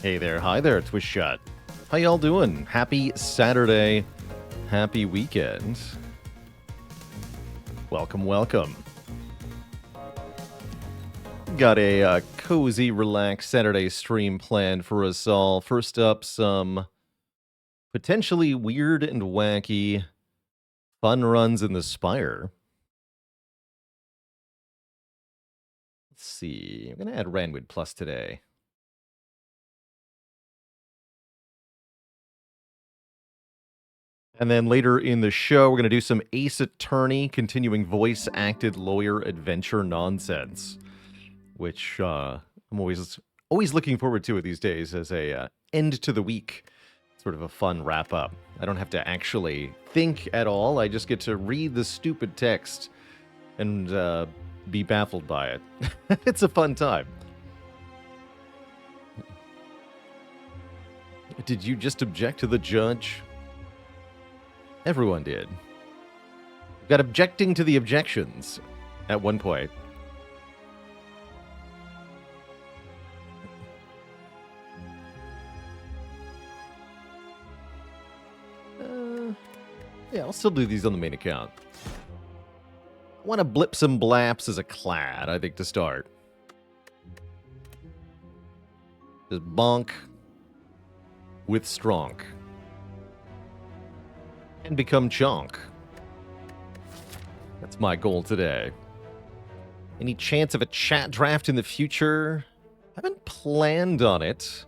Hey there, hi there, Twitch Shot. How y'all doing? Happy Saturday, happy weekend. Welcome, welcome. Got a cozy, relaxed Saturday stream planned for us all. First up, some potentially weird and wacky fun runs in the Spire. Let's see, I'm gonna add Randwood Plus today. And then later in the show, we're going to do some Ace Attorney, continuing voice-acted lawyer adventure nonsense, which I'm always looking forward to it these days as a end to the week, sort of a fun wrap-up. I don't have to actually think at all. I just get to read the stupid text and be baffled by it. It's a fun time. Did you just object to the judge? Everyone did. Got objecting to the objections at one point. Yeah, I'll still do these on the main account. I want to blip some blaps as a clad, I think, to start. Just bonk with stronk. And become chonk. That's my goal today. Any chance of a chat draft in the future? Haven't planned on it.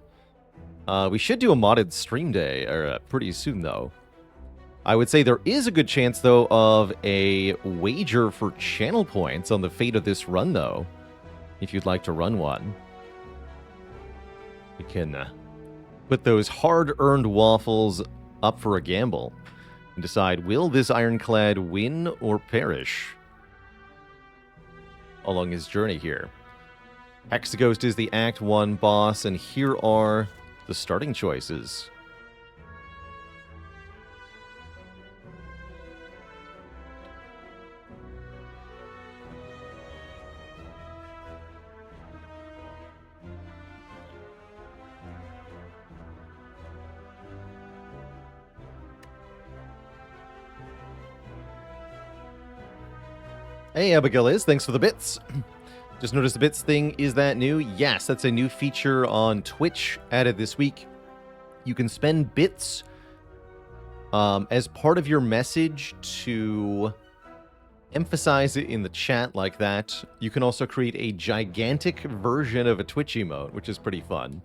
We should do a modded stream day pretty soon, though. I would say there is a good chance, though, of a wager for channel points on the fate of this run, though. If you'd like to run one. We can put those hard-earned waffles up for a gamble. And decide, will this Ironclad win or perish along his journey here? Hexaghost is the Act 1 boss, and here are the starting choices. Hey, Abigail is. Thanks for the bits. Just noticed the bits thing. Is that new? Yes, that's a new feature on Twitch added this week. You can spend bits as part of your message to emphasize it in the chat like that. You can also create a gigantic version of a Twitch emote, which is pretty fun.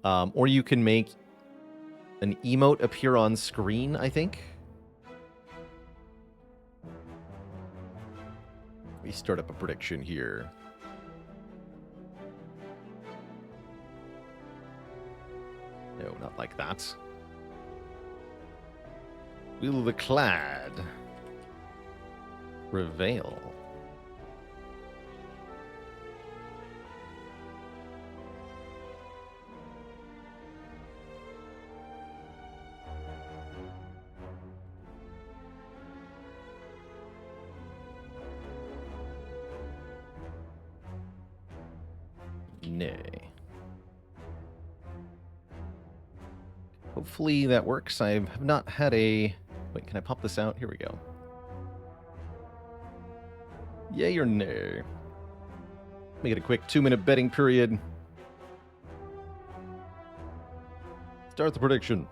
Or you can make an emote appear on screen, I think. We start up a prediction here. No, not like that. Will the clad prevail? Nay. Hopefully that works. I have not had a... Wait, can I pop this out? Here we go. Yay or nay? Make it a quick 2-minute betting period. Start the prediction.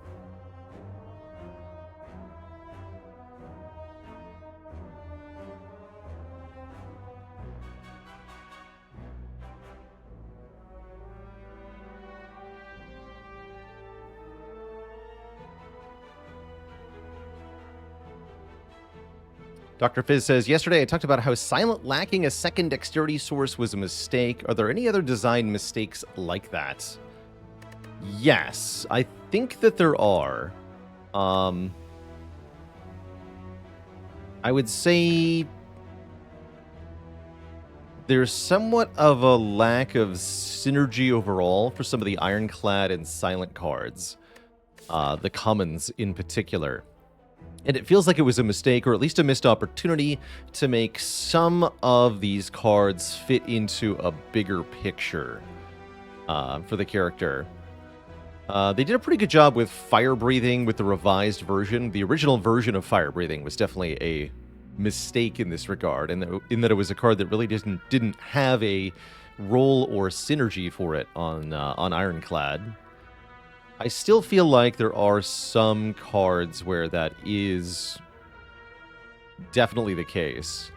Dr. Fizz says, yesterday I talked about how Silent lacking a second dexterity source was a mistake. Are there any other design mistakes like that? Yes, I think that there are. I would say there's somewhat of a lack of synergy overall for some of the Ironclad and Silent cards. The commons in particular. And it feels like it was a mistake, or at least a missed opportunity, to make some of these cards fit into a bigger picture for the character. They did a pretty good job with fire breathing with the revised version. The original version of fire breathing was definitely a mistake in this regard, and in that it was a card that really didn't have a role or synergy for it on Ironclad. I still feel like there are some cards where that is definitely the case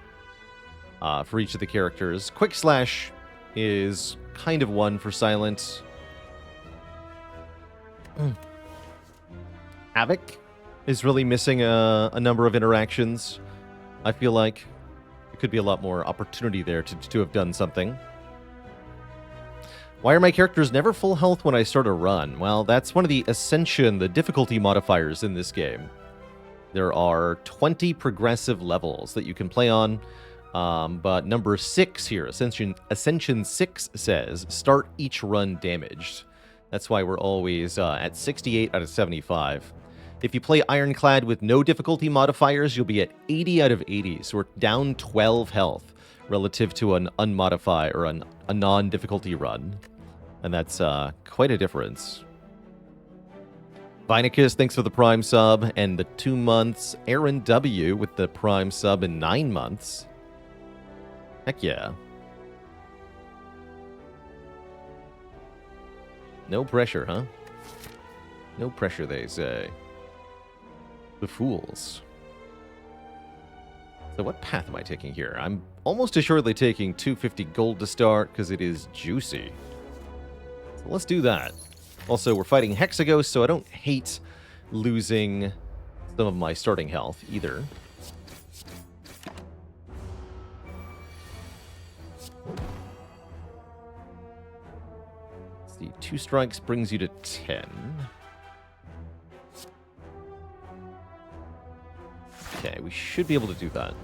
for each of the characters. Quick Slash is kind of one for Silent. Havoc is really missing a number of interactions. I feel like there could be a lot more opportunity there to have done something. Why are my characters never full health when I start a run? Well, that's one of the Ascension, the difficulty modifiers in this game. There are 20 progressive levels that you can play on, but number 6 here, Ascension 6 says, start each run damaged. That's why we're always at 68 out of 75. If you play Ironclad with no difficulty modifiers, you'll be at 80 out of 80, so we're down 12 health relative to an unmodified or a non-difficulty run. And that's quite a difference. Vinicus, thanks for the Prime sub and the 2 months. Aaron W with the Prime sub in 9 months. Heck yeah. No pressure, huh? No pressure, they say. The fools. So what path am I taking here? I'm almost assuredly taking 250 gold to start because it is juicy. So let's do that. Also, we're fighting Hexaghost, so I don't hate losing some of my starting health either. Let's see, 2 strikes brings you to 10. Okay, we should be able to do that.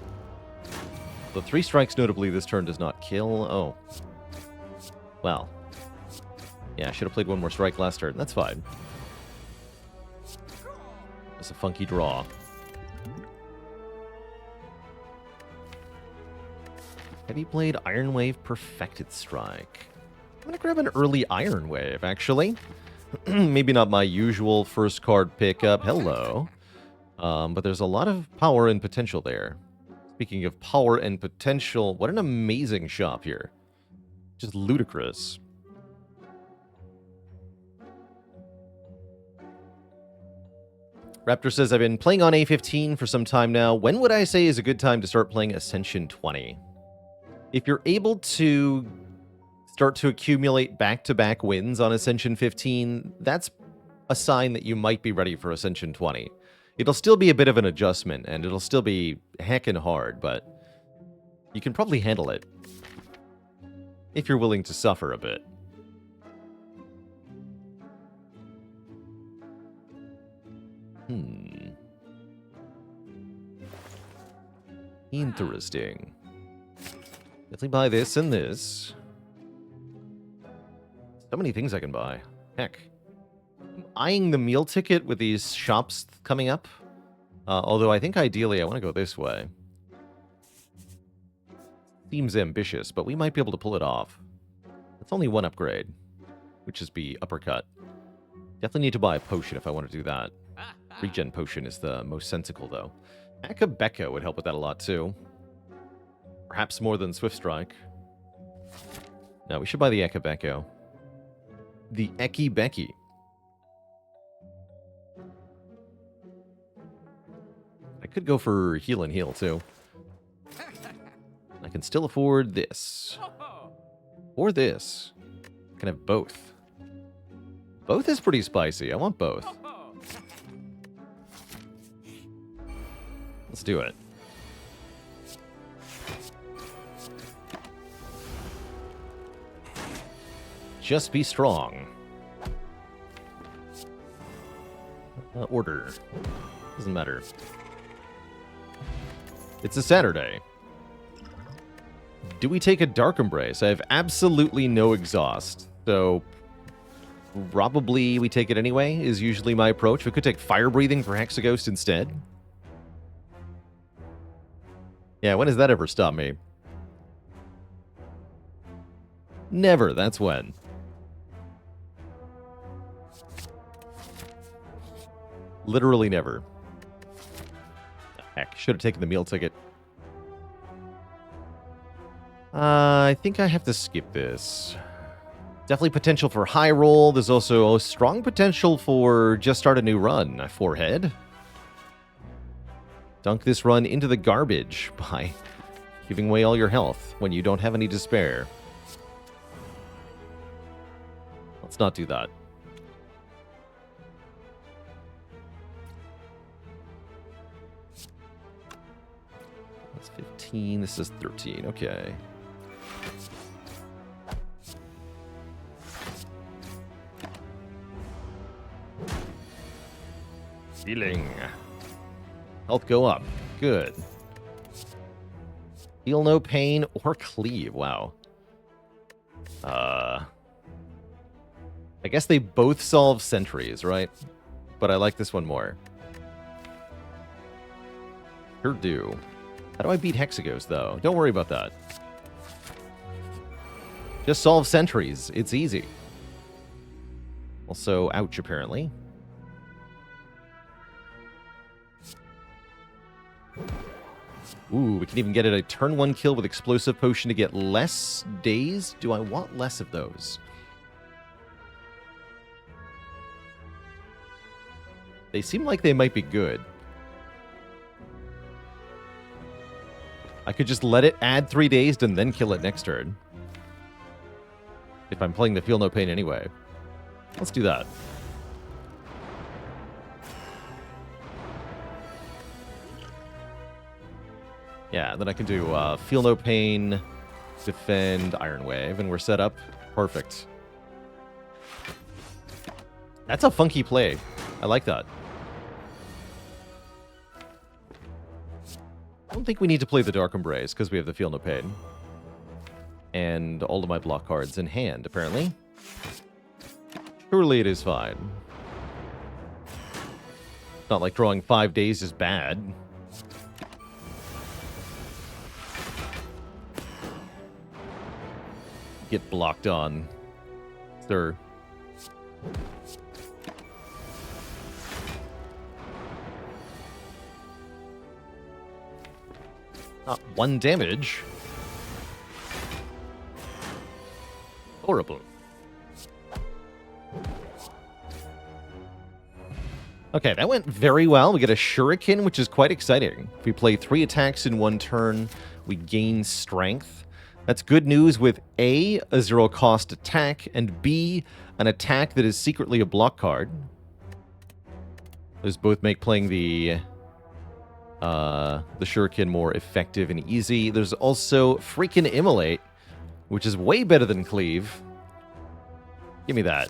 The 3 strikes, notably, this turn does not kill. Oh. Well. Yeah, I should have played 1 more strike last turn. That's fine. It's a funky draw. Heavy Blade, Iron Wave, Perfected Strike. I'm going to grab an early Iron Wave, actually. Maybe not my usual first card pickup. Hello. But there's a lot of power and potential there. Speaking of power and potential, what an amazing shop here. Just ludicrous. Raptor says, I've been playing on A15 for some time now. When would I say is a good time to start playing Ascension 20? If you're able to start to accumulate back-to-back wins on Ascension 15, that's a sign that you might be ready for Ascension 20. It'll still be a bit of an adjustment, and it'll still be heckin' hard, but you can probably handle it if you're willing to suffer a bit. Interesting. Definitely buy this and this. So many things I can buy. Heck. I'm eyeing the meal ticket with these shops coming up. Although I think ideally I want to go this way. Seems ambitious, but we might be able to pull it off. It's only 1 upgrade, which is be uppercut. Definitely need to buy a potion if I want to do that. Regen potion is the most sensical, though. Akabeko would help with that a lot, too. Perhaps more than Swift Strike. No, we should buy the Akabeko. The Eki Becky. I could go for heal and heal, too. I can still afford this. Or this. I can have both. Both is pretty spicy. I want both. Let's do it. Just be strong. Order. Doesn't matter. It's a Saturday. Do we take a Dark Embrace? I have absolutely no exhaust, so probably we take it anyway, is usually my approach. We could take Fire Breathing for Hexaghost instead. Yeah, when has that ever stopped me? Never, that's when. Literally never. Heck, should have taken the meal ticket. I think I have to skip this. Definitely potential for high roll. There's also a strong potential for just start a new run. A forehead. Dunk this run into the garbage by giving away all your health when you don't have any to spare. Let's not do that. That's 15. This is 13. Okay. Healing. Health go up. Good. Feel no pain or cleave. Wow. I guess they both solve sentries, right? But I like this one more. Sure do. How do I beat Hexaghost, though? Don't worry about that. Just solve sentries. It's easy. Also, ouch, apparently. Ooh, we can even get it a turn 1 kill with Explosive Potion to get less days. Do I want less of those? They seem like they might be good. I could just let it add 3 days and then kill it next turn. If I'm playing the Feel No Pain anyway. Let's do that. Yeah, then I can do Feel No Pain, Defend, Iron Wave, and we're set up. Perfect. That's a funky play. I like that. I don't think we need to play the Dark Embrace because we have the Feel No Pain. And all of my block cards in hand, apparently. Surely it is fine. Not like drawing 5 days is bad. Get blocked on, sir. Not 1 damage. Horrible. Okay, that went very well. We get a Shuriken, which is quite exciting. If we play 3 attacks in 1 turn, we gain strength. That's good news with A, a 0-cost attack, and B, an attack that is secretly a block card. Those both make playing the Shuriken more effective and easy. There's also freaking Immolate, which is way better than Cleave. Give me that.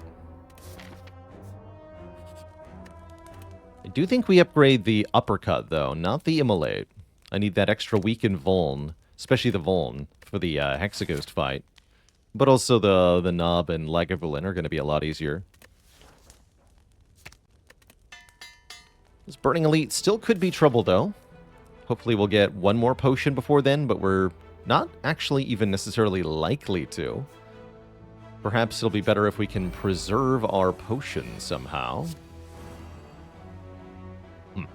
I do think we upgrade the Uppercut, though, not the Immolate. I need that extra weaken Vuln, especially the Vuln, for the Hexaghost fight. But also the Knob and Lagavulin are going to be a lot easier. This Burning Elite still could be trouble, though. Hopefully we'll get 1 more potion before then, but we're not actually even necessarily likely to. Perhaps it'll be better if we can preserve our potion somehow. Not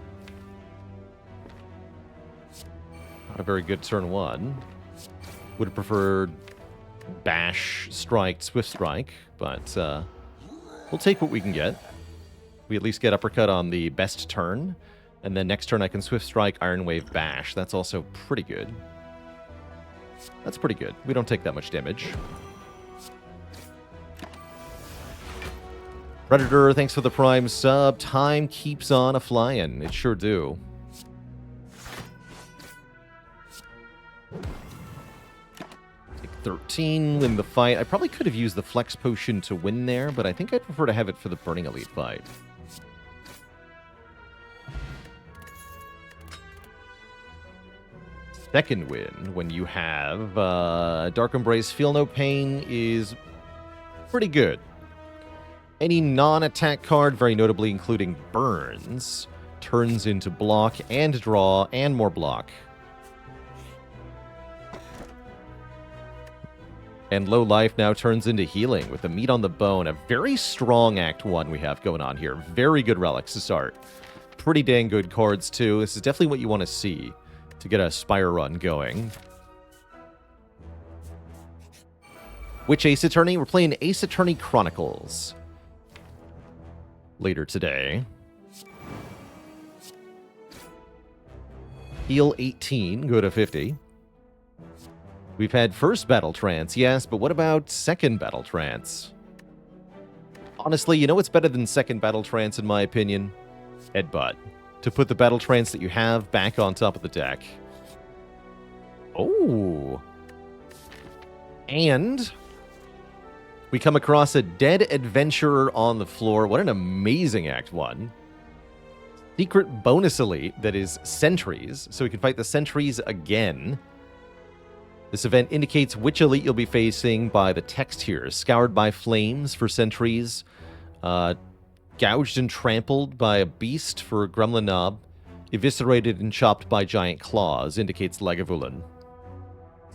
a very good turn 1. Would have preferred Bash, Strike, Swift Strike, but we'll take what we can get. We at least get Uppercut on the best turn, and then next turn I can Swift Strike, Iron Wave, Bash. That's also pretty good. That's pretty good. We don't take that much damage. Predator, thanks for the Prime sub. Time keeps on a-flying. It sure do. 13, win the fight. I probably could have used the Flex Potion to win there, but I think I'd prefer to have it for the Burning Elite fight. Second win, when you have Dark Embrace, Feel No Pain is pretty good. Any non-attack card, very notably including Burns, turns into block and draw and more block. And low life now turns into healing with the meat on the bone. A very strong Act 1 we have going on here. Very good relics to start. Pretty dang good cards, too. This is definitely what you want to see to get a Spire run going. Which Ace Attorney? We're playing Ace Attorney Chronicles later today. Heal 18, go to 50. We've had first Battle Trance, yes, but what about second Battle Trance? Honestly, you know what's better than second Battle Trance in my opinion? Headbutt. To put the Battle Trance that you have back on top of the deck. Oh. And we come across a dead adventurer on the floor. What an amazing Act 1. Secret bonus elite that is sentries, so we can fight the sentries again. This event indicates which elite you'll be facing by the text here. Scoured by flames for sentries. Gouged and trampled by a beast for Gremlin Knob. Eviscerated and chopped by giant claws indicates Lagavulin.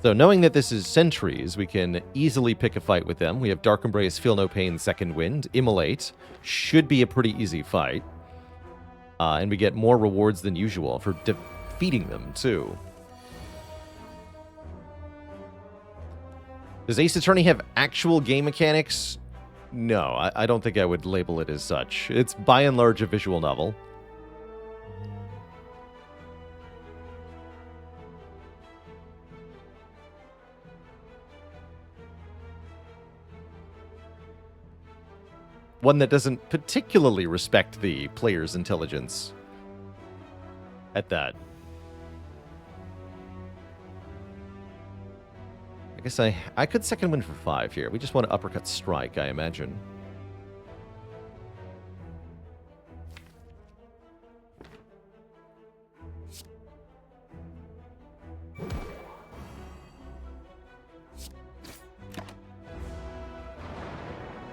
So knowing that this is sentries, we can easily pick a fight with them. We have Dark Embrace, Feel No Pain, Second Wind, Immolate. Should be a pretty easy fight. And we get more rewards than usual for defeating them, too. Does Ace Attorney have actual game mechanics? No, I don't think I would label it as such. It's by and large a visual novel. One that doesn't particularly respect the player's intelligence at that. I guess I could second win for 5 here. We just want to uppercut strike, I imagine.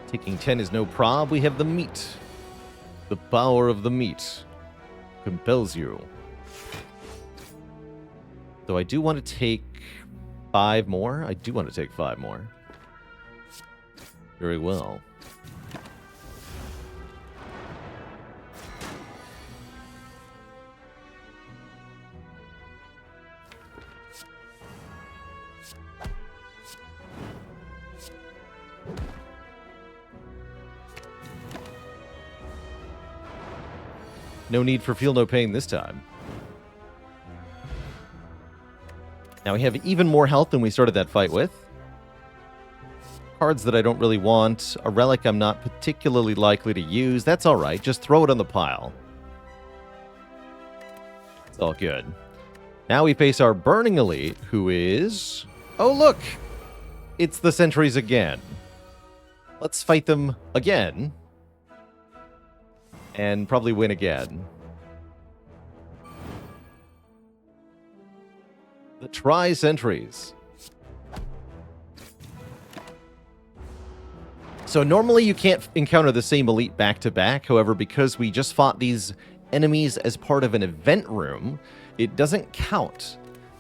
Taking 10 is no prob. We have the meat. The power of the meat compels you. Though I do want to take 5 more. I do want to take 5 more. Very well. No need for Feel No Pain this time. Now we have even more health than we started that fight with. Cards that I don't really want. A relic I'm not particularly likely to use. That's alright. Just throw it on the pile. It's all good. Now we face our Burning Elite, who is... Oh, look! It's the Sentries again. Let's fight them again. And probably win again. The Tri-Sentries. So normally you can't encounter the same elite back-to-back. However, because we just fought these enemies as part of an event room, it doesn't count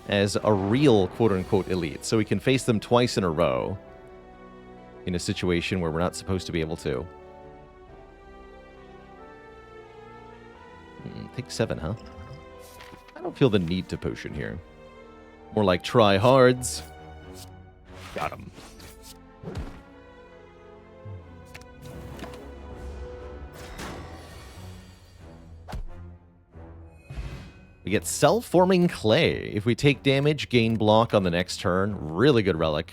as a real quote-unquote elite. So we can face them twice in a row in a situation where we're not supposed to be able to. Take 7, huh? I don't feel the need to potion here. More like try hards. Got him. We get self-forming clay. If we take damage, gain block on the next turn. Really good relic.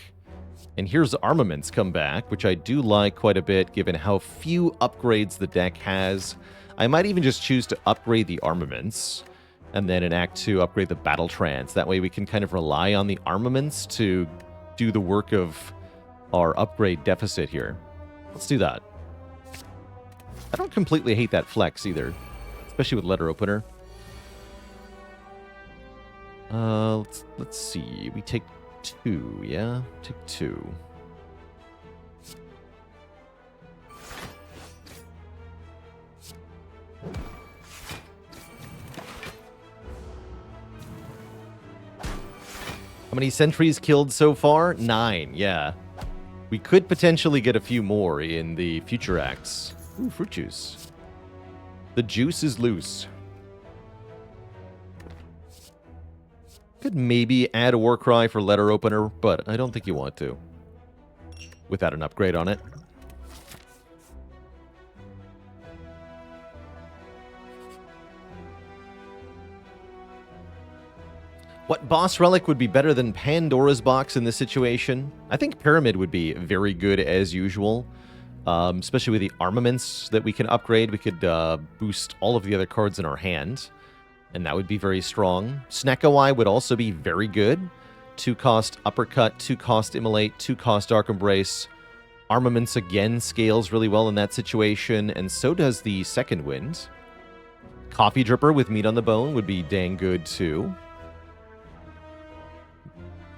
And here's armaments come back, which I do like quite a bit, given how few upgrades the deck has. I might even just choose to upgrade the armaments, and then in Act 2, upgrade the Battle Trance. That way we can kind of rely on the armaments to do the work of our upgrade deficit here. Let's do that. I don't completely hate that flex either, especially with Letter Opener. Let's see. We take 2, yeah? Take 2. How many sentries killed so far? 9, yeah. We could potentially get a few more in the future acts. Ooh, fruit juice. The juice is loose. Could maybe add a war cry for letter opener, but I don't think you want to. Without an upgrade on it. What boss relic would be better than Pandora's box in this situation? I think Pyramid would be very good as usual. Especially with the armaments that we can upgrade. We could boost all of the other cards in our hand. And that would be very strong. Snackawai would also be very good. 2-cost Uppercut, 2-cost Immolate, 2-cost Dark Embrace. Armaments again scales really well in that situation, and so does the Second Wind. Coffee Dripper with Meat on the Bone would be dang good too.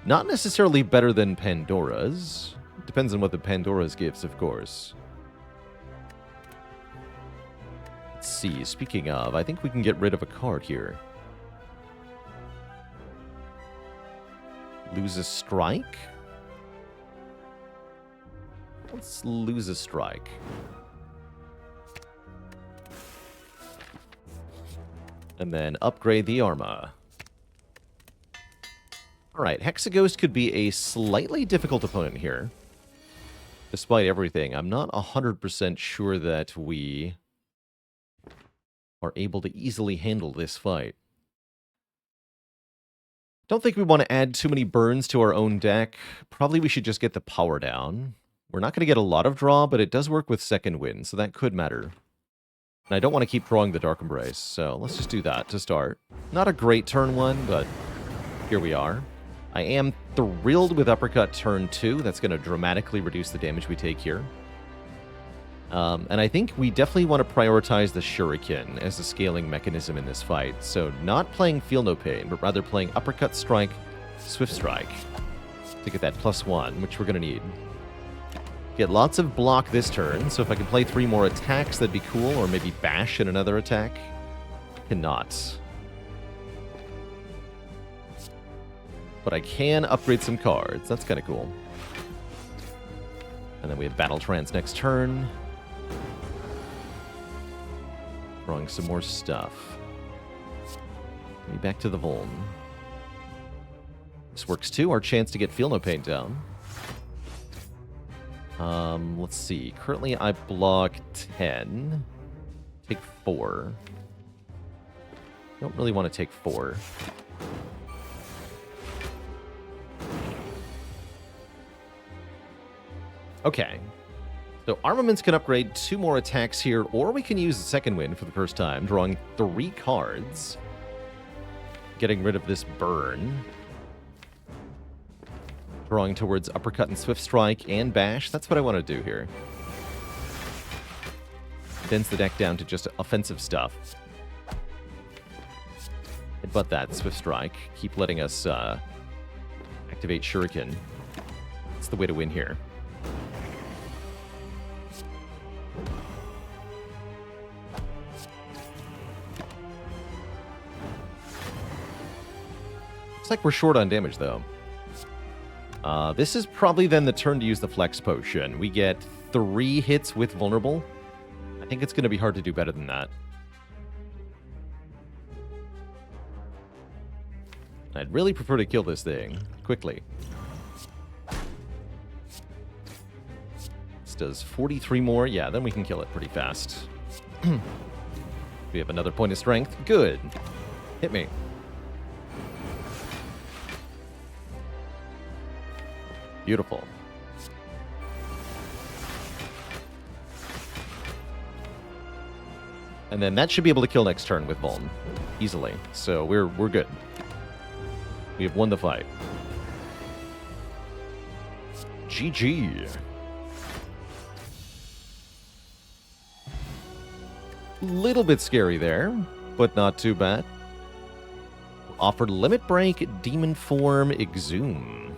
Not necessarily better than Pandora's. Depends on what the Pandora's gives, of course. Let's see, speaking of, I think we can get rid of a card here. Lose a strike? Let's lose a strike. And then upgrade the Arma. Alright, Hexaghost could be a slightly difficult opponent here. Despite everything, I'm not 100% sure that we are able to easily handle this fight. Don't think we want to add too many burns to our own deck. Probably we should just get the power down. We're not going to get a lot of draw, but it does work with Second Wind, so that could matter. And I don't want to keep drawing the Dark Embrace, so let's just do that to start. Not a great turn one, but here we are. I am thrilled with Uppercut turn 2. That's going to dramatically reduce the damage we take here. And I think we definitely want to prioritize the Shuriken as a scaling mechanism in this fight. So not playing Feel No Pain, but rather playing Uppercut Strike, Swift Strike to get that +1, which we're going to need. Get lots of block this turn, so if I can play 3 more attacks, that'd be cool, or maybe bash in another attack. Cannot. But I can upgrade some cards. That's kind of cool. And then we have Battle Trance next turn. Drawing some more stuff. Maybe back to the Voln. This works too. Our chance to get Feel No Pain down. Let's see. Currently I block 10. Take 4. Don't really want to take 4. Okay. So armaments can upgrade 2 more attacks here, or we can use the Second Wind for the first time, drawing 3 cards. Getting rid of this burn. Drawing towards Uppercut and Swift Strike and Bash. That's what I want to do here. Dense the deck down to just offensive stuff. Headbutt that Swift Strike. Keep letting us activate Shuriken. It's the way to win here. Looks like we're short on damage, though. This is probably then the turn to use the Flex Potion. We get 3 hits with Vulnerable. I think it's going to be hard to do better than that. I'd really prefer to kill this thing quickly. This does 43 more. Yeah, then we can kill it pretty fast. We have another point of strength. Good. Hit me. Beautiful. And then that should be able to kill next turn with Vuln easily. So we're good. We have won the fight. GG. Little bit scary there, but not too bad. Offered Limit Break, Demon Form, Exhume.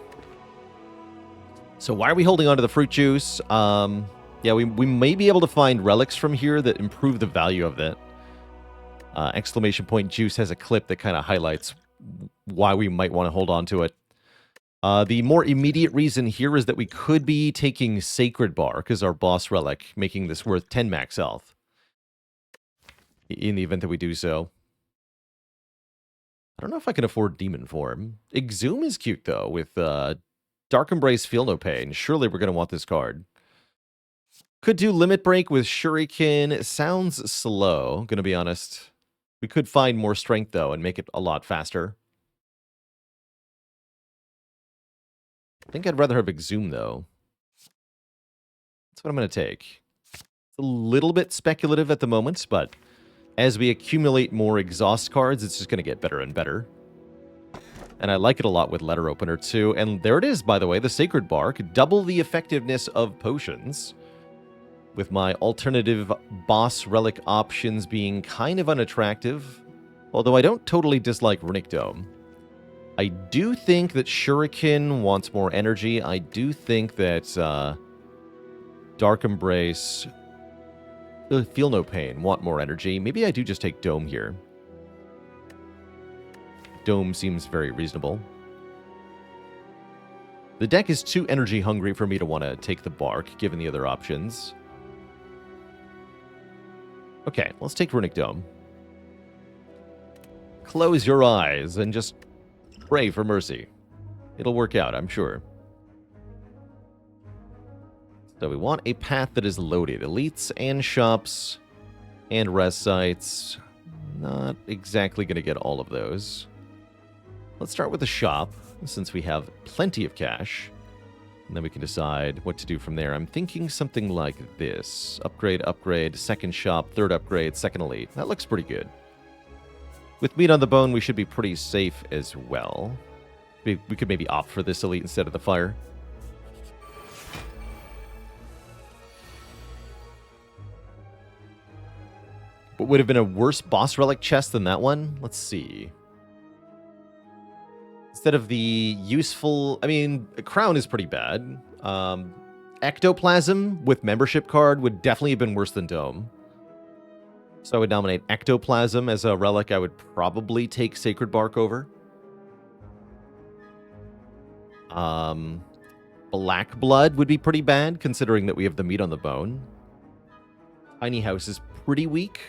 So why are we holding on to the fruit juice? Yeah, we may be able to find relics from here that improve the value of that. Exclamation point juice has a clip that kind of highlights why we might want to hold on to it. The more immediate reason here is that we could be taking Sacred Bark as our boss relic, making this worth 10 max health. In the event that we do so. I don't know if I can afford Demon Form. Exhume is cute, though, with Dark Embrace, Feel No Pain. Surely we're going to want this card. Could do Limit Break with Shuriken. It sounds slow, gonna be honest. We could find more strength, though, and make it a lot faster. I think I'd rather have Exhume, though. That's what I'm going to take. It's a little bit speculative at the moment, but as we accumulate more exhaust cards, it's just going to get better and better. And I like it a lot with Letter Opener, too. And there it is, by the way, the Sacred Bark. Double the effectiveness of potions. With my alternative boss relic options being kind of unattractive. Although I don't totally dislike Runic Dome. I do think that Shuriken wants more energy. I do think that Dark Embrace, Feel No Pain want more energy. Maybe I do just take Dome here. Dome seems very reasonable. The deck is too energy hungry for me to want to take the Bark, given the other options. Okay, let's take Runic Dome. Close your eyes and just pray for mercy. It'll work out, I'm sure. So we want a path that is loaded. Elites and shops and rest sites. Not exactly going to get all of those. Let's start with the shop, since we have plenty of cash. And then we can decide what to do from there. I'm thinking something like this. Upgrade, upgrade, second shop, third upgrade, second elite. That looks pretty good. With meat on the bone, we should be pretty safe as well. We could maybe opt for this elite instead of the fire. What would have been a worse boss relic chest than that one? Let's see. Instead of the useful... I mean, Crown is pretty bad. Ectoplasm with membership card would definitely have been worse than Dome. So I would nominate Ectoplasm as a relic. I would probably take Sacred Bark over. Black Blood would be pretty bad, considering that we have the meat on the bone. Tiny House is pretty weak.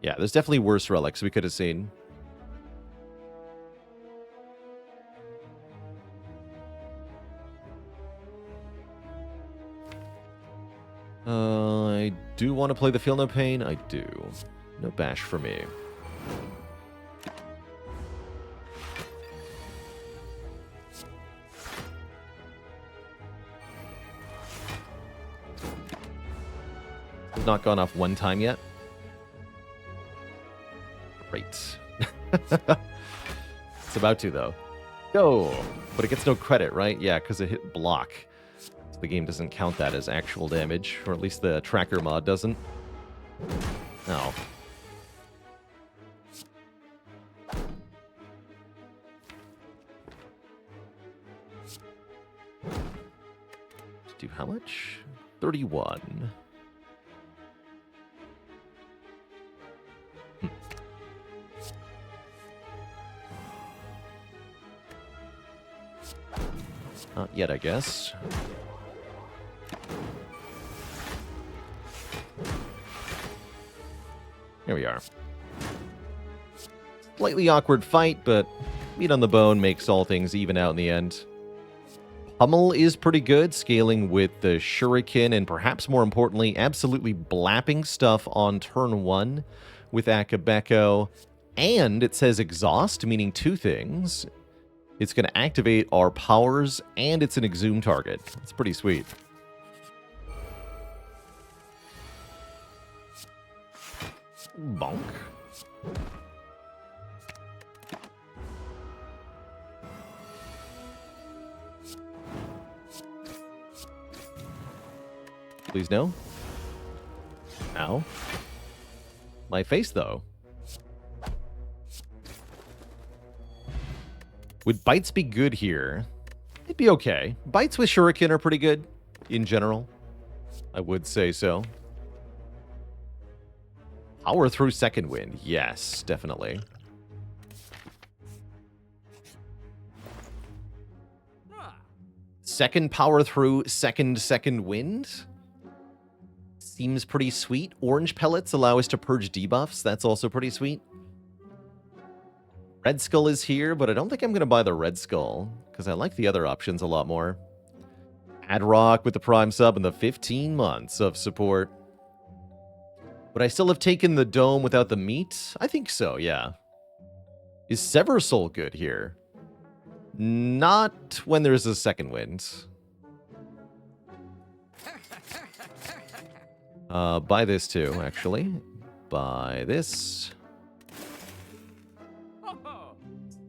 Yeah, there's definitely worse relics we could have seen. I do want to play the Feel No Pain. I do. No bash for me. Has not gone off one time yet. Great. It's about to, though. Go! But it gets no credit, right? Yeah, because it hit block. So the game doesn't count that as actual damage, or at least the tracker mod doesn't. Oh. Do how much? 31. Not yet, I guess. Here we are. Slightly awkward fight, but meat on the bone makes all things even out in the end. Pummel is pretty good, scaling with the Shuriken, and perhaps more importantly, absolutely blapping stuff on turn 1 with Akabeko. And it says exhaust, meaning two things. It's going to activate our powers, and it's an Exhume target. It's pretty sweet. Bonk. Please no. Ow. My face, though. Would bites be good here? It'd be okay. Bites with Shuriken are pretty good, in general. I would say so. Power through second wind. Yes, definitely. Second power through, second wind. Seems pretty sweet. Orange pellets allow us to purge debuffs. That's also pretty sweet. Red Skull is here, but I don't think I'm going to buy the Red Skull, because I like the other options a lot more. Adrock with the Prime sub and the 15 months of support. Would I still have taken the Dome without the meat? I think so, yeah. Is Sever Soul good here? Not when there's a second wind. Buy this too, actually. Buy this.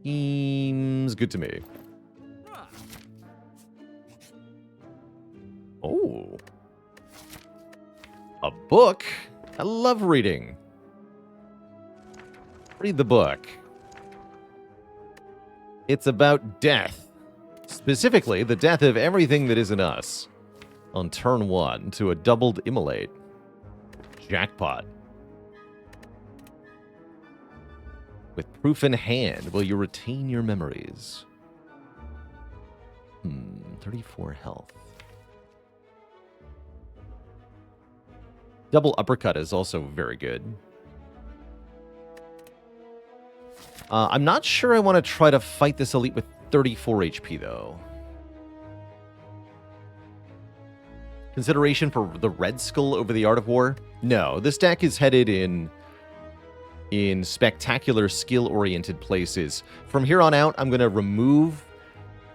Seems good to me. Oh. A book? I love reading. Read the book. It's about death. Specifically, the death of everything that isn't us. On turn 1 to a doubled immolate. Jackpot. With proof in hand, will you retain your memories? 34 health. Double uppercut is also very good. I'm not sure I want to try to fight this elite with 34 HP, though. Consideration for the Red Skull over the Art of War? No, this deck is headed in spectacular skill-oriented places. From here on out, I'm going to remove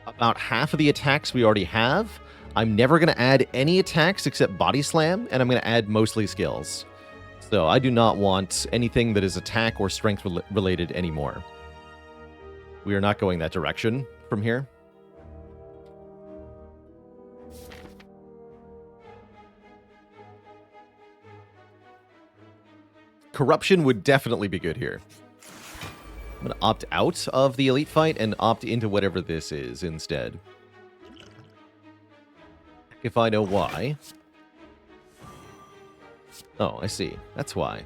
about half of the attacks we already have. I'm never going to add any attacks except Body Slam, and I'm going to add mostly skills. So I do not want anything that is attack or strength related anymore. We are not going that direction from here. Corruption would definitely be good here. I'm going to opt out of the elite fight and opt into whatever this is instead. If I know why. Oh, I see. That's why.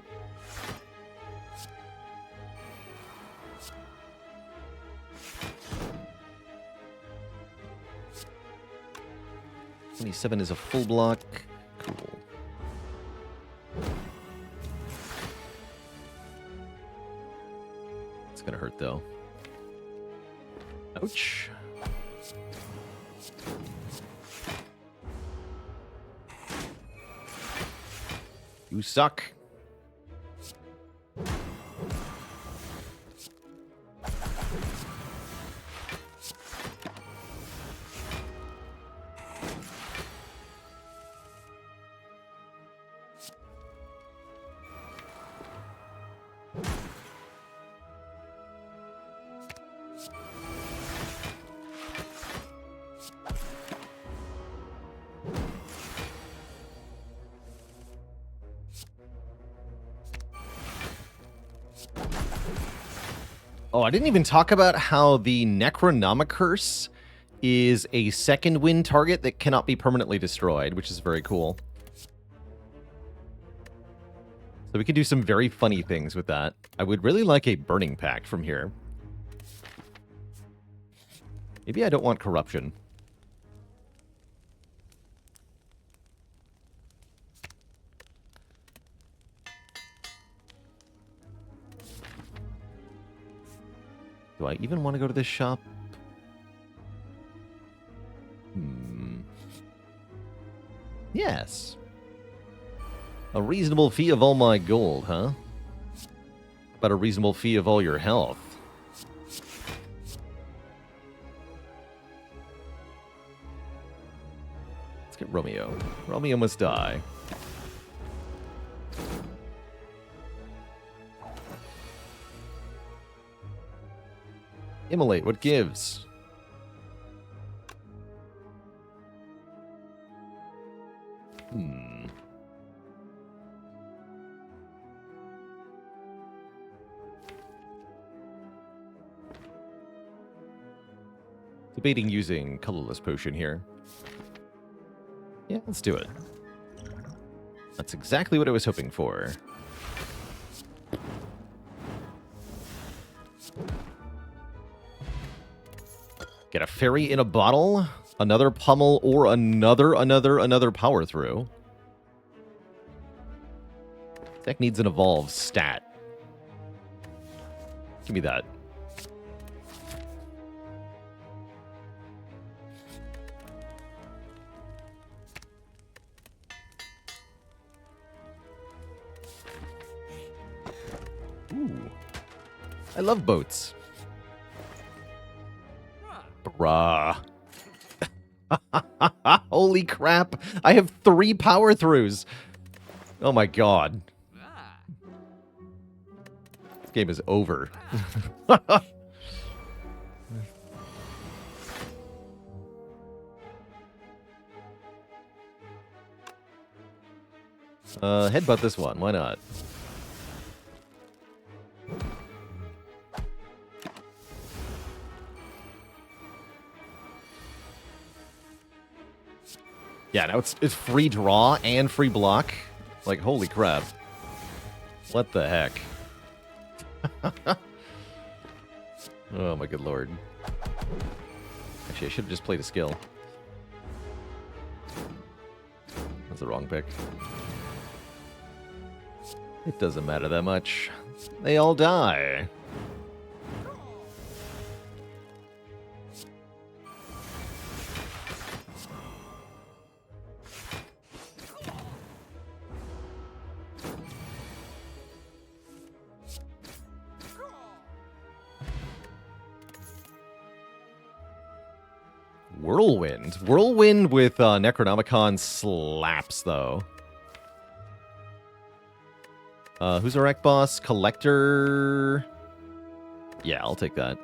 $27 is a full block. Cool. It's gonna hurt, though. Ouch. You suck. Oh, I didn't even talk about how the Necronomicurse is a second wind target that cannot be permanently destroyed, which is very cool. So we can do some very funny things with that. I would really like a Burning Pact from here. Maybe I don't want Corruption. Do I even want to go to this shop? Yes. A reasonable fee of all my gold, huh? But a reasonable fee of all your health. Let's get Romeo. Romeo must die. Immolate, what gives? Debating using Colorless Potion here. Yeah, let's do it. That's exactly what I was hoping for. Get a fairy in a bottle. Another pummel or another power through. Deck needs an evolve stat. Give me that. Ooh. I love boats. Bruh. Holy crap. I have 3 power throughs. Oh my god. This game is over. Headbutt this one. Why not? Yeah, now it's free draw and free block. Like, holy crap. What the heck? Oh my good lord. Actually, I should have just played a skill. That's the wrong pick. It doesn't matter that much. They all die. Whirlwind. Whirlwind with Necronomicon slaps, though. Who's our Rec boss? Collector. Yeah, I'll take that.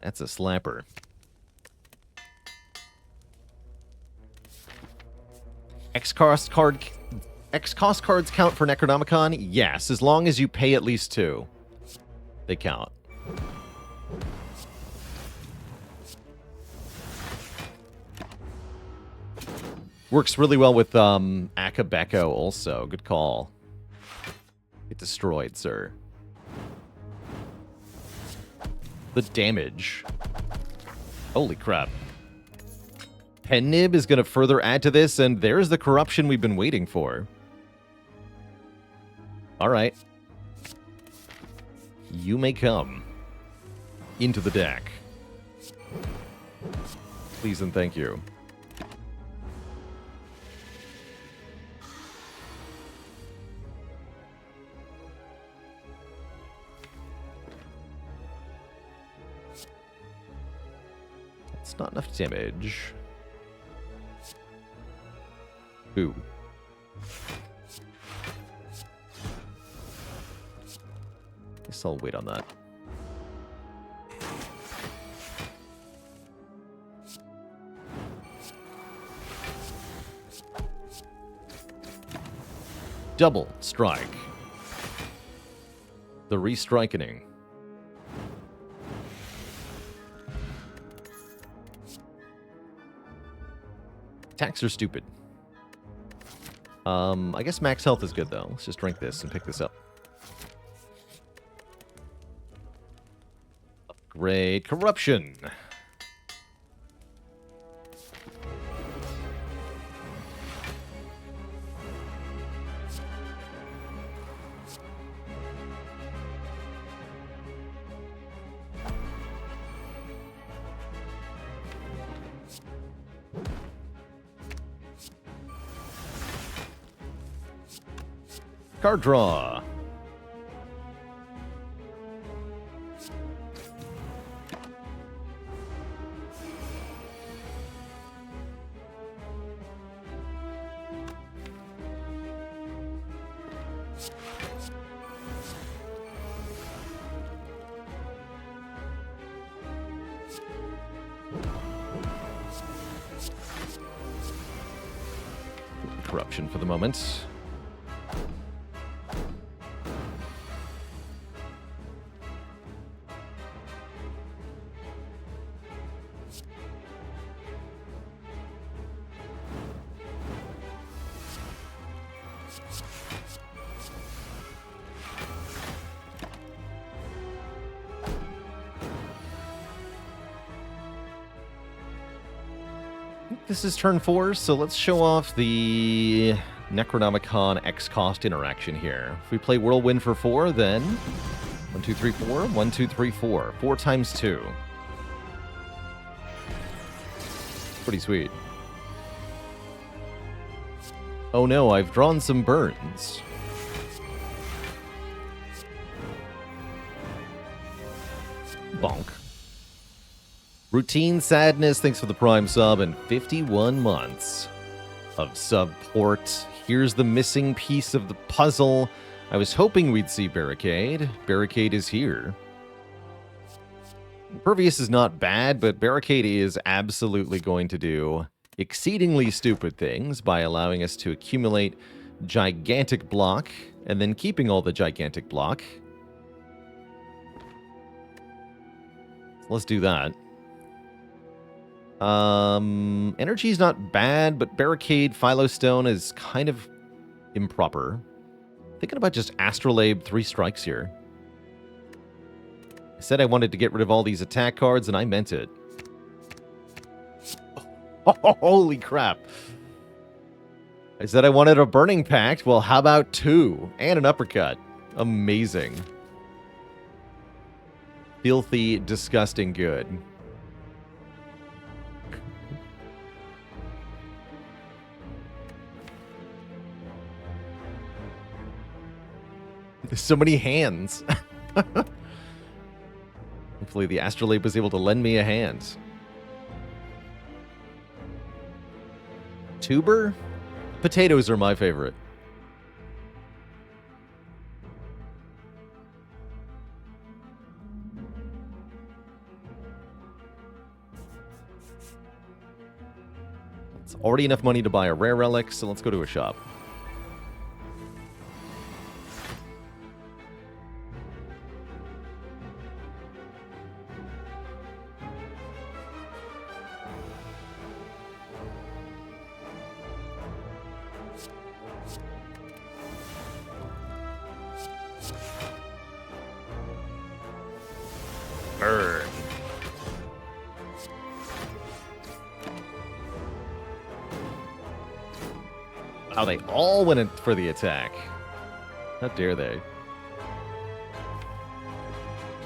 That's a slapper. X-cost cards count for Necronomicon? Yes, as long as you pay at least 2. They count. Works really well with Akabeko also. Good call. Get destroyed, sir. The damage. Holy crap. Pen Nib is going to further add to this, and there's the corruption we've been waiting for. Alright. You may come into the deck. Please and thank you. That's not enough damage. Ooh. Guess I'll wait on that. Double strike. The restrikening. Attacks are stupid. I guess max health is good, though. Let's just drink this and pick this up. Upgrade corruption. Card draw. Corruption for the moment. this is turn 4, so let's show off the Necronomicon X cost interaction here. If we play Whirlwind for 4, then 1, 2, 3, 4, 1, 2, 3, 4. 4 times 2. Pretty sweet. Oh no, I've drawn some burns. Bonk. Routine Sadness, thanks for the Prime sub, and 51 months of support. Here's the missing piece of the puzzle. I was hoping we'd see Barricade. Barricade is here. Impervious is not bad, but Barricade is absolutely going to do exceedingly stupid things by allowing us to accumulate gigantic block and then keeping all the gigantic block. Let's do that. Energy's not bad, but Barricade, Philostone is kind of improper. Thinking about just Astrolabe 3 strikes here. I said I wanted to get rid of all these attack cards, and I meant it. Oh, holy crap. I said I wanted a Burning Pact. Well, how about 2? And an Uppercut. Amazing. Filthy, disgusting good. There's so many hands. Hopefully the Astrolabe was able to lend me a hand. Tuber? Potatoes are my favorite. It's already enough money to buy a rare relic, so let's go to a shop. Burn. Wow, they all went in for the attack. How dare they?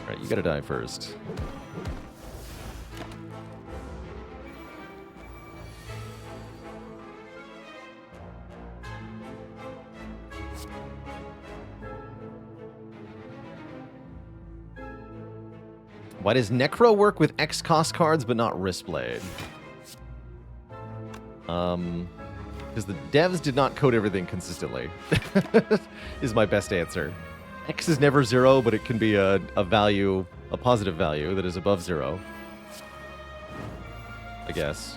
Alright, you gotta die first. Why does Necro work with X cost cards but not Wristblade? Because the devs did not code everything consistently. Is my best answer. X is never 0, but it can be a value, a positive value that is above 0. I guess.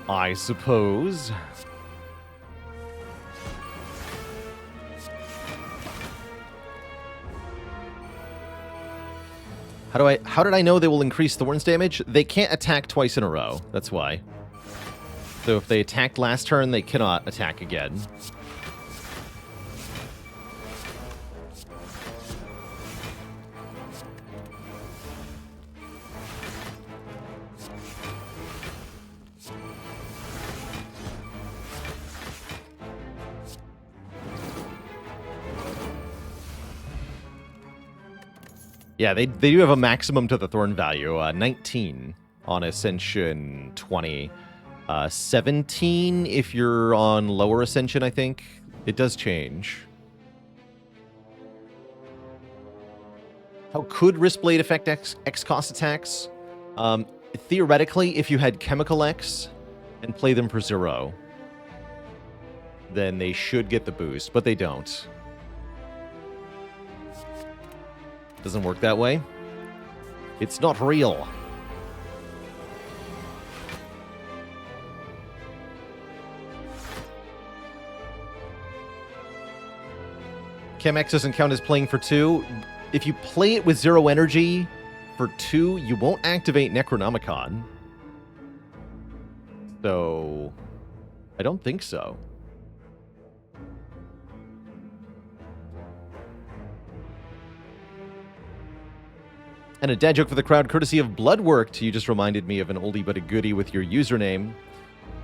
I suppose. How did I know they will increase Thorns damage? They can't attack twice in a row. That's why. So if they attacked last turn, they cannot attack again. Yeah, they do have a maximum to the Thorn value. 19 on Ascension 20. 17 if you're on lower Ascension, I think. It does change. How could Wristblade affect X cost attacks? Theoretically, if you had Chemical X and play them for 0, then they should get the boost, but they don't. Doesn't work that way. It's not real. Chemex doesn't count as playing for 2. If you play it with 0 energy for 2, you won't activate Necronomicon. So, I don't think so. And a dad joke for the crowd, courtesy of Bloodworked. You just reminded me of an oldie but a goodie with your username.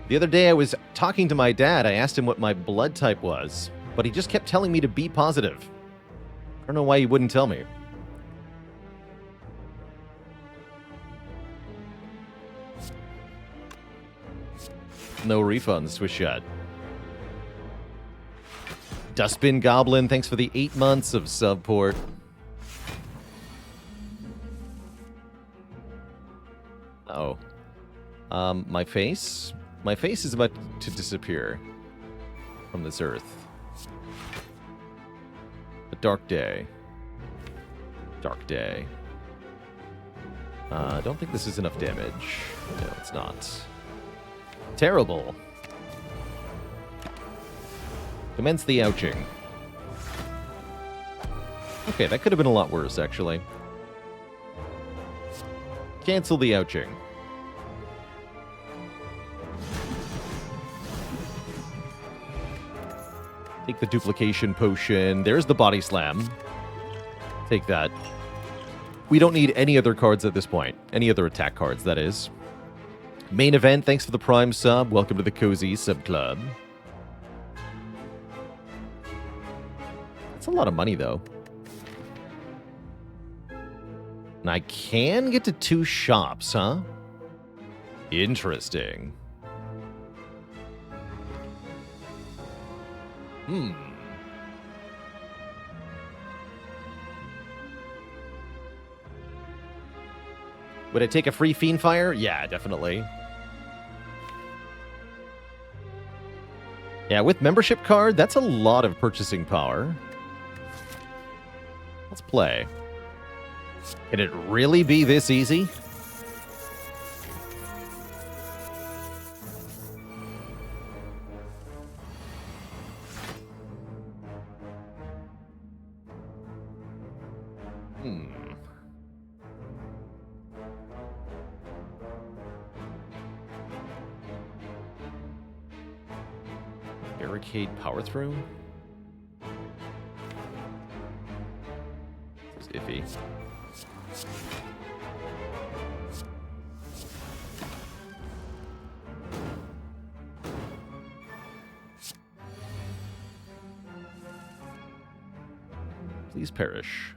The other day I was talking to my dad. I asked him what my blood type was, but he just kept telling me to be positive. I don't know why he wouldn't tell me. No refunds, Swiss shot. Dustbin Goblin, thanks for the 8 months of support. Oh. My face? My face is about to disappear from this earth. A dark day. Dark day. I don't think this is enough damage. No, it's not. Terrible. Commence the ouching. Okay, that could have been a lot worse, actually. Cancel the ouching. Take the duplication potion. There's the body slam. Take that. We don't need any other cards at this point. Any other attack cards, that is. Main event, thanks for the Prime sub. Welcome to the Cozy Sub Club. That's a lot of money, though. And I can get to 2 shops, huh? Interesting. Would I take a free Fiendfire? Yeah, definitely. Yeah, with membership card, that's a lot of purchasing power. Let's play. Can it really be this easy? Barricade power through? This is iffy. Please perish.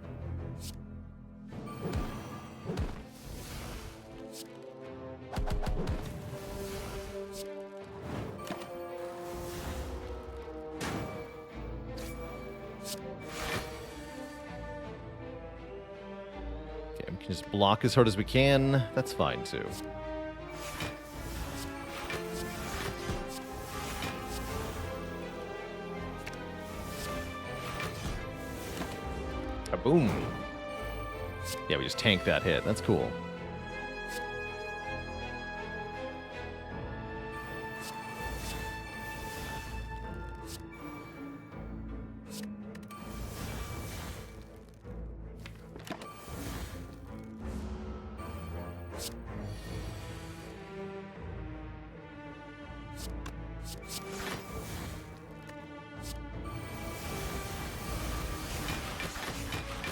Just block as hard as we can. That's fine, too. Boom. Yeah, we just tanked that hit. That's cool.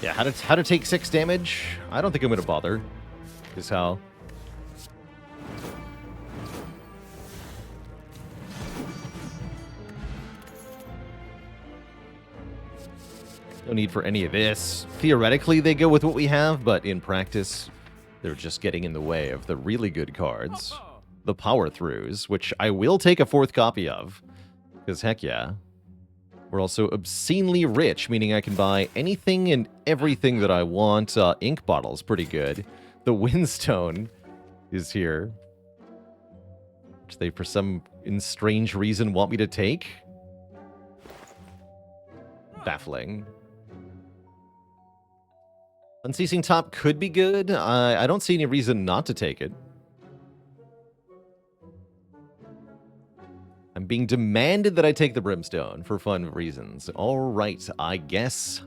Yeah, how to take 6 damage? I don't think I'm going to bother. Is how. No need for any of this. Theoretically, they go with what we have, but in practice, they're just getting in the way of the really good cards. The power throughs, which I will take a 4th copy of. Because heck yeah. We're also obscenely rich, meaning I can buy anything and everything that I want. Ink bottle's pretty good. The Windstone is here, which they, for some strange reason, want me to take. Baffling. Unceasing Top could be good. I don't see any reason not to take it. I'm being demanded that I take the Brimstone for fun reasons. All right, I guess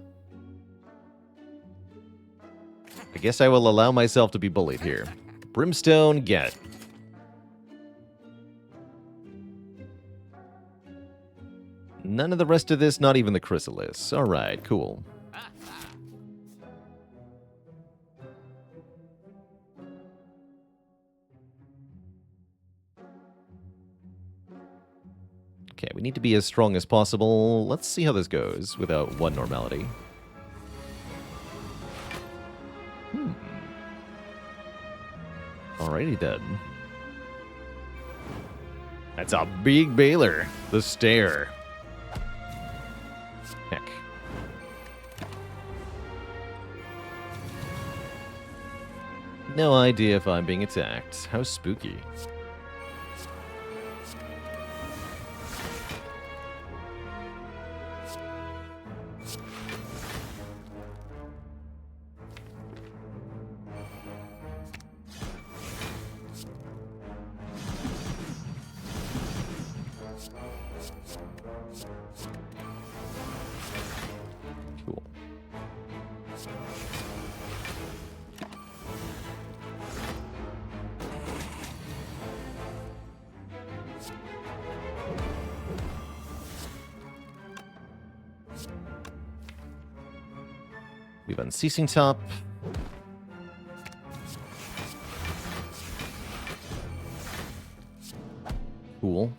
I will allow myself to be bullied here. Brimstone, get. None of the rest of this, not even the Chrysalis. All right, cool. Okay, we need to be as strong as possible. Let's see how this goes without one normality. Alrighty then. That's a big bailer. The stair. Heck. No idea if I'm being attacked. How spooky. Cool. We have Unceasing Top. Cool.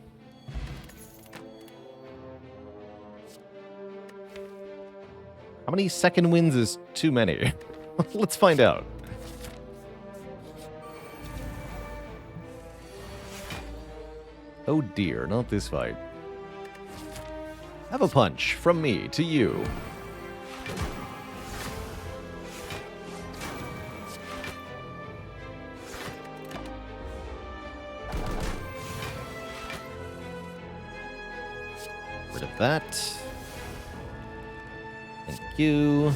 How many second wins is too many? Let's find out. Oh dear, not this fight. Have a punch from me to you. Rid of that. Thank you.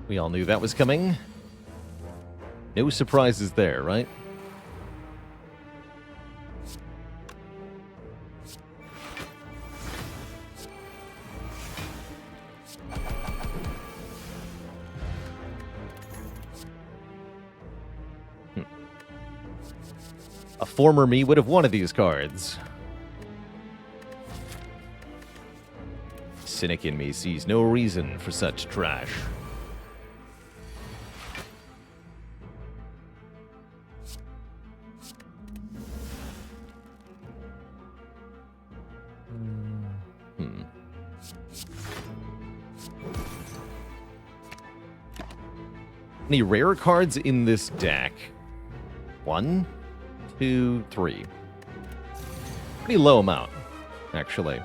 We all knew that was coming. No surprises there, right? A former me would have wanted these cards. Cynic in me sees no reason for such trash. Any rare cards in this deck? 1, 2, 3. Pretty low amount, actually.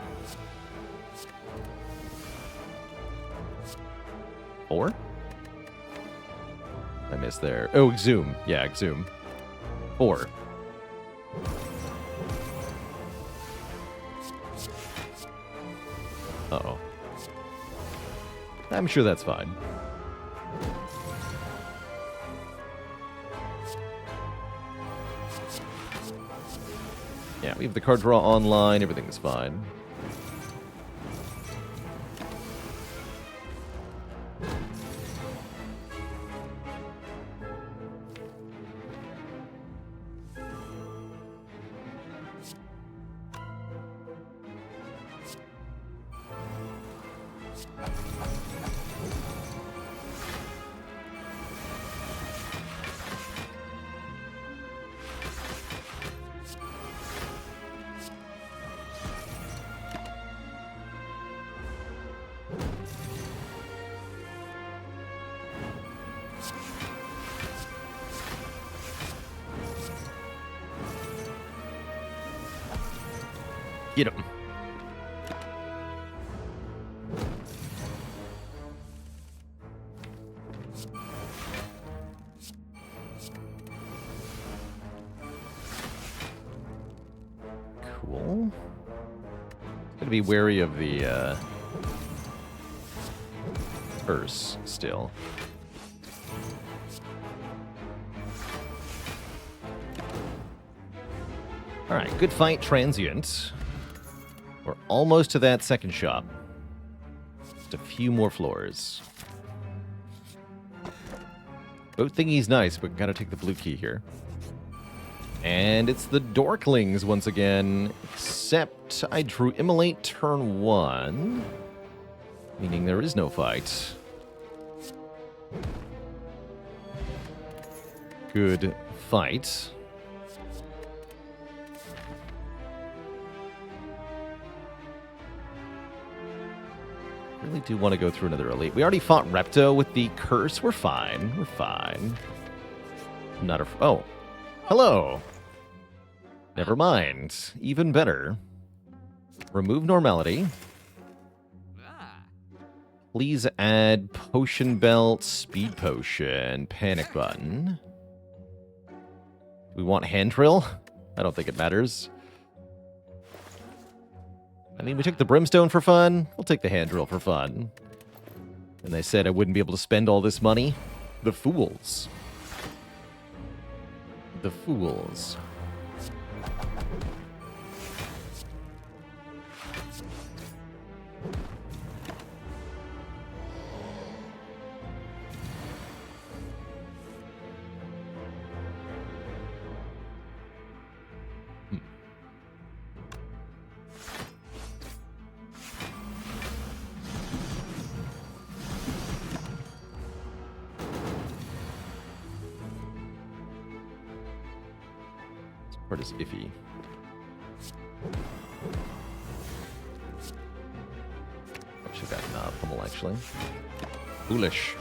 4? I missed there. Oh, Exhume. Yeah, Exhume. 4. Uh-oh. I'm sure that's fine. Yeah, we have the card draw online. Everything's fine. Get him. Cool. Gotta be wary of the purse still. Alright, good fight, transient. We're almost to that second shop. Just a few more floors. Boat thingy's nice, but gotta take the blue key here. And it's the Dorklings once again, except I drew Immolate turn 1, meaning there is no fight. good fight. Really do want to go through another elite. We already fought Repto with the curse. We're fine. We're fine. Not a... Oh. Hello. Never mind. Even better. Remove normality. Please add potion belt, speed potion, panic button. We want hand drill? I don't think it matters. I mean, we took the brimstone for fun. We'll take the hand drill for fun. And they said I wouldn't be able to spend all this money. The fools. The fools. Part is iffy. I should have gotten pummel, actually. Foolish.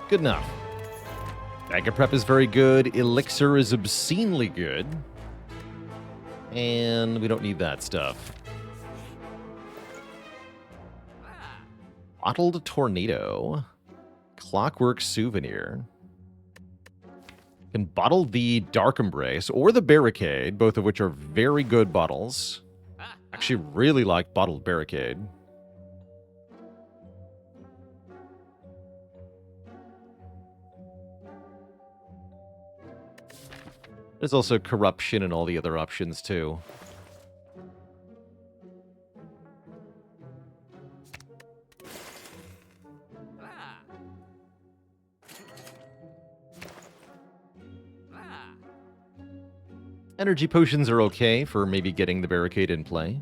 Good enough. Dagger Prep is very good. Elixir is obscenely good. And we don't need that stuff. Bottled Tornado. Clockwork Souvenir. You can bottle the Dark Embrace or the Barricade, both of which are very good bottles. Actually really like Bottled Barricade. There's also corruption and all the other options, too. Energy potions are okay for maybe getting the barricade in play.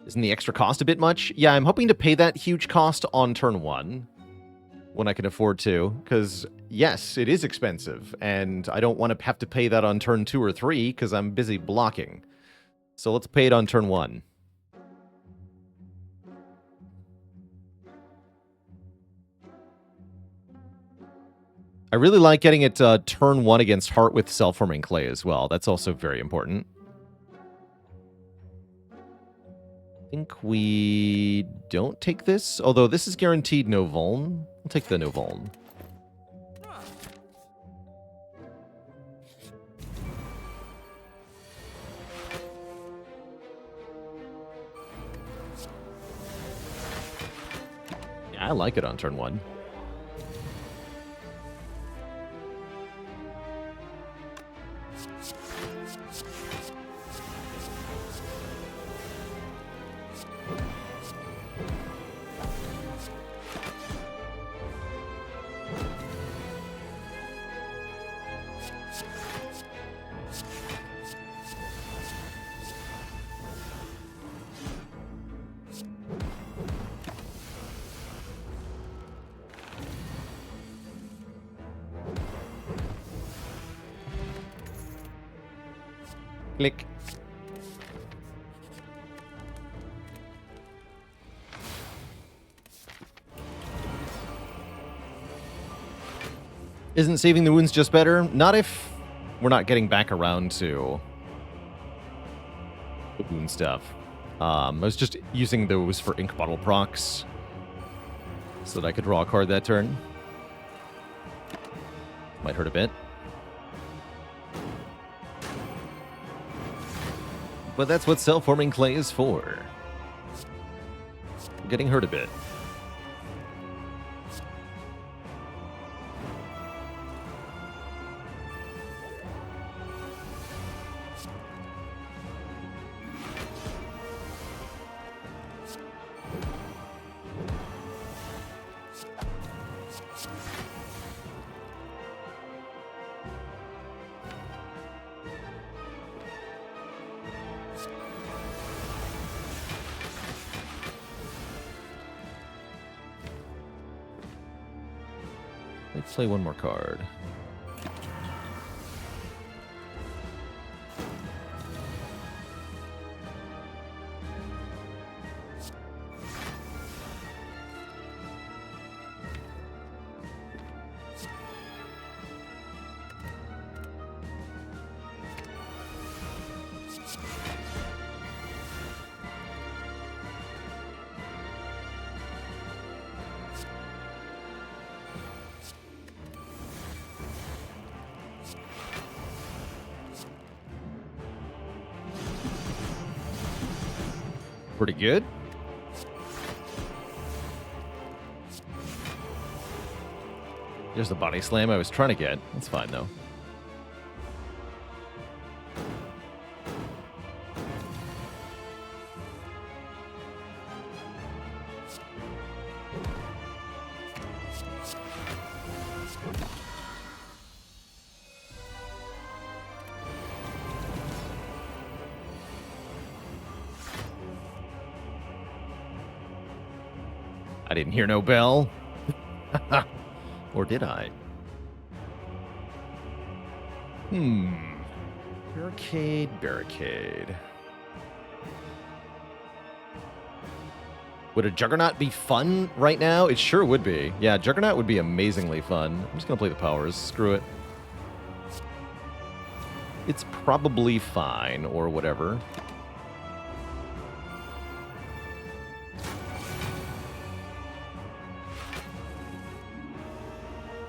Isn't the extra cost a bit much? Yeah, I'm hoping to pay that huge cost on turn 1. When I can afford to, because yes, it is expensive, and I don't want to have to pay that on turn 2 or 3 because I'm busy blocking. So let's pay it on turn 1. I really like getting it turn 1 against Heart with Self-Forming Clay as well. That's also very important. I think we don't take this, although this is guaranteed no Vuln. We'll take the no Vuln. Yeah, I like it on turn 1. Click. Isn't saving the wounds just better? Not if we're not getting back around to the wound stuff. I was just using those for ink bottle procs so that I could draw a card that turn. Might hurt a bit. But that's what self-forming clay is for. I'm getting hurt a bit. Let's play one more card. Pretty good. There's the body slam I was trying to get. That's fine, though. I didn't hear no bell. Or did I? Barricade, barricade. Would a Juggernaut be fun right now? It sure would be. Yeah, Juggernaut would be amazingly fun. I'm just going to play the powers. Screw it. It's probably fine, or whatever.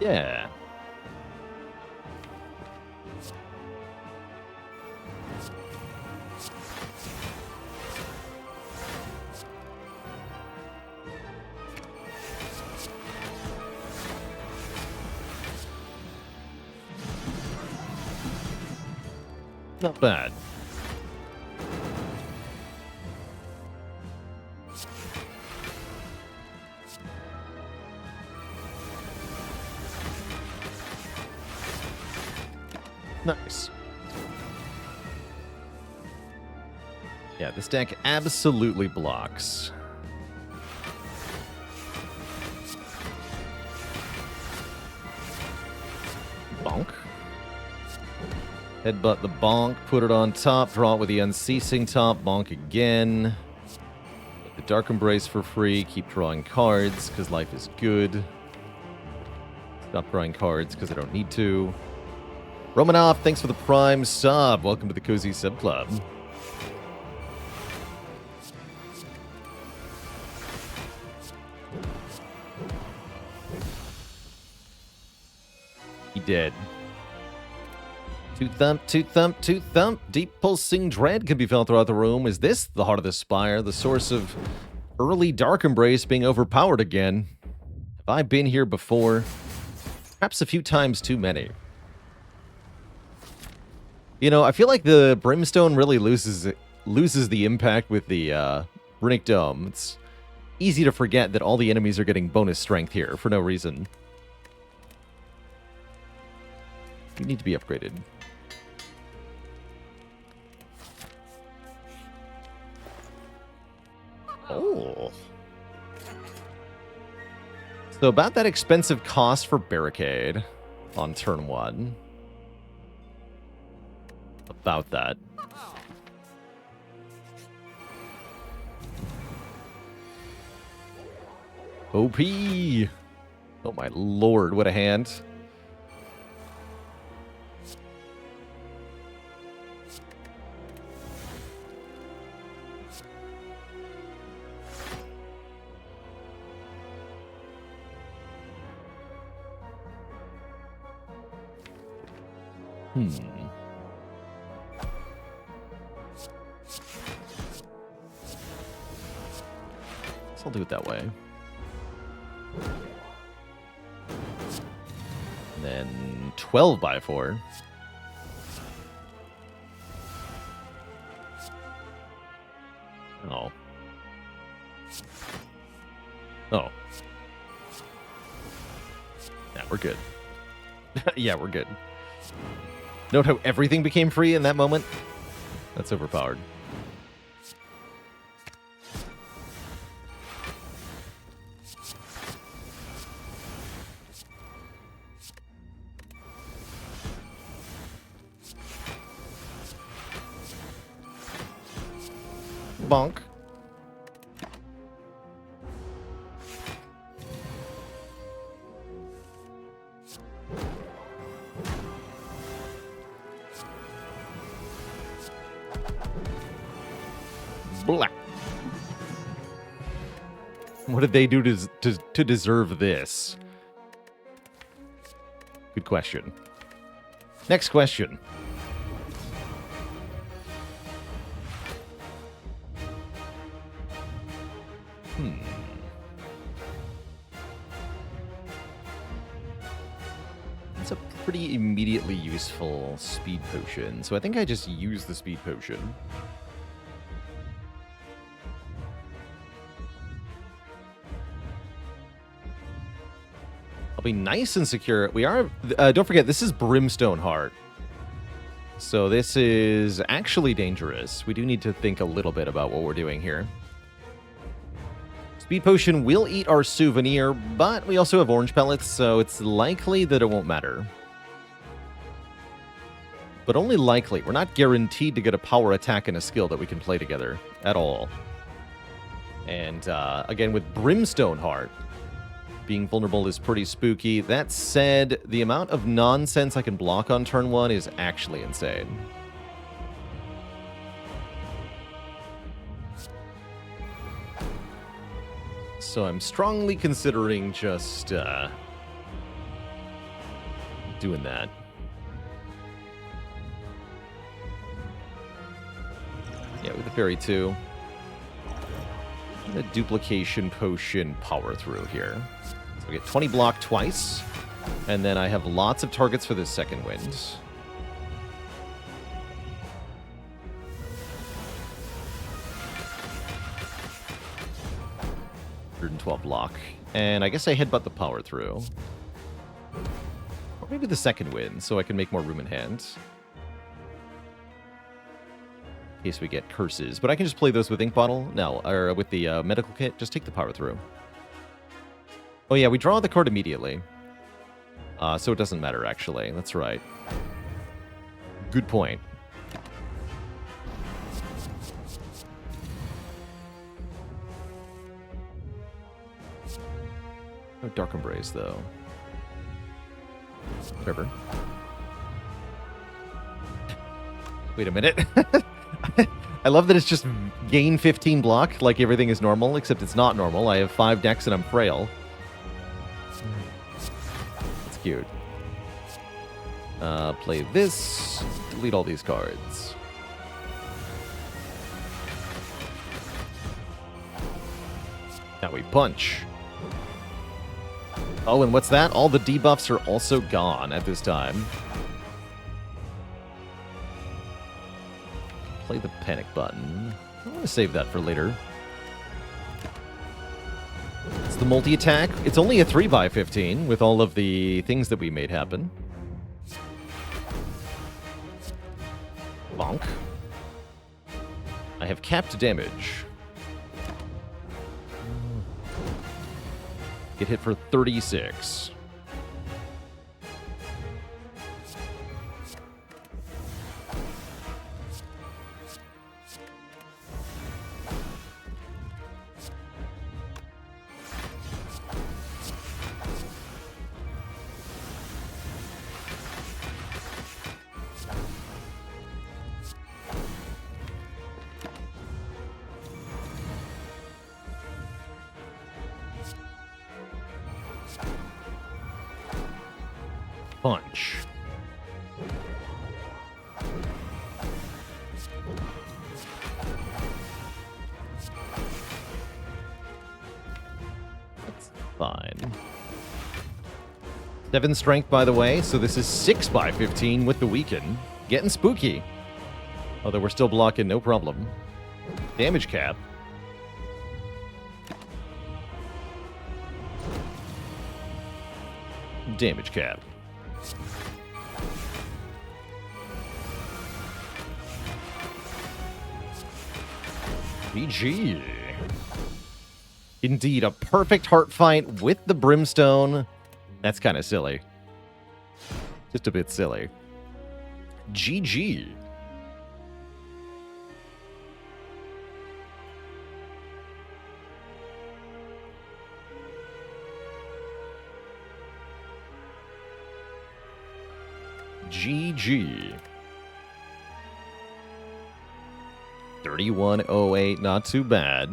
Yeah. Not bad. Nice. Yeah, this deck absolutely blocks. Bonk. Headbutt the bonk, put it on top, draw it with the unceasing top, bonk again. Get the Dark Embrace for free, keep drawing cards, because life is good. Stop drawing cards, because I don't need to. Romanoff, thanks for the Prime sub. Welcome to the Cozy Sub Club. He did. Toot thump, toot thump, toot thump. Deep pulsing dread can be felt throughout the room. Is this the heart of the Spire, the source of early Dark Embrace being overpowered again? Have I been here before? Perhaps a few times too many. You know, I feel like the Brimstone really loses the impact with the Runic Dome. It's easy to forget that all the enemies are getting bonus strength here for no reason. You need to be upgraded. Oh. So about that expensive cost for Barricade on turn 1. About that. OP! Oh my lord, what a hand. So I'll do it that way. And then 12 by 4. Oh. Oh. Yeah, we're good. Yeah, we're good. Note how everything became free in that moment? That's overpowered. bonk. Blah. What did they do to deserve this? Good question. Next question. It's a pretty immediately useful speed potion, so I think I just use the speed potion. I'll be nice and secure. We are, don't forget, this is Brimstone Heart. So this is actually dangerous. We do need to think a little bit about what we're doing here. Speed Potion will eat our souvenir, but we also have orange pellets, so it's likely that it won't matter. But only likely. We're not guaranteed to get a power attack and a skill that we can play together at all. And again, with Brimstone Heart, being vulnerable is pretty spooky. That said, the amount of nonsense I can block on turn 1 is actually insane. So I'm strongly considering just doing that. Yeah, with the Fairy 2. The Duplication Potion power through here. So we get 20 block twice, and then I have lots of targets for this second wind. 112 block. And I guess I headbutt the power through. Or maybe the second wind, so I can make more room in hand. In case we get curses. But I can just play those with Ink Bottle. No, or with the medical kit. Just take the power through. Oh yeah, we draw the card immediately. So it doesn't matter, actually. That's right. Good point. No Dark Embrace, though. Whatever. Wait a minute. I love that it's just gain 15 block, like everything is normal, except it's not normal. I have 5 decks and I'm frail. It's cute. Play this. Delete all these cards. Now we punch. Oh, and what's that? All the debuffs are also gone at this time. Play the panic button. I want to save that for later. It's the multi-attack. It's only a 3x15 with all of the things that we made happen. Bonk. I have capped damage. Get hit for 36. Punch. That's fine. 7 strength, by the way, so this is 6x15 with the weaken. Getting spooky. Although we're still blocking, no problem. Damage cap. Damage cap. GG. Indeed, a perfect heart fight with the Brimstone. That's kind of silly. Just a bit silly. GG. GG. 3108, not too bad.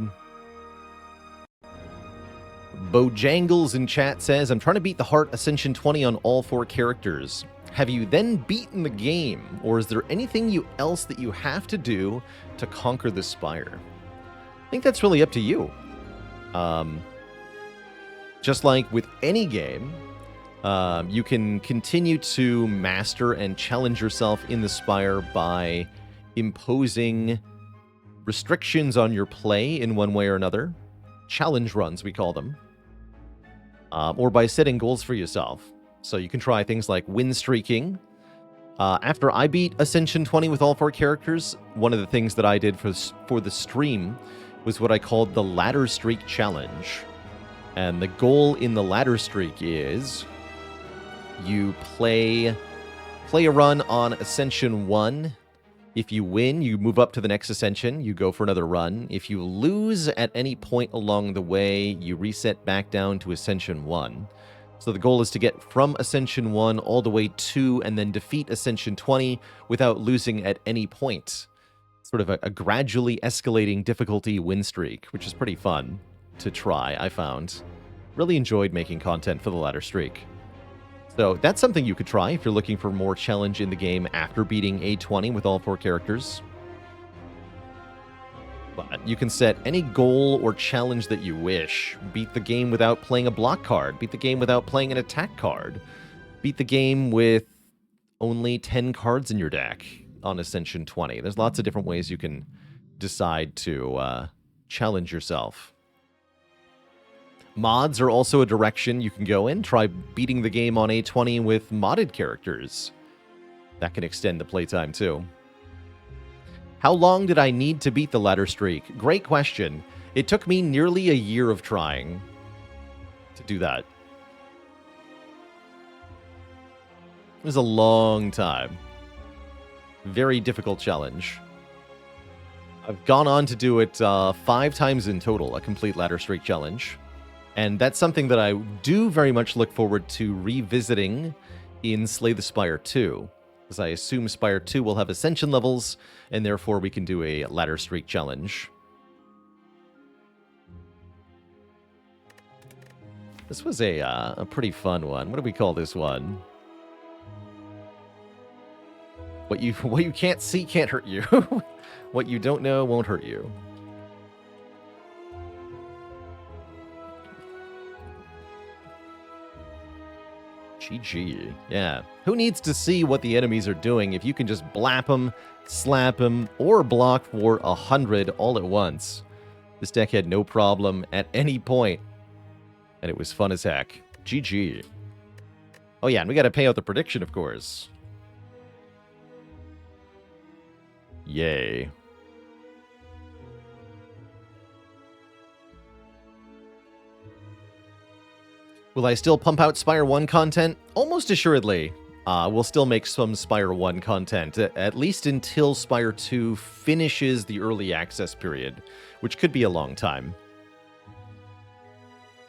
Bojangles in chat says, I'm trying to beat the Heart Ascension 20 on all 4 characters. Have you then beaten the game, or is there anything else that you have to do to conquer the Spire? I think that's really up to you. Just like with any game, you can continue to master and challenge yourself in the Spire by imposing restrictions on your play in one way or another. Challenge runs, we call them. Or by setting goals for yourself. So you can try things like win streaking. After I beat Ascension 20 with all 4 characters, one of the things that I did for the stream was what I called the Ladder Streak Challenge. And the goal in the Ladder Streak is you play a run on Ascension 1. If you win, you move up to the next Ascension, you go for another run. If you lose at any point along the way, you reset back down to Ascension 1. So the goal is to get from Ascension 1 all the way to and then defeat Ascension 20 without losing at any point. Sort of a gradually escalating difficulty win streak, which is pretty fun to try, I found. Really enjoyed making content for the Ladder Streak. So that's something you could try if you're looking for more challenge in the game after beating A20 with all 4 characters. But you can set any goal or challenge that you wish. Beat the game without playing a block card. Beat the game without playing an attack card. Beat the game with only 10 cards in your deck on Ascension 20. There's lots of different ways you can decide to challenge yourself. Mods are also a direction you can go in. Try beating the game on A20 with modded characters. That can extend the playtime too. How long did I need to beat the Ladder Streak? Great question. It took me nearly a year of trying to do that. It was a long time. Very difficult challenge. I've gone on to do it 5 times in total, a complete Ladder Streak challenge. And that's something that I do very much look forward to revisiting in Slay the Spire 2. As I assume Spire 2 will have Ascension levels, and therefore we can do a Ladder Streak challenge. This was a pretty fun one. What do we call this one? What you can't see can't hurt you. What you don't know won't hurt you. GG. Yeah. Who needs to see what the enemies are doing if you can just blap them, slap them, or block for 100 all at once? This deck had no problem at any point, and it was fun as heck. GG. Oh yeah, and we gotta pay out the prediction, of course. Yay. Will I still pump out Spire 1 content? Almost assuredly. We'll still make some Spire 1 content, at least until Spire 2 finishes the early access period, which could be a long time.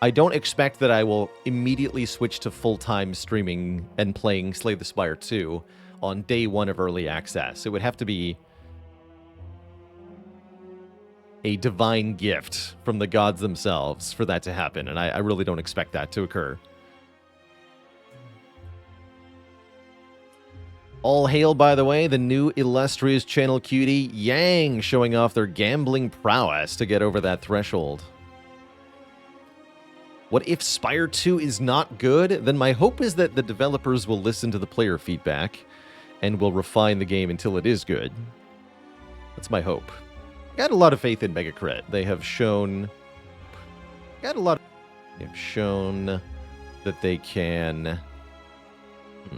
I don't expect that I will immediately switch to full-time streaming and playing Slay the Spire 2 on day 1 of early access. It would have to be a divine gift from the gods themselves for that to happen, and I really don't expect that to occur. All hail, by the way, the new illustrious channel cutie, Yang, showing off their gambling prowess to get over that threshold. What if Spire 2 is not good? Then my hope is that the developers will listen to the player feedback and will refine the game until it is good. That's my hope. Got a lot of faith in Megacrit. They have shown... They've shown that they can...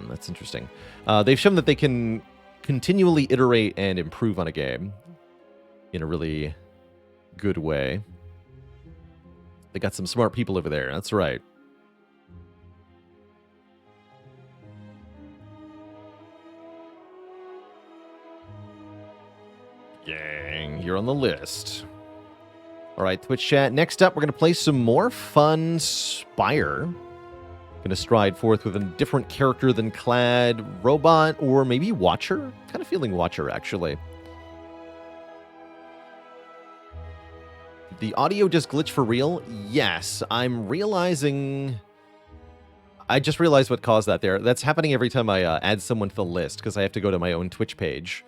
that's interesting. They've shown that they can continually iterate and improve on a game in a really good way. They got some smart people over there. That's right. Gang, you're on the list. All right, Twitch chat. Next up, we're going to play some more fun Spire. Gonna stride forth with a different character than Clad, Robot, or maybe Watcher? Kind of feeling Watcher, actually. The audio just glitched for real? Yes, I'm realizing... I just realized what caused that there. That's happening every time I add someone to the list, because I have to go to my own Twitch page.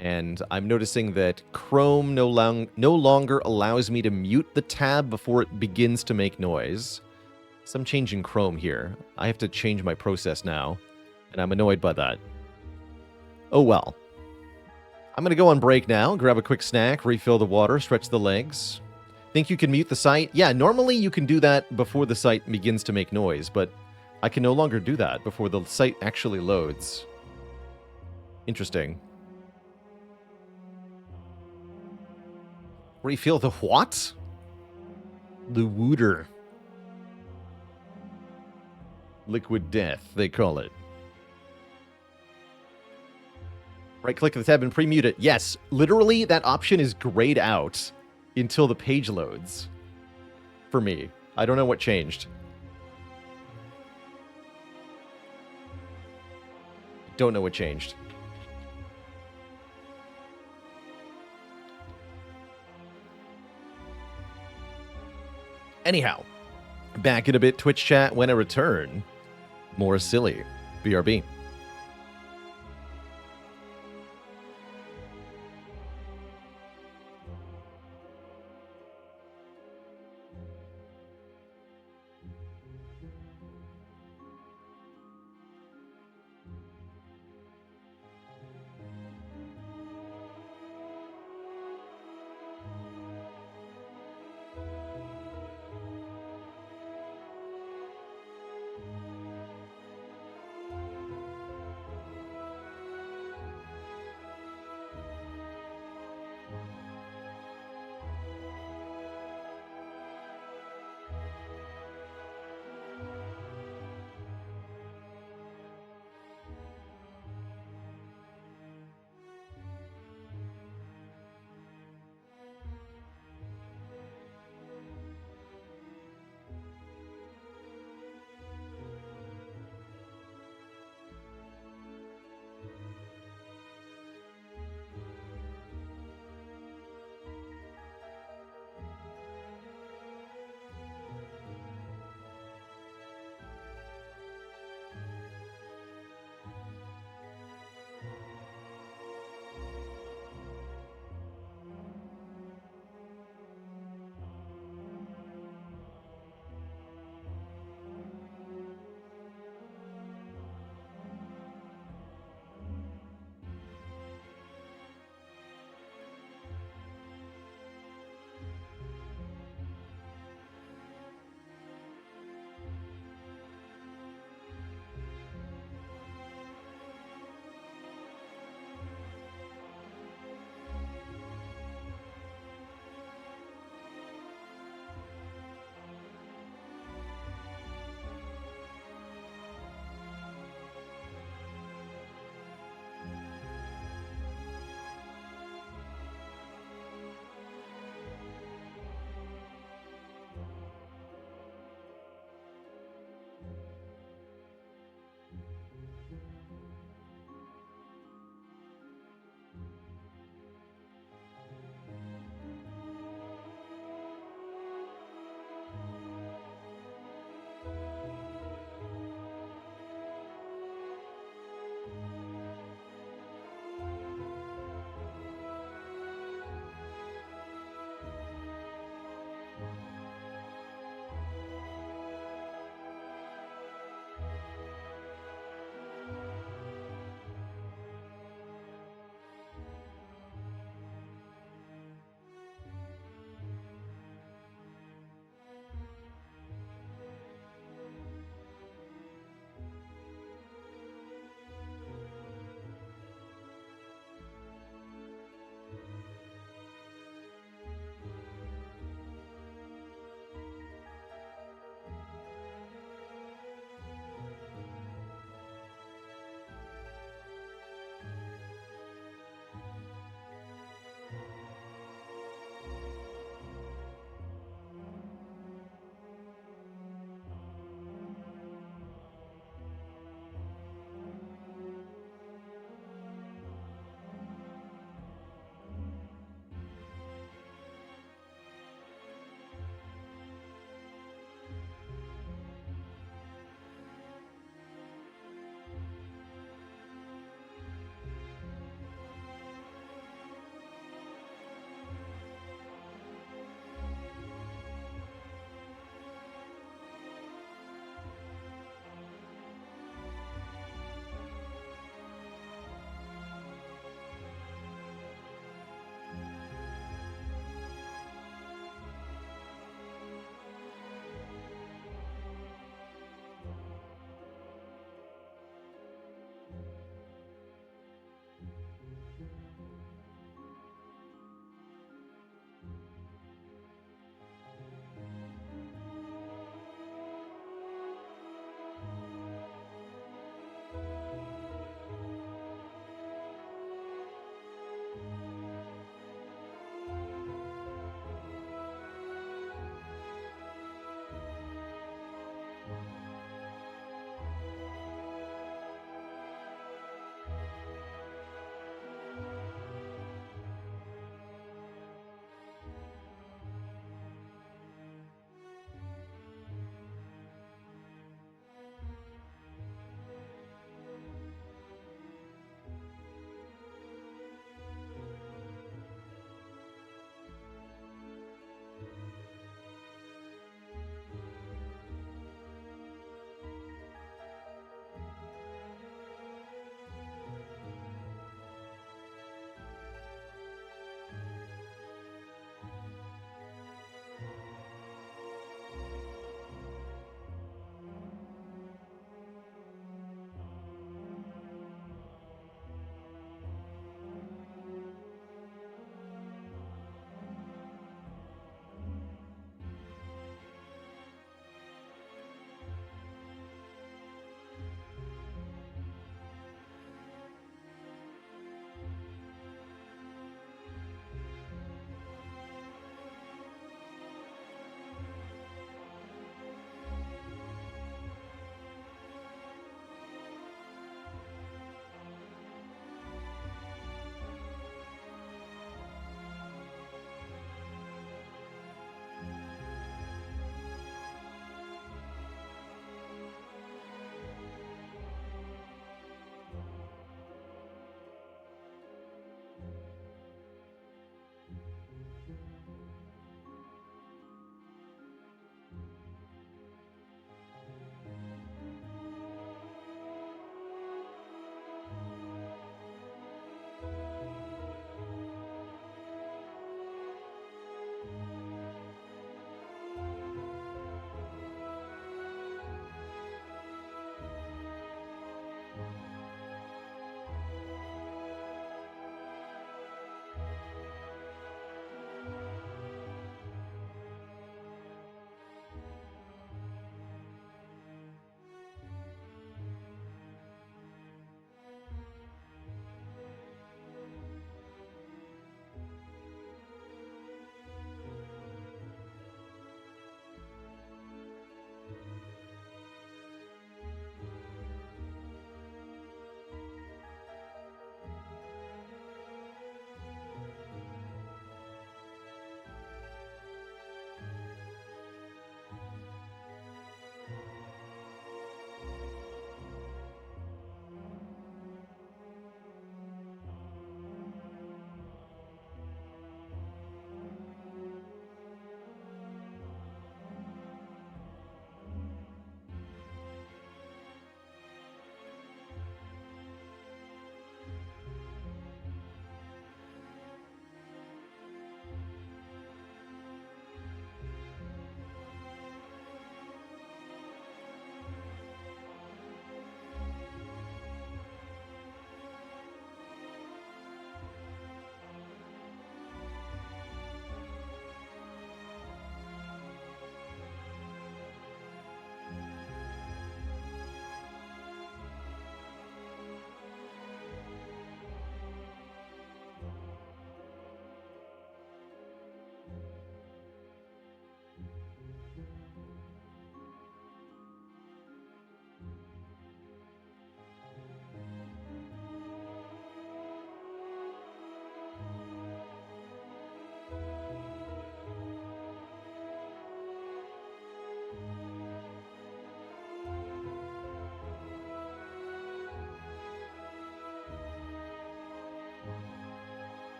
And I'm noticing that Chrome no longer allows me to mute the tab before it begins to make noise. So I'm changing Chrome here. I have to change my process now, and I'm annoyed by that. Oh well. I'm going to go on break now, grab a quick snack, refill the water, stretch the legs. Think you can mute the site? Yeah, normally you can do that before the site begins to make noise, but I can no longer do that before the site actually loads. Interesting. Refill the what? The wooder. Liquid death, they call it. Right-click the tab and pre-mute it. Yes, literally that option is grayed out until the page loads. For me. I don't know what changed. Don't know what changed. Anyhow, back in a bit, Twitch chat when I return. More silly. BRB.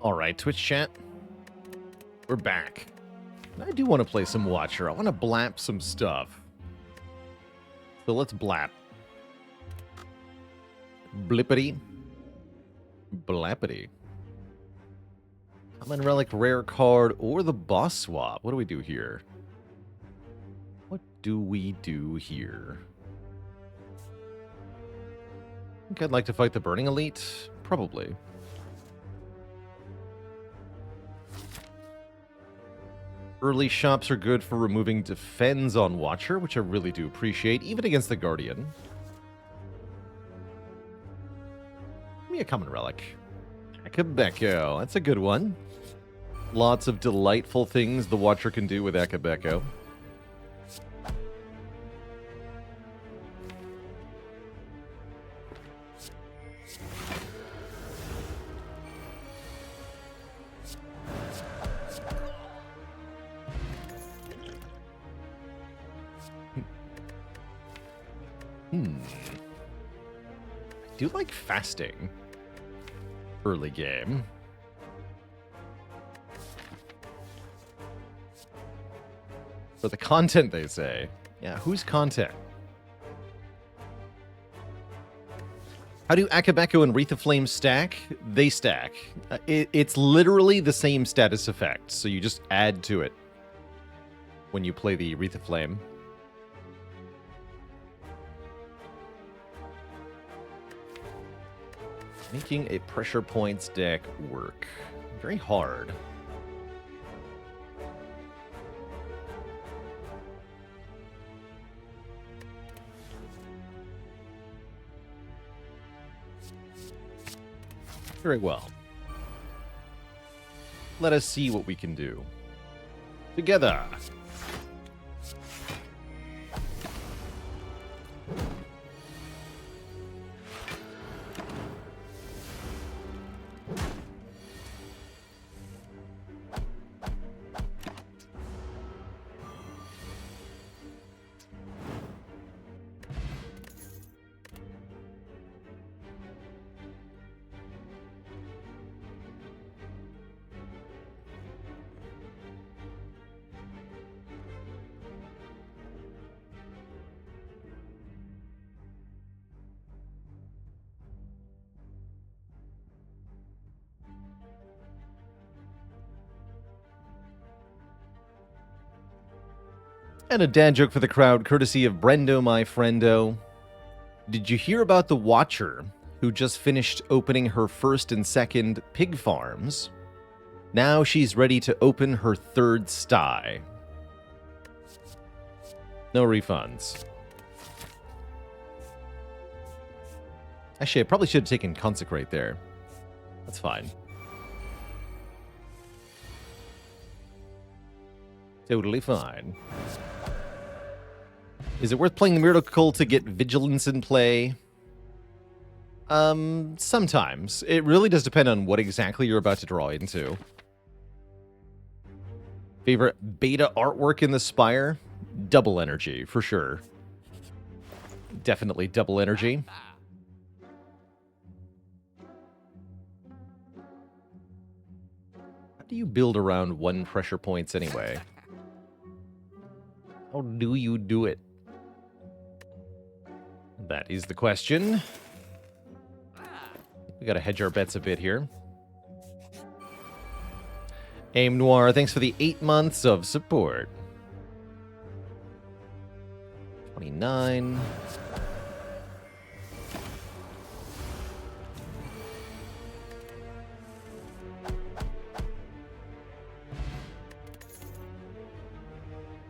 All right, Twitch chat. We're back. I do want to play some Watcher. I want to blap some stuff. So let's blap. Blippity. Blappity. Common Relic, rare card, or the boss swap. What do we do here? What do we do here? I think I'd like to fight the Burning Elite. Probably. Early shops are good for removing defense on Watcher, which I really do appreciate, even against the Guardian. Give me a Common Relic. Akabeko. That's a good one. Lots of delightful things the Watcher can do with Akabeko. I do like fasting. Early game. For the content, they say. Yeah, whose content? How do Akabeko and Wreath of Flame stack? They stack. It's literally the same status effect, so you just add to it when you play the Wreath of Flame. Making a pressure points deck work. Very hard. Very well. Let us see what we can do. Together. And a dad joke for the crowd, courtesy of Brendo, my friendo. Did you hear about the Watcher who just finished opening her first and second pig farms? Now she's ready to open her third sty. No refunds. Actually, I probably should have taken Consecrate there. That's fine. Totally fine. Is it worth playing the Miracle to get Vigilance in play? Sometimes. It really does depend on what exactly you're about to draw into. Favorite beta artwork in the Spire? Double Energy, for sure. Definitely Double Energy. How do you build around 1 pressure points anyway? How do you do it? That is the question. We gotta hedge our bets a bit here. Aim Noir, thanks for the 8 months of support. 29.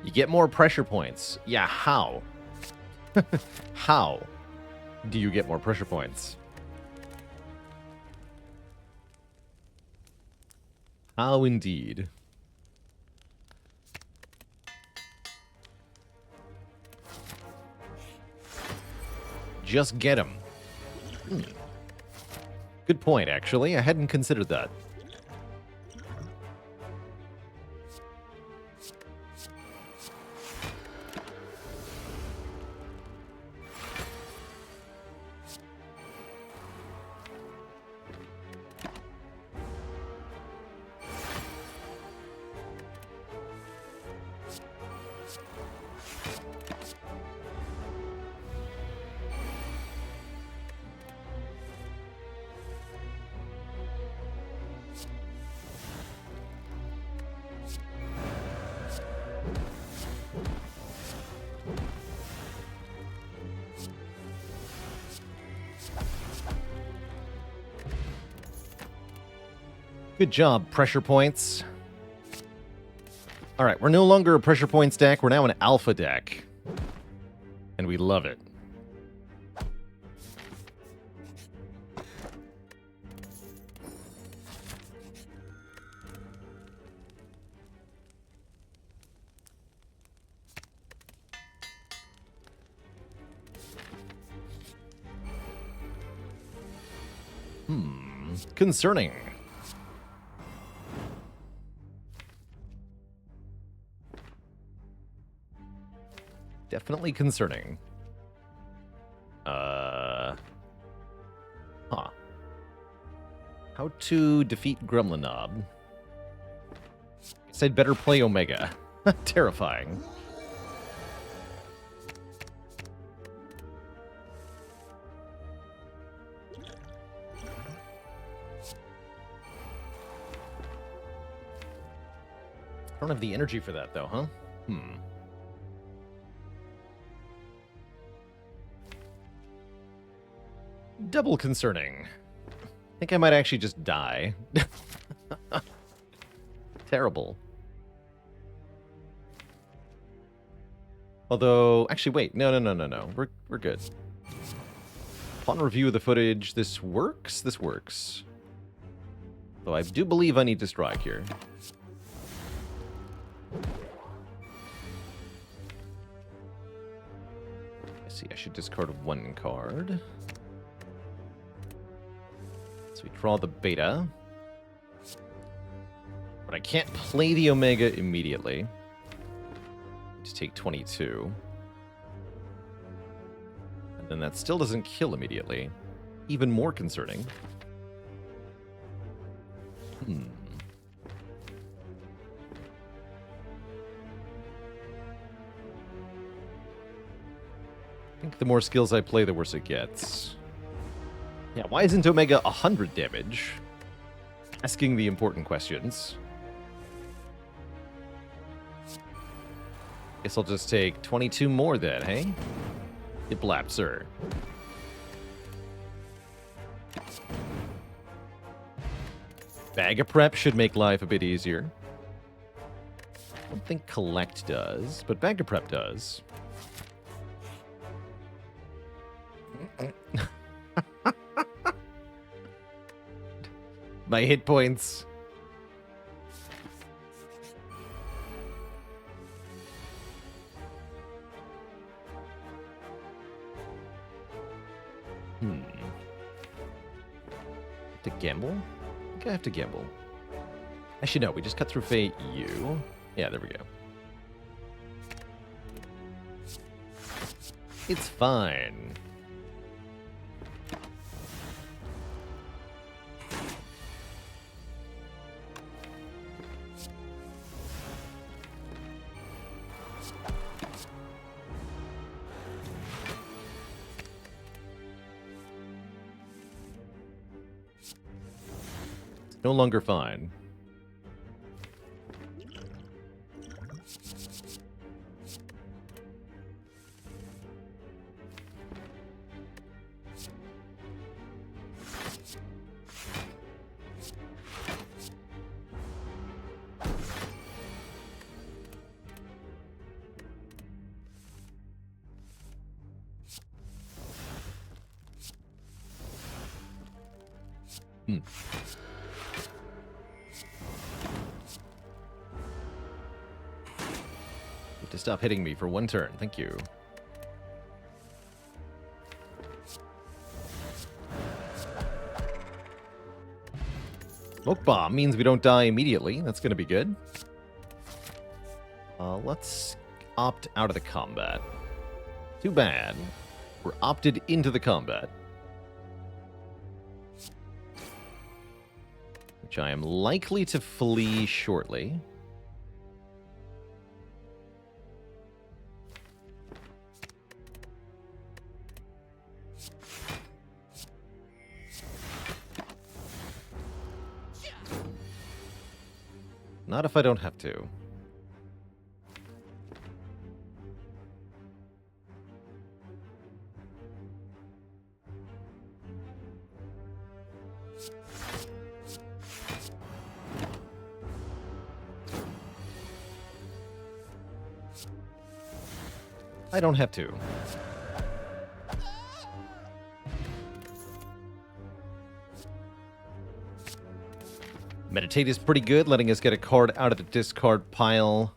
You get more pressure points. Yeah, how? How do you get more pressure points? How indeed. Just get them. Good point, actually. I hadn't considered that. Good job, pressure points. All right, we're no longer a pressure points deck. We're now an alpha deck. And we love it. Concerning. Definitely concerning. Huh. How to defeat Gremlinob? Guess I'd better play Omega. Terrifying. I don't have the energy for that, though, huh? Double concerning. I think I might actually just die. Terrible. Although, actually, wait. No. We're good. Upon review of the footage, this works? This works. Though I do believe I need to strike here. See, I should discard one card. So we draw the beta. But I can't play the Omega immediately. Just take 22. And then that still doesn't kill immediately. Even more concerning. I think the more skills I play, the worse it gets. Yeah, why isn't Omega 100 damage? Asking the important questions. Guess I'll just take 22 more then, hey? You blap, sir. Bag of Prep should make life a bit easier. I don't think Collect does, but Bag of Prep does. My hit points. To gamble? I think I have to gamble. Actually, no, we just cut through Fate U. Yeah, there we go. It's fine. No longer fine. To stop hitting me for one turn. Thank you. Smoke Bomb means we don't die immediately. That's going to be good. Let's opt out of the combat. Too bad. We're opted into the combat. Which I am likely to flee shortly. Not if I don't have to. I don't have to. Meditate is pretty good, letting us get a card out of the discard pile.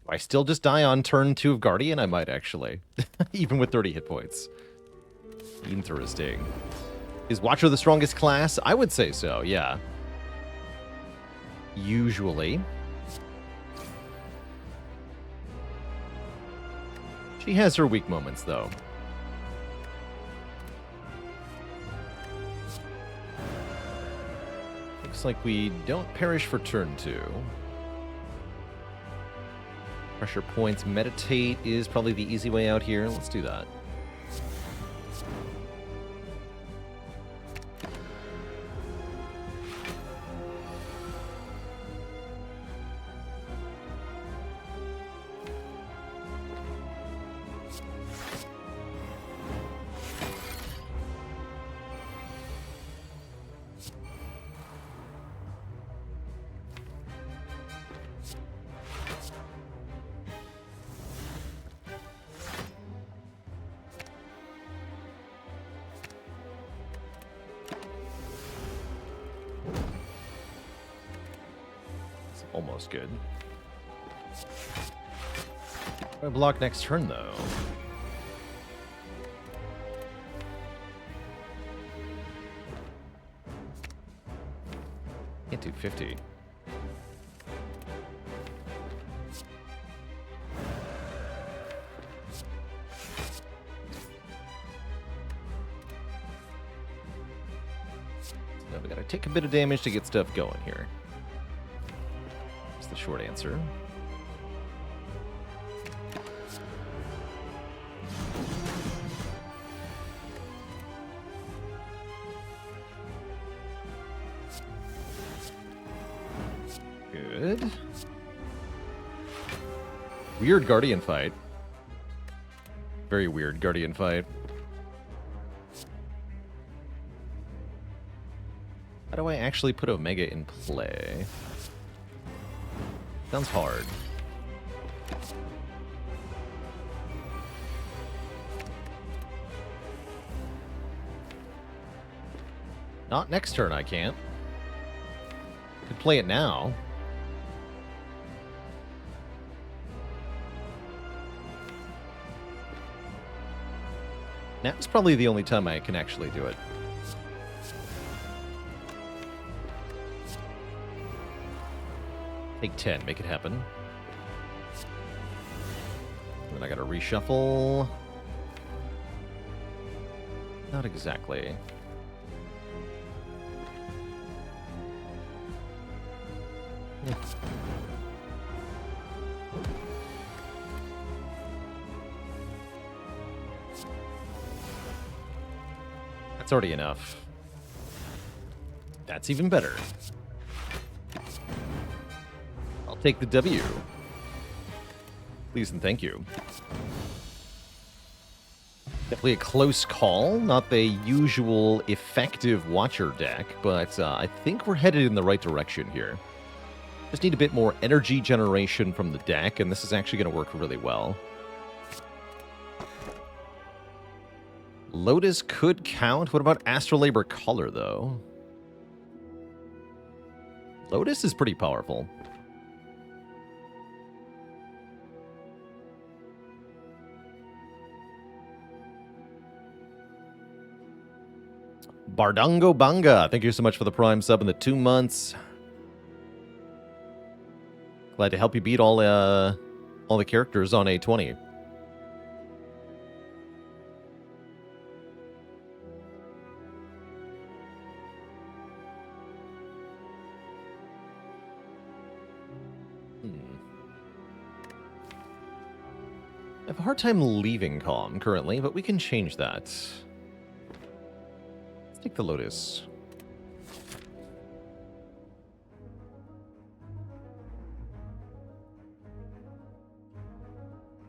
Do I still just die on turn 2 of Guardian? I might, actually. Even with 30 hit points. Interesting. Is Watcher the strongest class? I would say so, yeah. Usually. She has her weak moments, though. Looks like we don't perish for turn 2. Pressure points. Meditate is probably the easy way out here. Let's do that. Almost good. I block next turn, though. Can't do 50. So we gotta take a bit of damage to get stuff going here. The short answer. Good. Weird Guardian fight. Very weird Guardian fight. How do I actually put Omega in play? Sounds hard. Not next turn, I can't. Could play it now. Now's probably the only time I can actually do it. Take 10, make it happen. And then I gotta reshuffle. Not exactly. That's already enough. That's even better. Take the W. Please and thank you. Definitely a close call. Not the usual effective Watcher deck, but I think we're headed in the right direction here. Just need a bit more energy generation from the deck, and this is actually going to work really well. Lotus could count. What about Astrolabe Color, though? Lotus is pretty powerful. Bardongo Banga, thank you so much for the Prime sub in the 2 months. Glad to help you beat all the characters on A20. I have a hard time leaving Calm currently, but we can change that. Let's take the Lotus.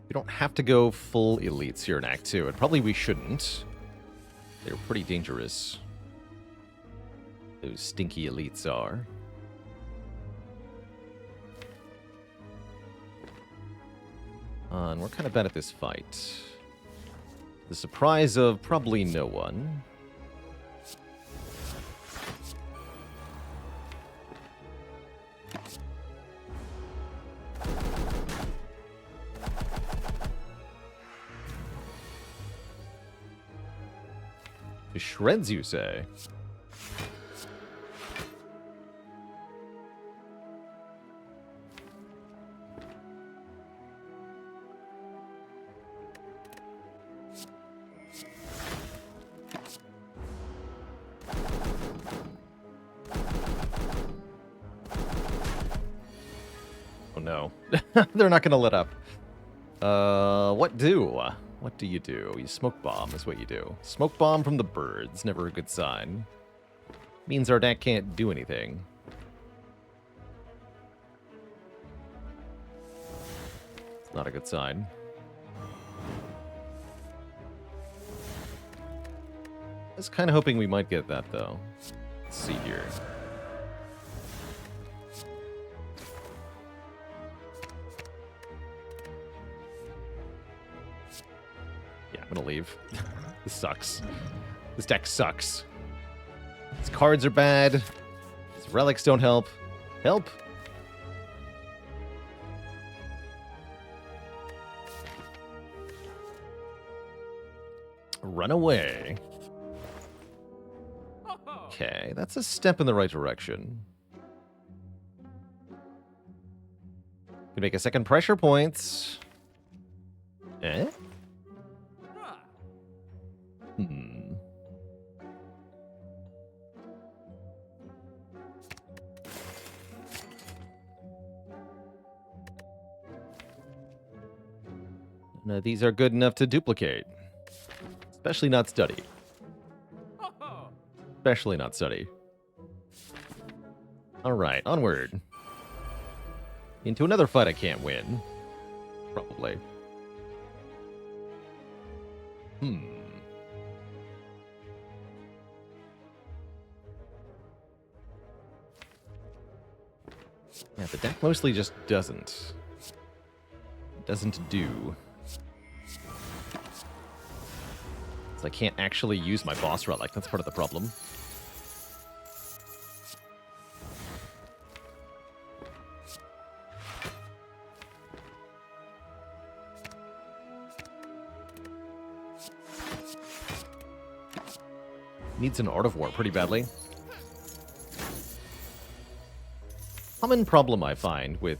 We don't have to go full elites here in Act 2, and probably we shouldn't. They're pretty dangerous. Those stinky elites are. on. We're kind of bad at this fight. The surprise of probably no one. To shreds, you say? Oh no. They're not gonna let up. What do? What do? You smoke bomb is what you do. Smoke bomb from the birds, never a good sign. Means our deck can't do anything. It's not a good sign. I was kind of hoping we might get that, though. Let's see here. Yeah, I'm gonna leave. This sucks. This deck sucks. These cards are bad. These relics don't help. Help! Run away. Okay, that's a step in the right direction. Can make a second pressure points. Eh? No, these are good enough to duplicate. Especially not study. Especially not study. Alright, onward. Into another fight I can't win. Probably. Yeah, the deck mostly just doesn't. Doesn't do. So I can't actually use my boss relic. That's part of the problem. Needs an Art of War pretty badly. Common problem I find with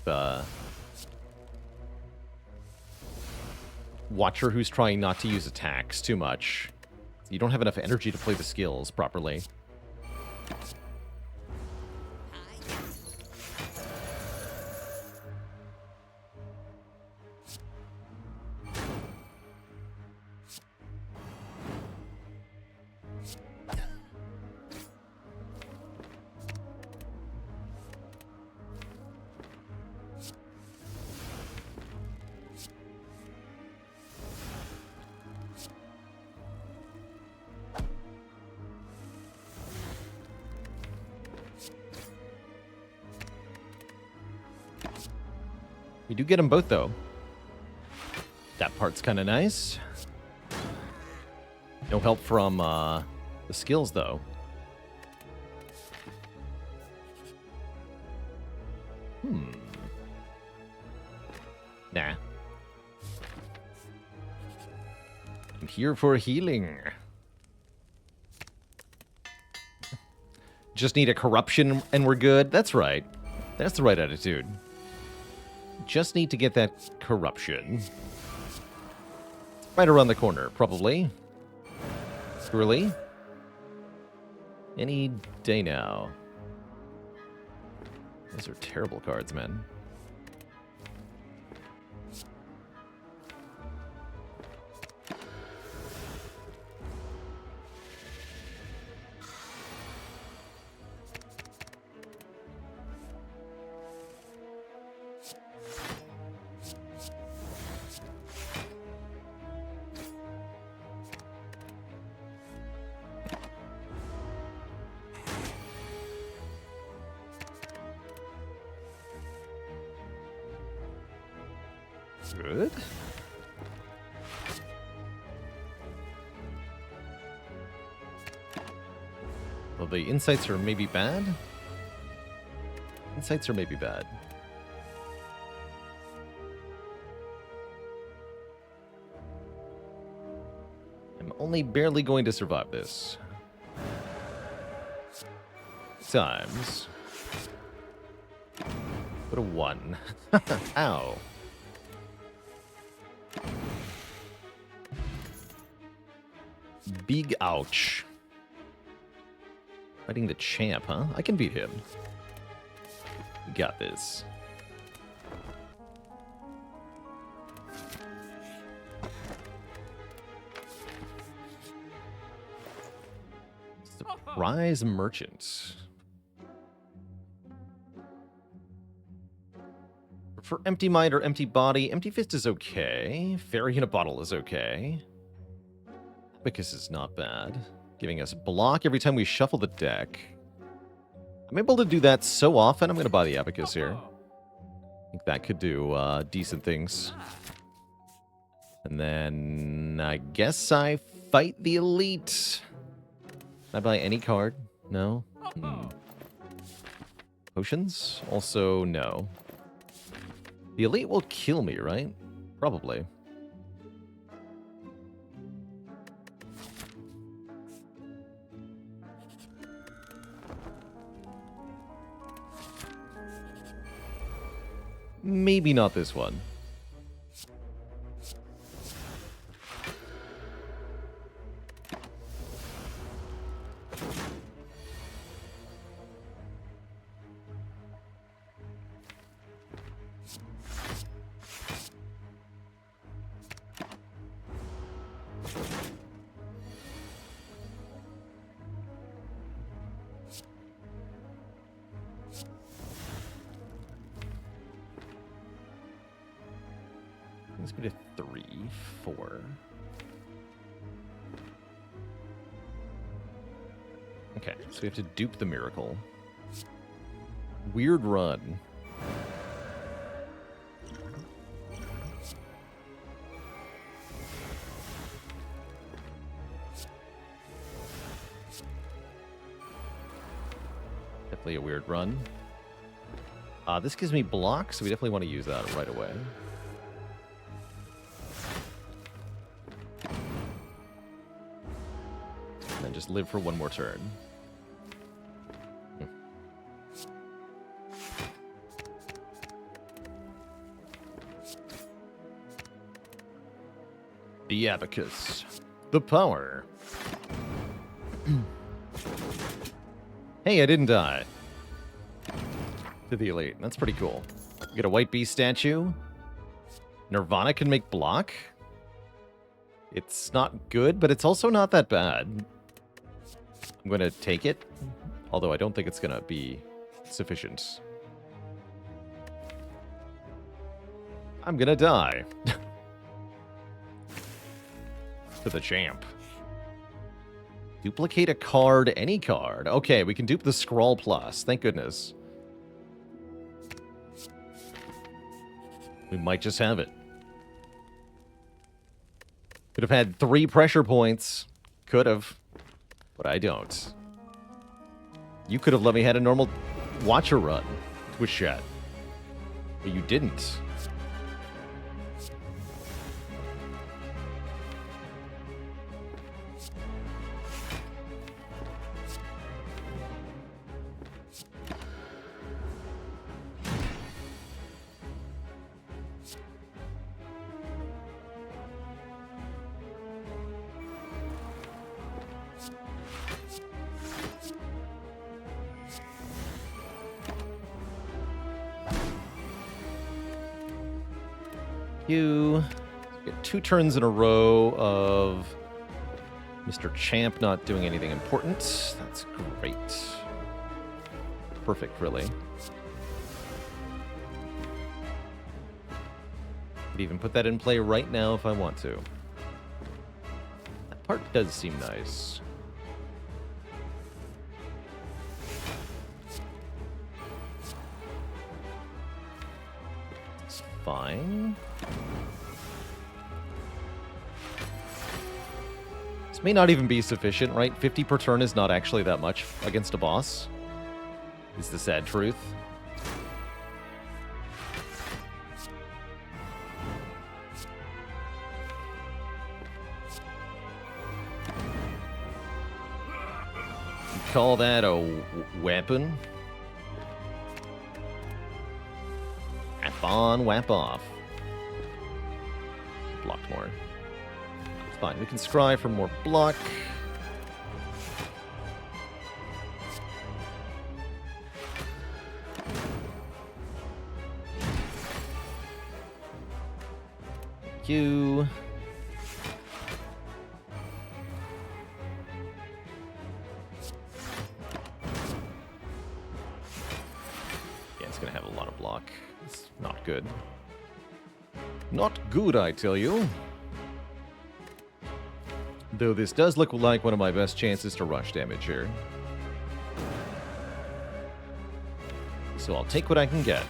Watcher who's trying not to use attacks too much. You don't have enough energy to play the skills properly. We do get them both, though. That part's kind of nice. No help from the skills, though. Nah. I'm here for healing. Just need a corruption and we're good. That's right. That's the right attitude. Just need to get that corruption. Right around the corner, probably. Squirrely. Any day now. Those are terrible cards, man. Good. Well, the insights are maybe bad? Insights are maybe bad. I'm only barely going to survive this. Times. Put a 1. Ow. Big ouch. Fighting the champ, huh? I can beat him. We got this. Surprise merchant. For empty mind or empty body, empty fist is okay. Fairy in a bottle is okay. Abacus is not bad. Giving us block every time we shuffle the deck. I'm able to do that so often, I'm going to buy the Abacus here. I think that could do decent things. And then I guess I fight the elite. Can I buy any card? No? Potions? Also, no. The elite will kill me, right? Probably. Maybe not this one. Let's go to 3, 4. Okay, so we have to dupe the miracle. Weird run. Definitely a weird run. This gives me block, so we definitely want to use that right away. And then just live for one more turn. The Abacus. The power. Hey, I didn't die. To the elite. That's pretty cool. We get a white beast statue. Nirvana can make block. It's not good, but it's also not that bad. I'm going to take it. Although I don't think it's going to be sufficient. I'm going to die. To the champ. Duplicate a card, any card. Okay, we can dupe the Scrawl Plus. Thank goodness. We might just have it. Could have had 3 pressure points. Could have. But I don't. You could have let me had a normal Watcher run. Twitch chat. But you didn't. You get 2 turns in a row of Mr. Champ not doing anything important. That's great. Perfect, really. Could even put that in play right now if I want to. That part does seem nice. It's fine. This may not even be sufficient, right? 50 per turn is not actually that much against a boss. Is the sad truth. Call that a weapon? Whap on, whap off. Blocked more. It's fine. We can scry for more block. Thank you. Gonna have a lot of block. It's not good. Not good, I tell you. Though this does look like one of my best chances to rush damage here. So I'll take what I can get.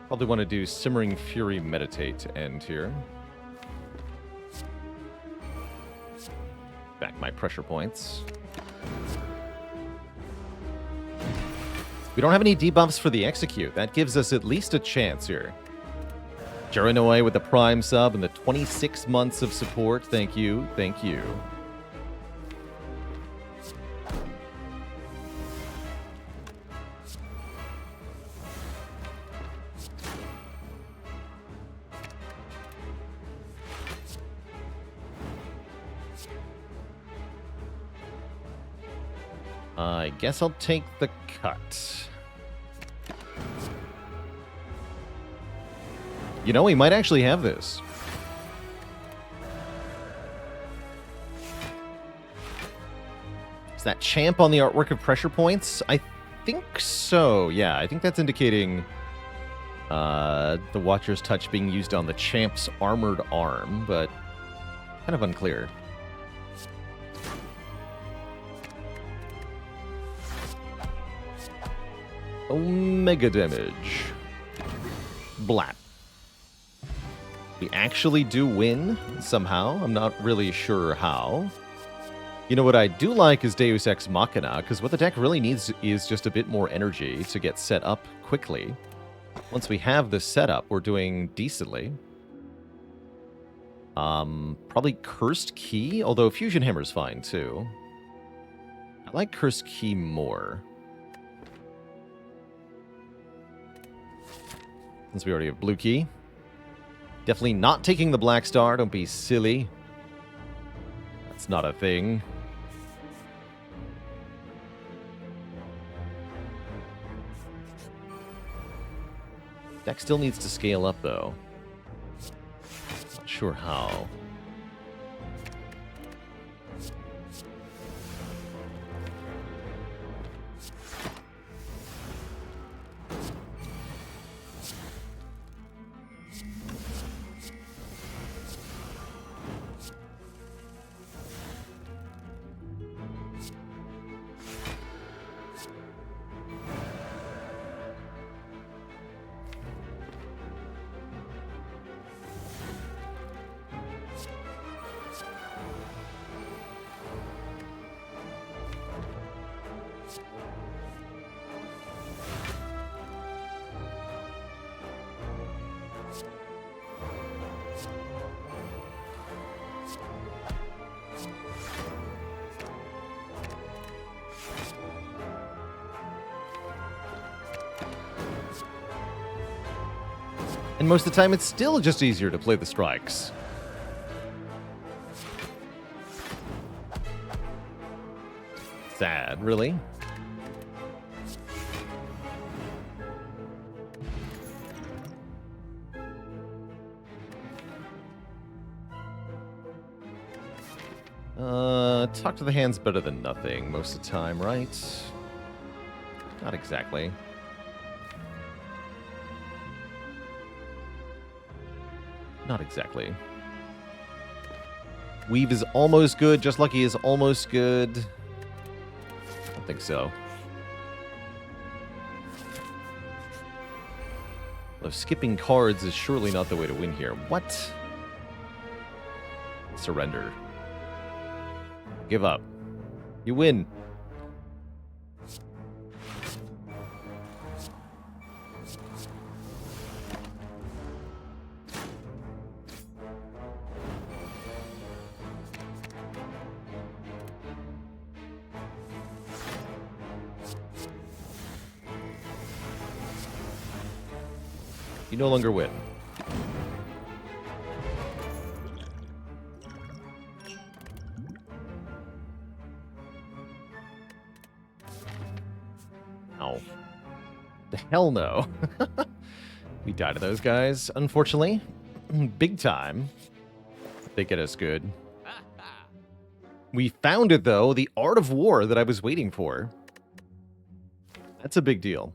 Probably want to do Simmering Fury Meditate to end here. Back my pressure points. We don't have any debuffs for the Execute. That gives us at least a chance here. Jerinoy with the Prime sub and the 26 months of support. Thank you. Thank you. I guess I'll take the cut. You know, we might actually have this. Is that champ on the artwork of pressure points? I think so. Yeah, I think that's indicating the Watcher's Touch being used on the champ's armored arm, but kind of unclear. Omega damage. Blat. We actually do win somehow. I'm not really sure how. You know what I do like is Deus Ex Machina, because what the deck really needs is just a bit more energy to get set up quickly. Once we have this setup, we're doing decently. Probably Cursed Key, although Fusion Hammer's fine too. I like Cursed Key more. Since we already have Blue Key. Definitely not taking the Black Star. Don't be silly. That's not a thing. Deck still needs to scale up, though. Not sure how. And most of the time, it's still just easier to play the strikes. Sad, really? Talk to the hand's better than nothing most of the time, right? Not exactly. Not exactly. Weave is almost good. Just Lucky is almost good. I don't think so. Well, skipping cards is surely not the way to win here. What? Surrender. Give up. You win. You no longer win. Ow. The hell no. We died to those guys, unfortunately. Big time. They get us good. We found it, though. The Art of War that I was waiting for. That's a big deal.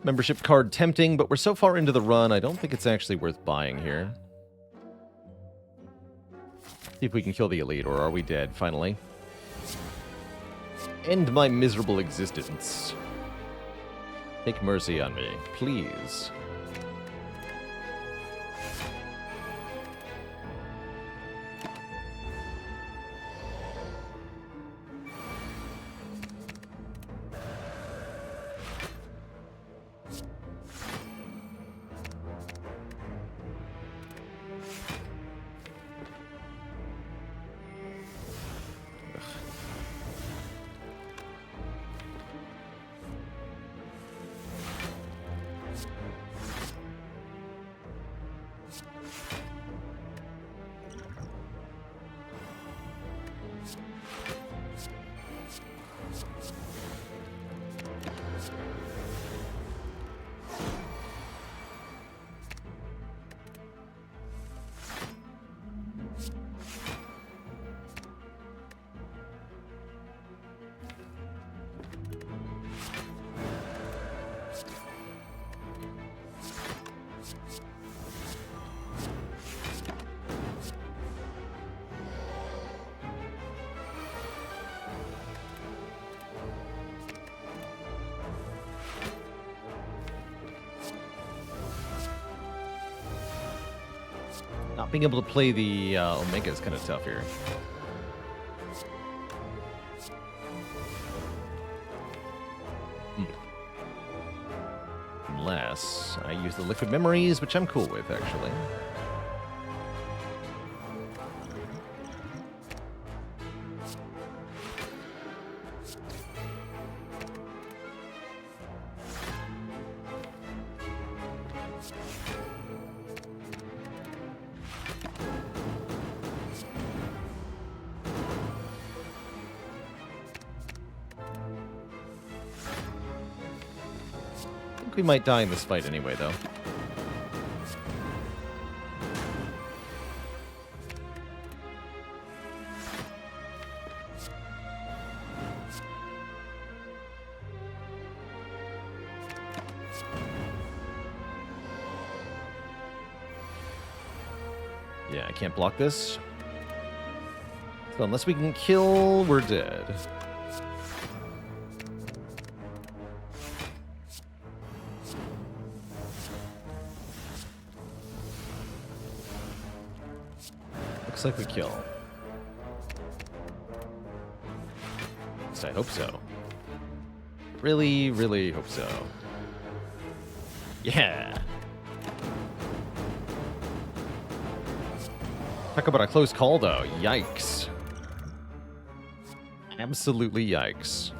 Membership card tempting, but we're so far into the run, I don't think it's actually worth buying here. See if we can kill the elite, or are we dead, finally? End my miserable existence. Take mercy on me, please. Not being able to play the Omega is kind of tough here. Unless I use the liquid memories, which I'm cool with, actually. We might die in this fight anyway, though. Yeah, I can't block this. So unless we can kill, we're dead. Looks like we kill. At least I hope so. Really, really hope so. Yeah. Talk about a close call, though. Yikes. Absolutely yikes.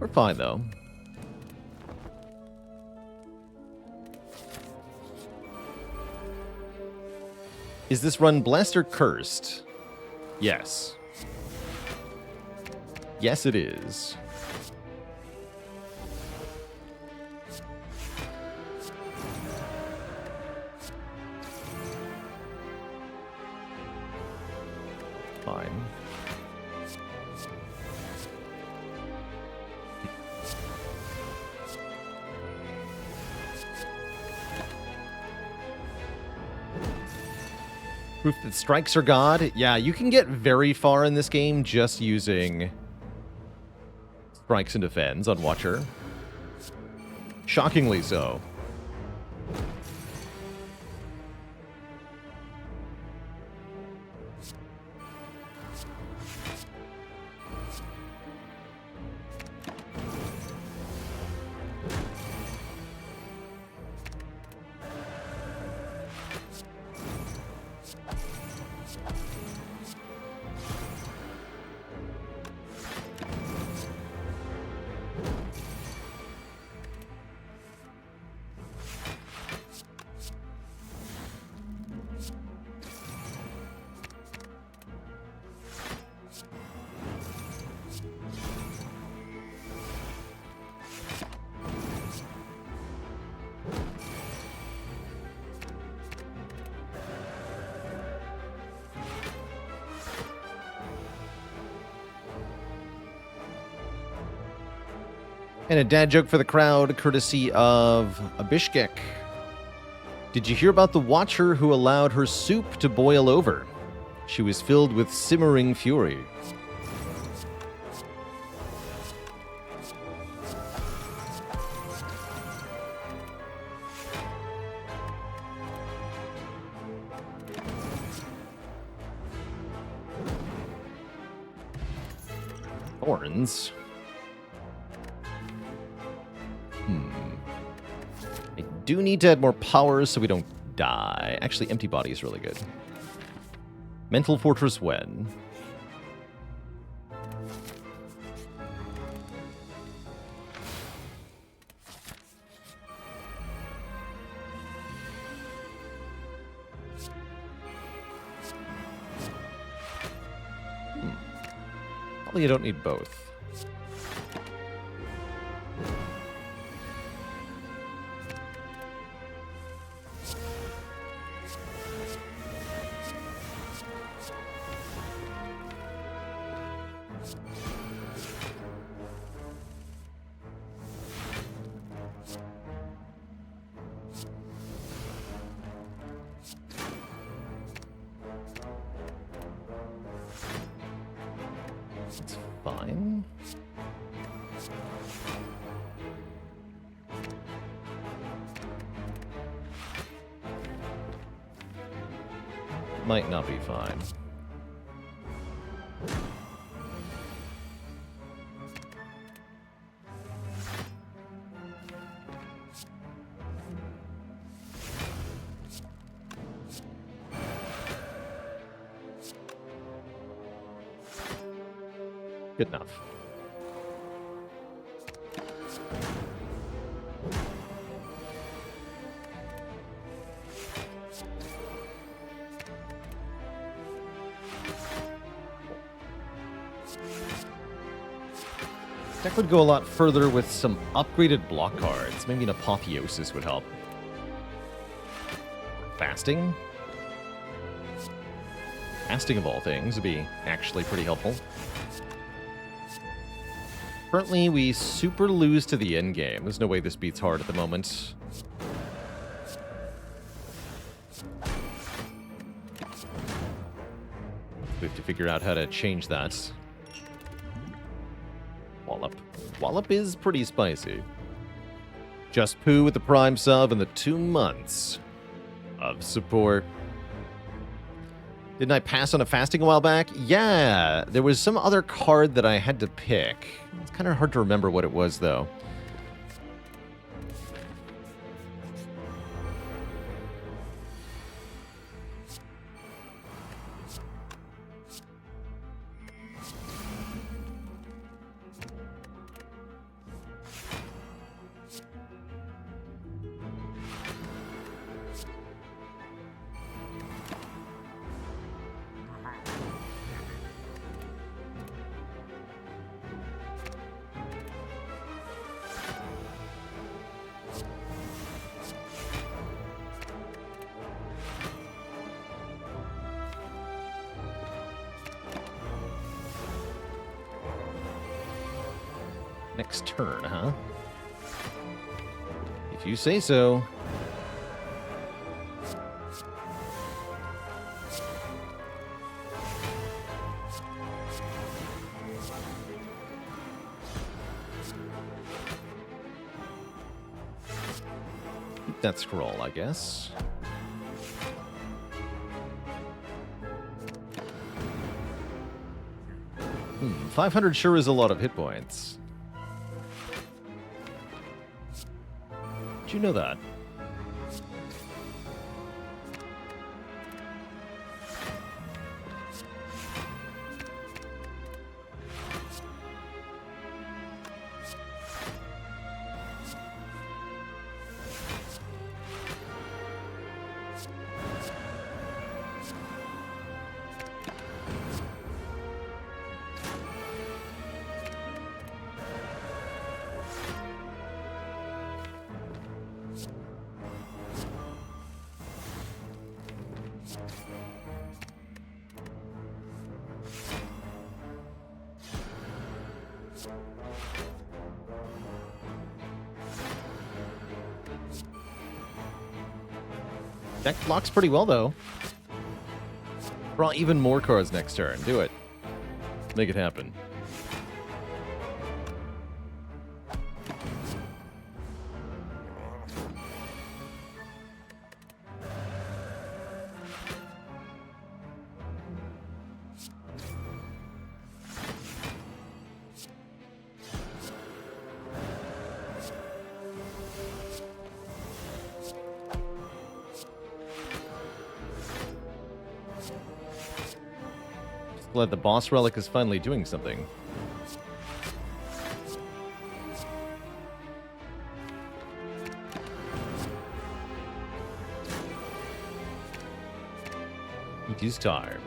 We're fine, though. Is this run blessed or cursed? Yes. Yes, it is. Fine. Proof that strikes are god. Yeah, you can get very far in this game just using strikes and defends on Watcher. Shockingly so. And a dad joke for the crowd, courtesy of a Bishkek. Did you hear about the Watcher who allowed her soup to boil over? She was filled with simmering fury. Thorns. I do need to add more powers so we don't die. Actually, Empty Body is really good. Mental Fortress when? Probably you don't need both. It's fine. Might not be fine. Good enough. Deck would go a lot further with some upgraded block cards. Maybe an Apotheosis would help. Fasting? Fasting of all things would be actually pretty helpful. Currently, we super lose to the end game. There's no way this beats hard at the moment. We have to figure out how to change that. Wallop. Wallop is pretty spicy. Just Poo with the Prime sub and the 2 months of support. Didn't I pass on a fasting a while back? Yeah, there was some other card that I had to pick. It's kind of hard to remember what it was, though. Next turn, huh? If you say so. Keep that scroll, I guess. 500 sure is a lot of hit points. Did you know that? Deck blocks pretty well, though. Draw even more cards next turn. Do it. Make it happen. Glad the boss relic is finally doing something. It is time.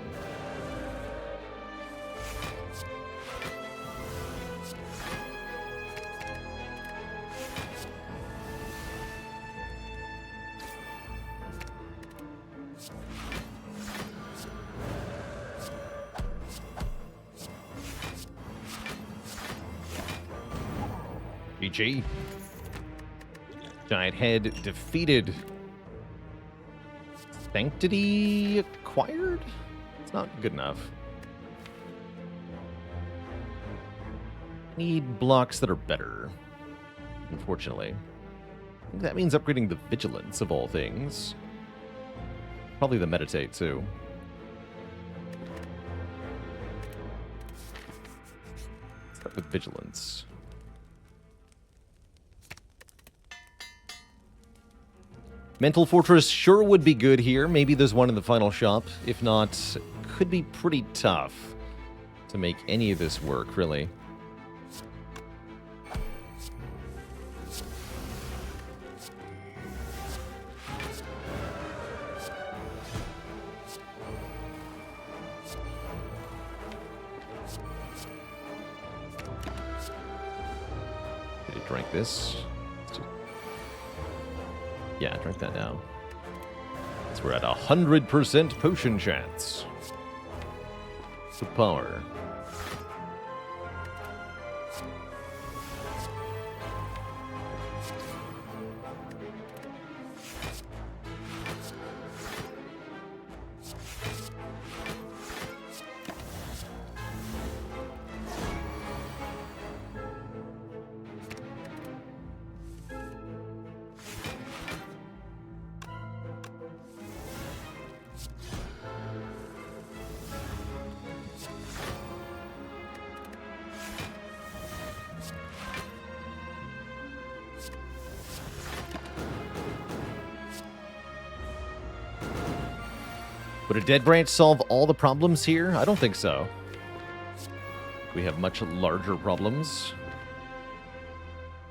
GG. Giant head defeated. Sanctity acquired? It's not good enough. Need blocks that are better, unfortunately. I think that means upgrading the vigilance of all things. Probably the meditate, too. Let's start with vigilance. Mental Fortress sure would be good here. Maybe there's one in the final shop. If not, could be pretty tough to make any of this work, really. Did it drink this? Yeah, drink that now. So we're at 100% potion chance. The power. Would a dead branch solve all the problems here? I don't think so. We have much larger problems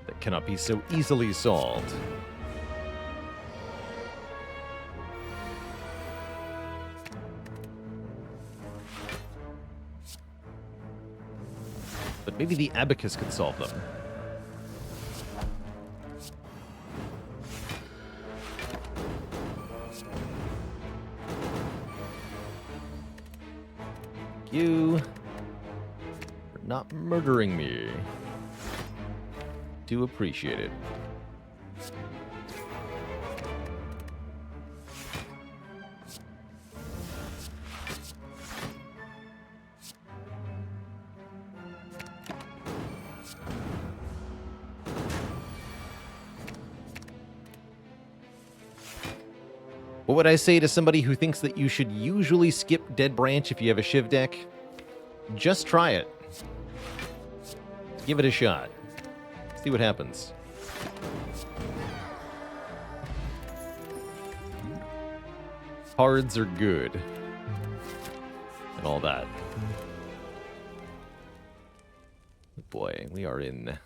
that cannot be so easily solved. But maybe the abacus could solve them. You for not murdering me. Do appreciate it. What would I say to somebody who thinks that you should usually skip Dead Branch if you have a Shiv deck? Just try it. Give it a shot. See what happens. Cards are good. And all that. Boy, we are in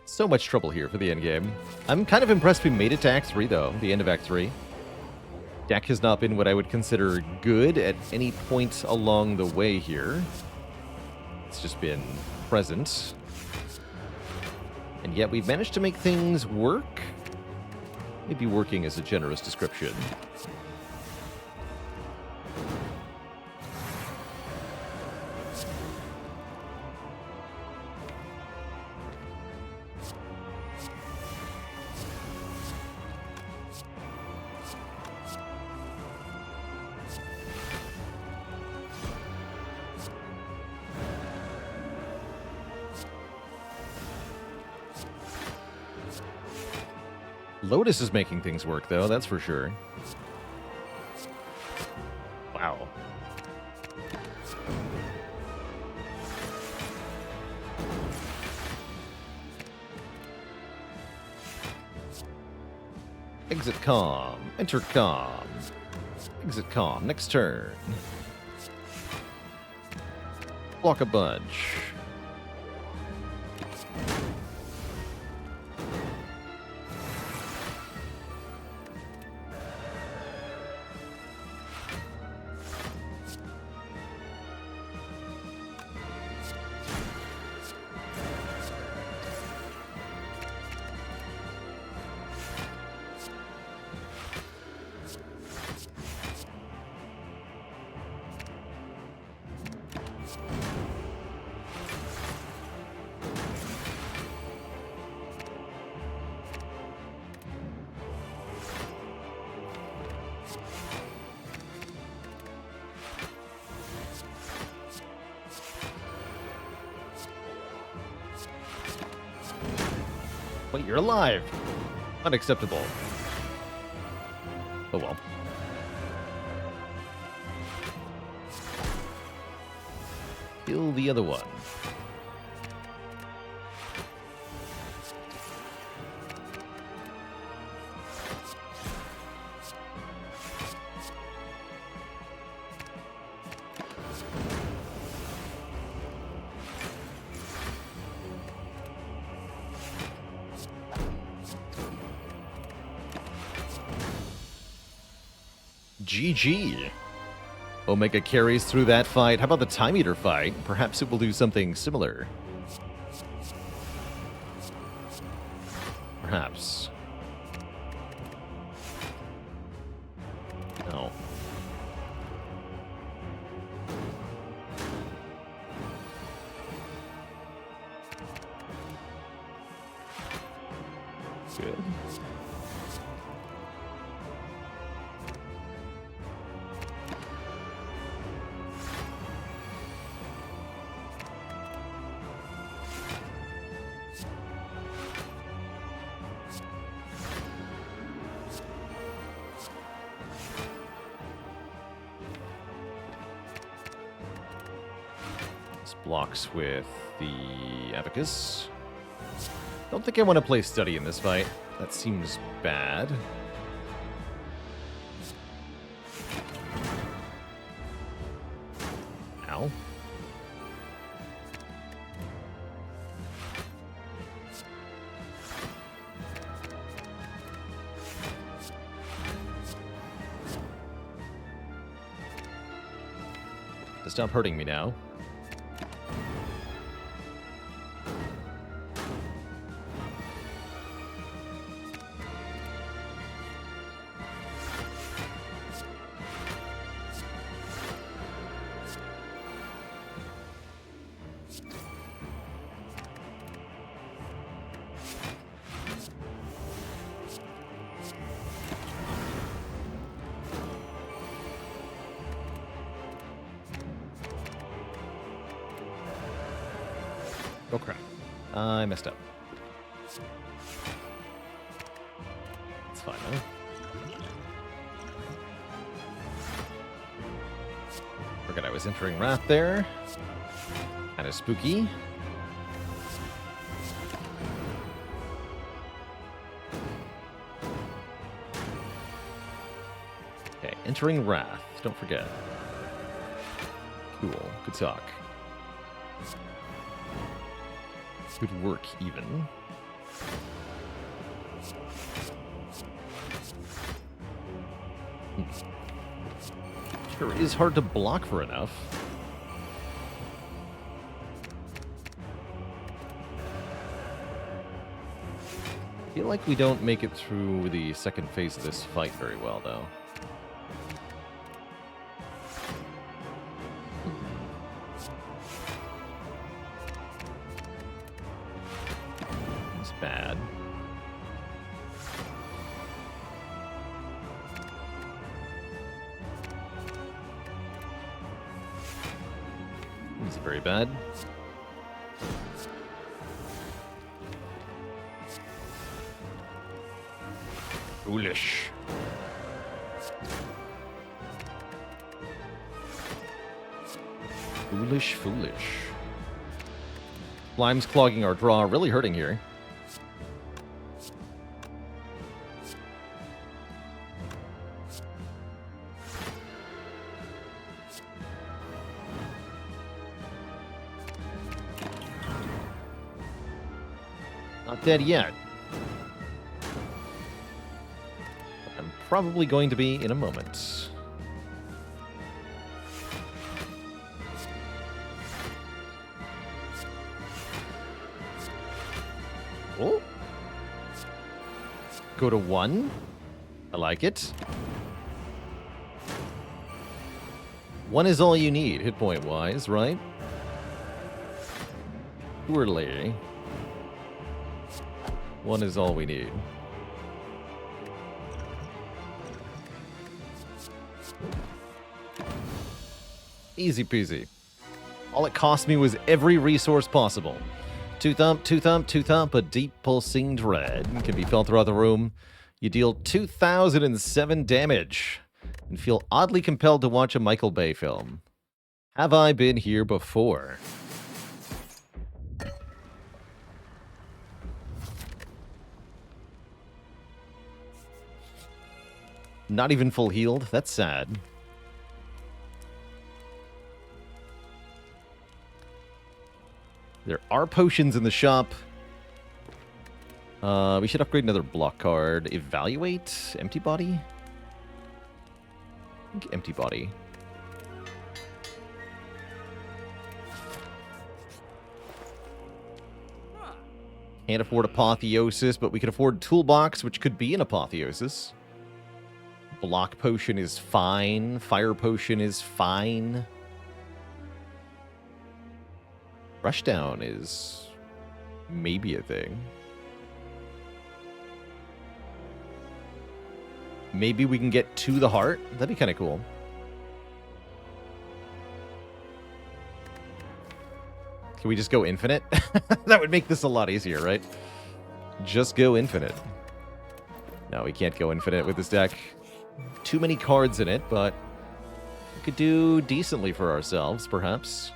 so much trouble here for the end game. I'm kind of impressed we made it to Act 3, though. The end of Act 3. Deck has not been what I would consider good at any point along the way here. It's just been present. And yet we've managed to make things work. Maybe working is a generous description. Lotus is making things work, though, that's for sure. Wow. Exit calm. Enter calm. Exit calm. Next turn. Block a bunch. Wait, you're alive. Unacceptable. Oh well. Kill the other one. GG. Omega carries through that fight. How about the Time Eater fight? Perhaps it will do something similar. Perhaps. No. Good. Blocks with the Abacus. Don't think I want to play Study in this fight. That seems bad. Ow. Stop hurting me now. Oh crap. I messed up. It's fine though. Forgot I was entering Wrath there. Kind of spooky. Okay, entering Wrath. Don't forget. Cool. Good talk. Good work, even. Sure is hard to block for enough. I feel like we don't make it through the second phase of this fight very well, though. It's bad. It's very bad. Foolish. Foolish, foolish. Slime's clogging our draw, really hurting here. Not dead yet. I'm probably going to be in a moment. Oh. Go to 1. I like it. 1 is all you need, hit point wise, right? Poorly. 1 is all we need. Easy peasy. All it cost me was every resource possible. Two thump, a deep pulsing dread can be felt throughout the room. You deal 2,007 damage and feel oddly compelled to watch a Michael Bay film. Have I been here before? Not even full healed? That's sad. There are potions in the shop. We should upgrade another block card. Evaluate? Empty body? I think empty body. Can't afford Apotheosis, but we could afford Toolbox, which could be an Apotheosis. Block Potion is fine. Fire Potion is fine. Rushdown is maybe a thing. Maybe we can get to the heart. That'd be kind of cool. Can we just go infinite? That would make this a lot easier, right? Just go infinite. No, we can't go infinite with this deck. Too many cards in it, but we could do decently for ourselves, perhaps.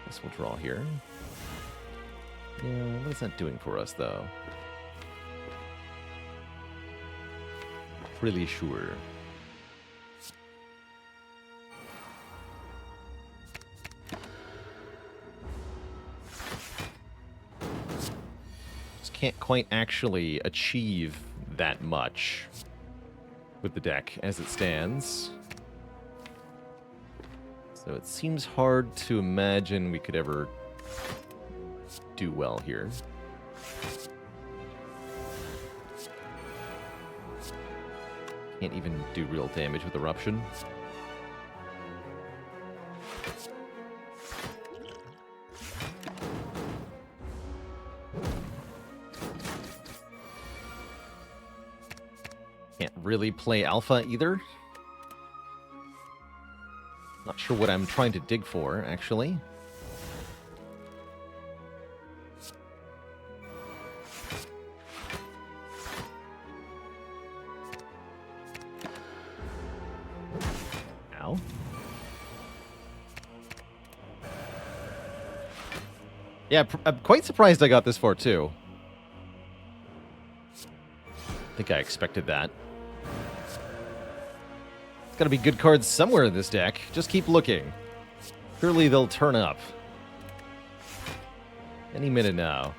Guess we'll draw here. Yeah, what is that doing for us, though? Pretty sure. Just can't quite actually achieve that much with the deck as it stands. So it seems hard to imagine we could ever do well here. Can't even do real damage with Eruption. Can't really play alpha either. Not sure what I'm trying to dig for, actually. Ow. Yeah, I'm quite surprised I got this far, too. I think I expected that. There's gotta be good cards somewhere in this deck. Just keep looking. Surely they'll turn up. Any minute now.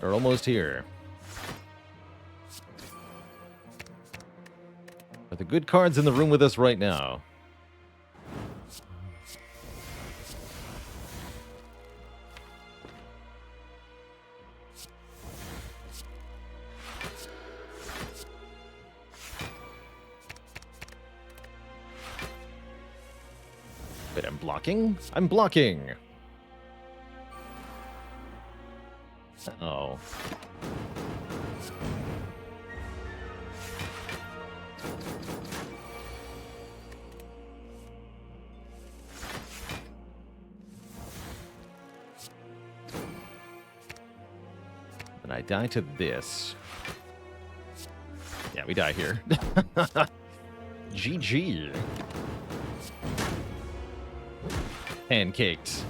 We're almost here. Are the good cards in the room with us right now? Wait, I'm blocking? I'm blocking! Oh. And I die to this. Yeah, we die here. GG. Pancaked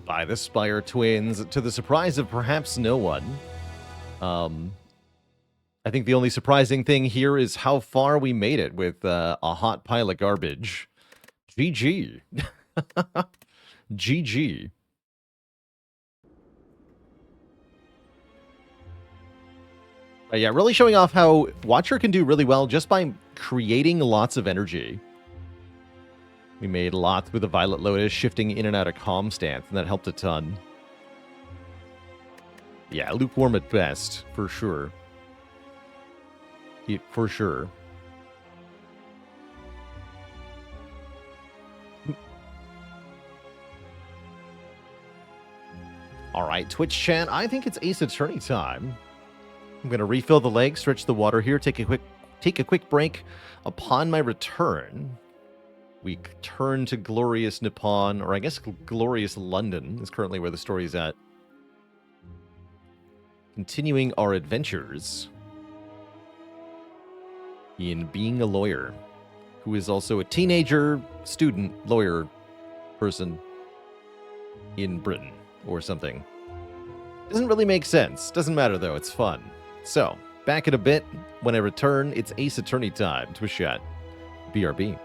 by the Spire twins, to the surprise of perhaps no one. I think the only surprising thing here is how far we made it with a hot pile of garbage. GG. GG. Yeah, really showing off how Watcher can do really well just by creating lots of energy. We made lots with the Violet Lotus, shifting in and out of calm stance, and that helped a ton. Yeah, lukewarm at best, for sure. For sure. All right, Twitch chat, I think it's Ace Attorney time. I'm going to refill the leg, stretch the water here, take a quick break. Upon my return, we turn to glorious Nippon, or I guess glorious London is currently where the story's at. Continuing our adventures in being a lawyer, who is also a teenager, student, lawyer person in Britain or something. Doesn't really make sense. Doesn't matter though, it's fun. So, back in a bit. When I return, it's Ace Attorney time. Twitch chat. BRB.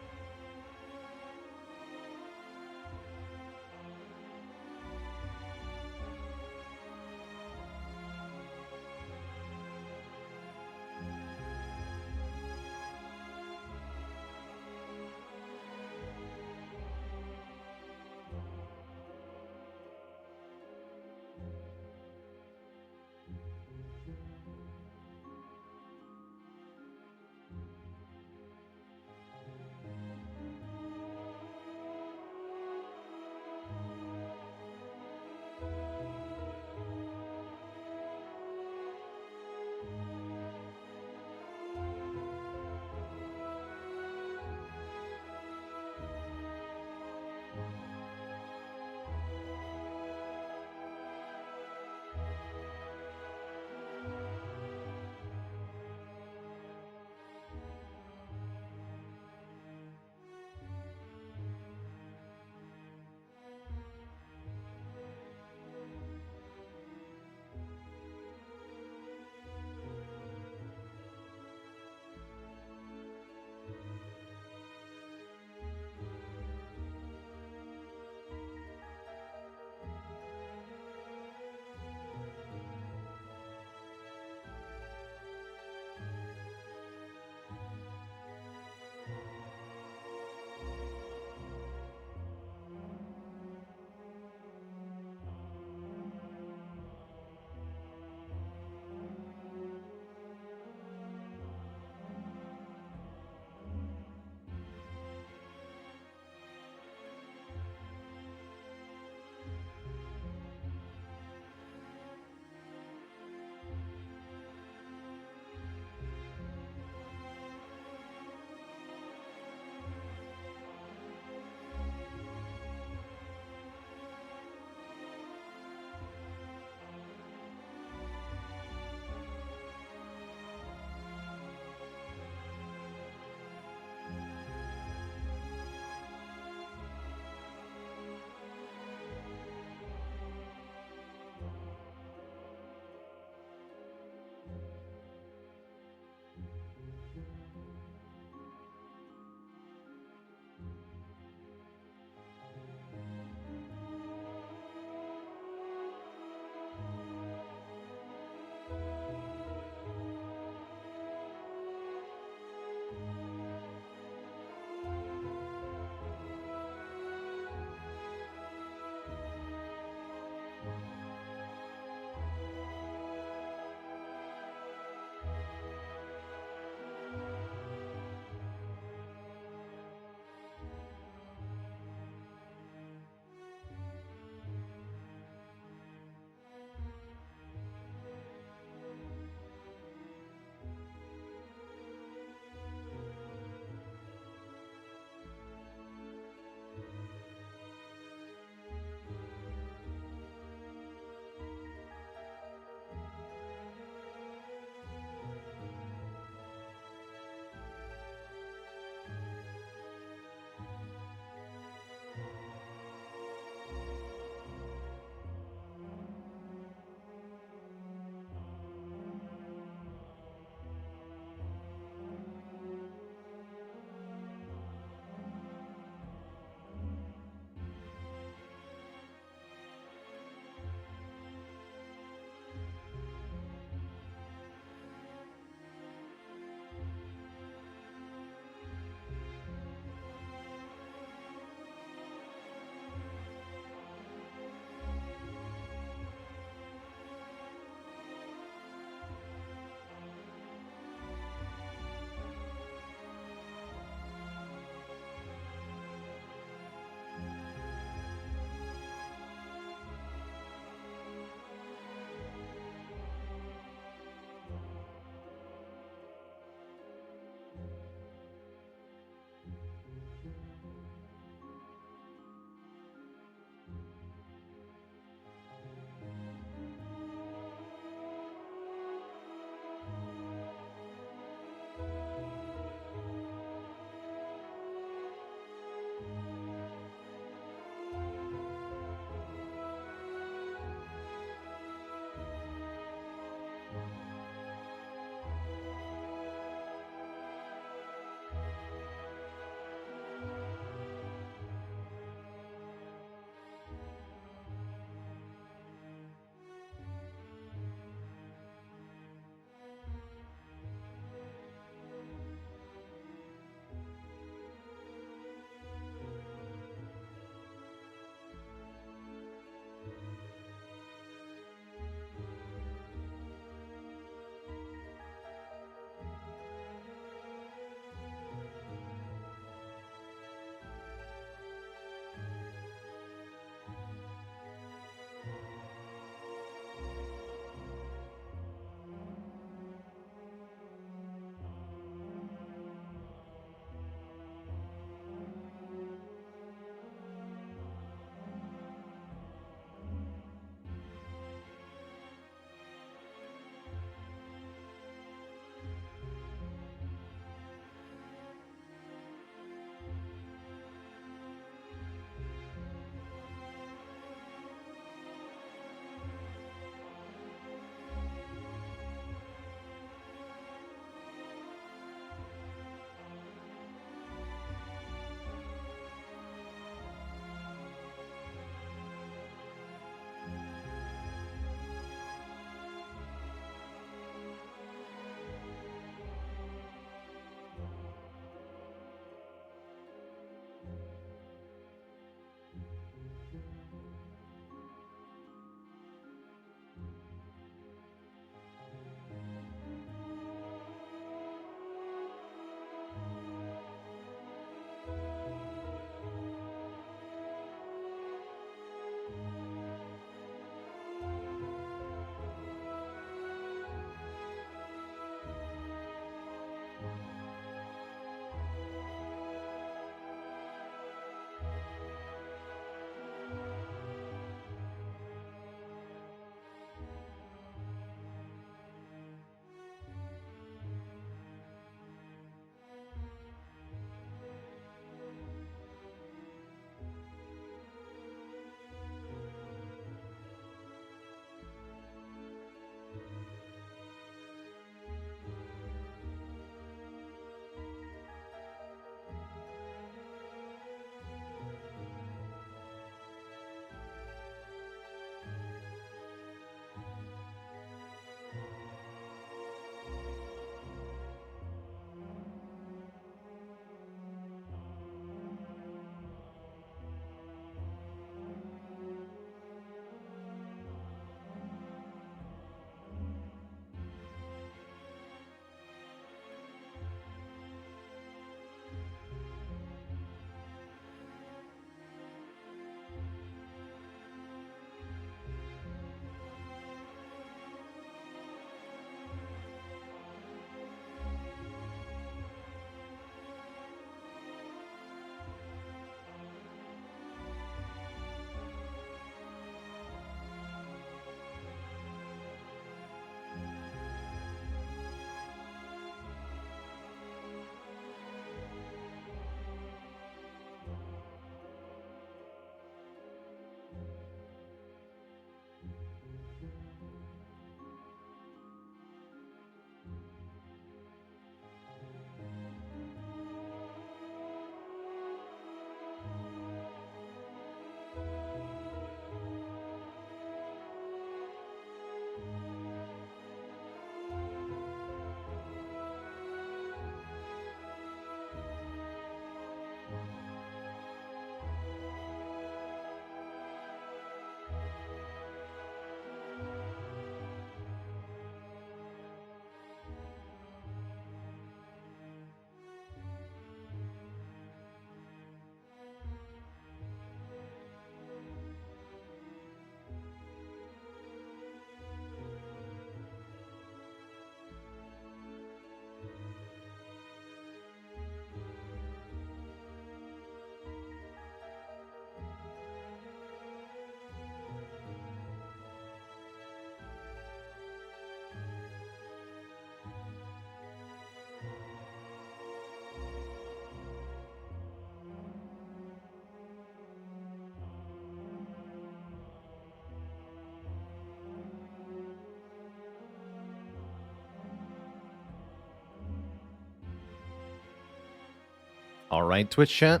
All right, Twitch chat.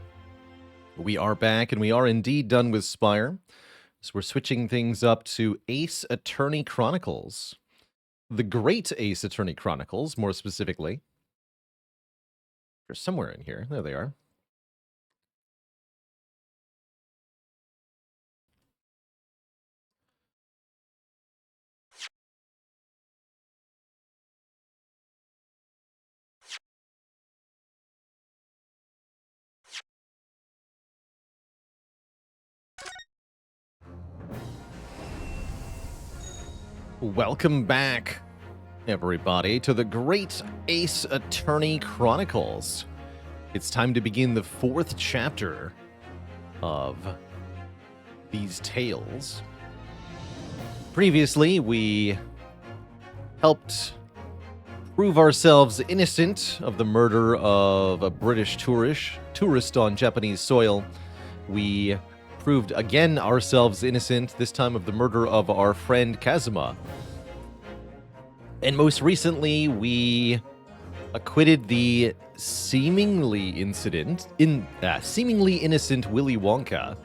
We are back, and we are indeed done with Spire. So we're switching things up to Ace Attorney Chronicles. The Great Ace Attorney Chronicles, more specifically. They're somewhere in here. There they are. Welcome back, everybody, to the Great Ace Attorney Chronicles. It's time to begin the 4th chapter of these tales. Previously, we helped prove ourselves innocent of the murder of a British tourist on Japanese soil. We proved again ourselves innocent, this time of the murder of our friend Kazuma. And most recently, we acquitted the seemingly innocent Willy Wonka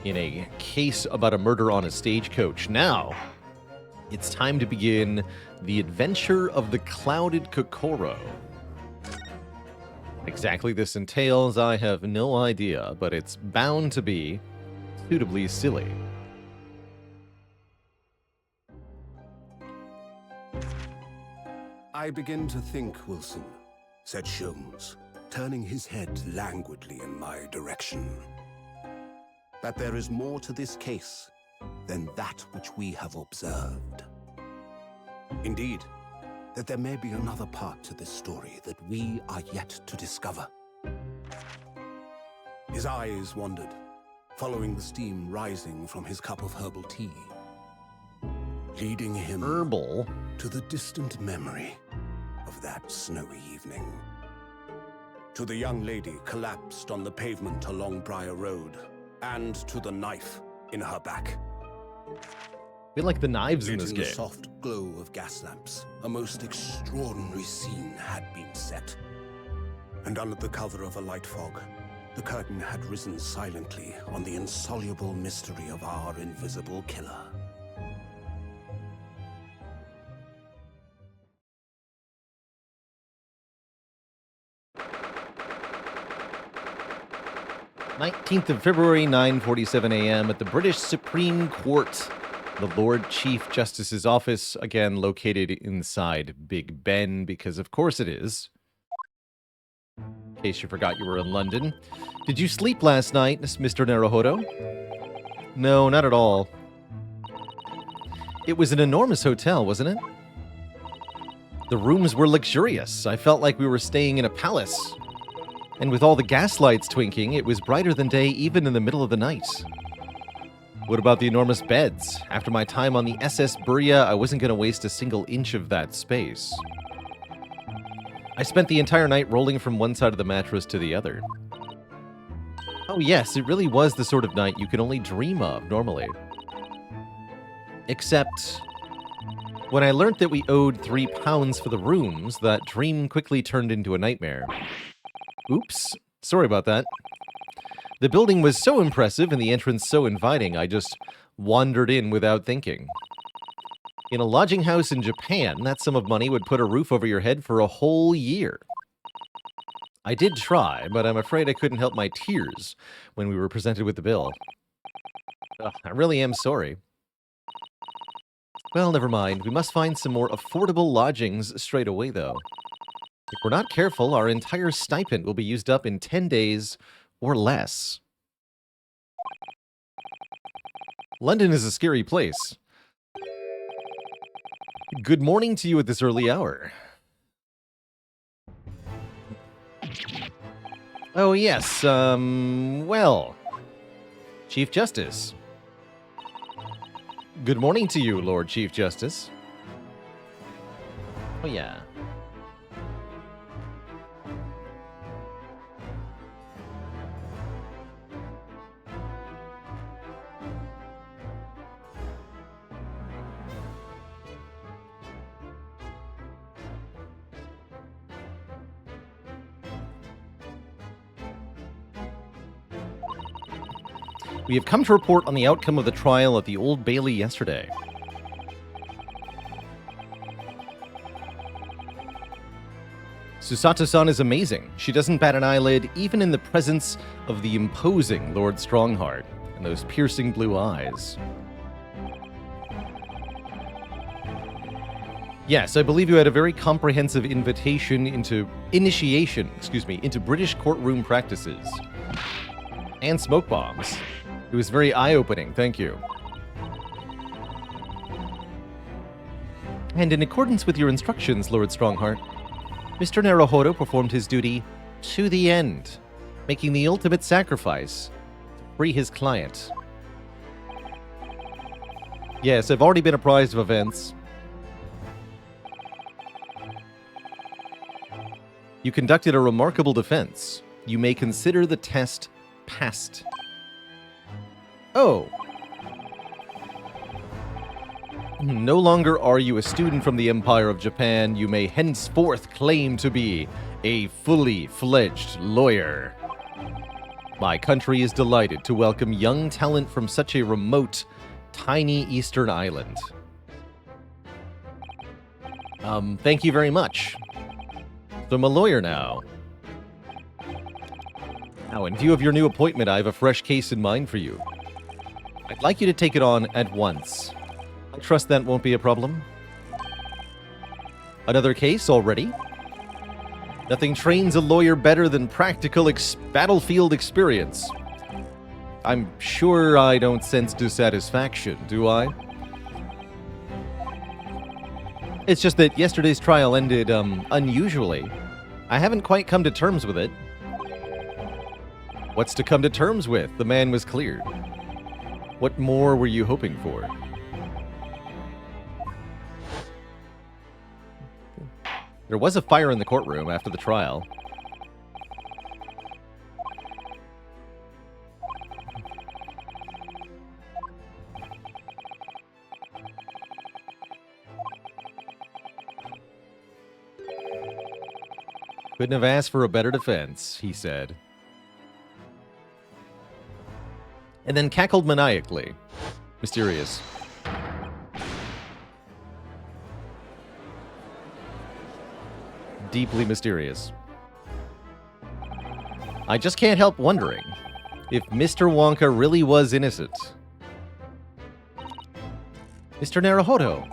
in a case about a murder on a stagecoach. Now, it's time to begin the adventure of the Clouded Kokoro. What exactly this entails, I have no idea, but it's bound to be suitably silly. I begin to think, Wilson, said Sholmes, turning his head languidly in my direction, that there is more to this case than that which we have observed. Indeed, that there may be another part to this story that we are yet to discover. His eyes wandered, following the steam rising from his cup of herbal tea, leading him to the distant memory of that snowy evening. To the young lady collapsed on the pavement along Briar Road, and to the knife in her back. We like the knives in this game. In the soft glow of gas lamps, a most extraordinary scene had been set. And under the cover of a light fog, the curtain had risen silently on the insoluble mystery of our invisible killer. February 9:47 a.m. at the British Supreme Court. The Lord Chief Justice's office, again located inside Big Ben, because of course it is. In case you forgot you were in London. Did you sleep last night, Mr. Naruhodo? No, not at all. It was an enormous hotel, wasn't it? The rooms were luxurious. I felt like we were staying in a palace. And with all the gas lights twinkling, it was brighter than day even in the middle of the night. What about the enormous beds? After my time on the SS Burya, I wasn't going to waste a single inch of that space. I spent the entire night rolling from one side of the mattress to the other. Oh yes, it really was the sort of night you can only dream of normally. Except, when I learnt that we owed £3 for the rooms, that dream quickly turned into a nightmare. Oops, sorry about that. The building was so impressive and the entrance so inviting, I just wandered in without thinking. In a lodging house in Japan, that sum of money would put a roof over your head for a whole year. I did try, but I'm afraid I couldn't help my tears when we were presented with the bill. Ugh, I really am sorry. Well, never mind. We must find some more affordable lodgings straight away, though. If we're not careful, our entire stipend will be used up in 10 days or less. London is a scary place. Good morning to you at this early hour. Oh, yes, well, Chief Justice. Good morning to you, Lord Chief Justice. Oh, yeah. We have come to report on the outcome of the trial at the Old Bailey yesterday. Susato-san is amazing. She doesn't bat an eyelid, even in the presence of the imposing Lord Strongheart and those piercing blue eyes. Yes, I believe you had a very comprehensive initiation into British courtroom practices. And smoke bombs. It was very eye-opening, thank you. And in accordance with your instructions, Lord Strongheart, Mr. Naruhodo performed his duty to the end, making the ultimate sacrifice to free his client. Yes, I've already been apprised of events. You conducted a remarkable defense. You may consider the test passed. Oh. No longer are you a student from the Empire of Japan. You may henceforth claim to be a fully fledged lawyer. My country is delighted to welcome young talent from such a remote, tiny eastern island. Thank you very much. So I'm a lawyer now. Now, in view of your new appointment, I have a fresh case in mind for you. I'd like you to take it on at once. I trust that won't be a problem. Another case already? Nothing trains a lawyer better than practical battlefield experience. I'm sure I don't sense dissatisfaction, do I? It's just that yesterday's trial ended, unusually. I haven't quite come to terms with it. What's to come to terms with? The man was cleared. What more were you hoping for? There was a fire in the courtroom after the trial. Couldn't have asked for a better defense, he said. And then cackled maniacally. Mysterious. Deeply mysterious. I just can't help wondering if Mr. Wonka really was innocent. Mr. Naruhodo.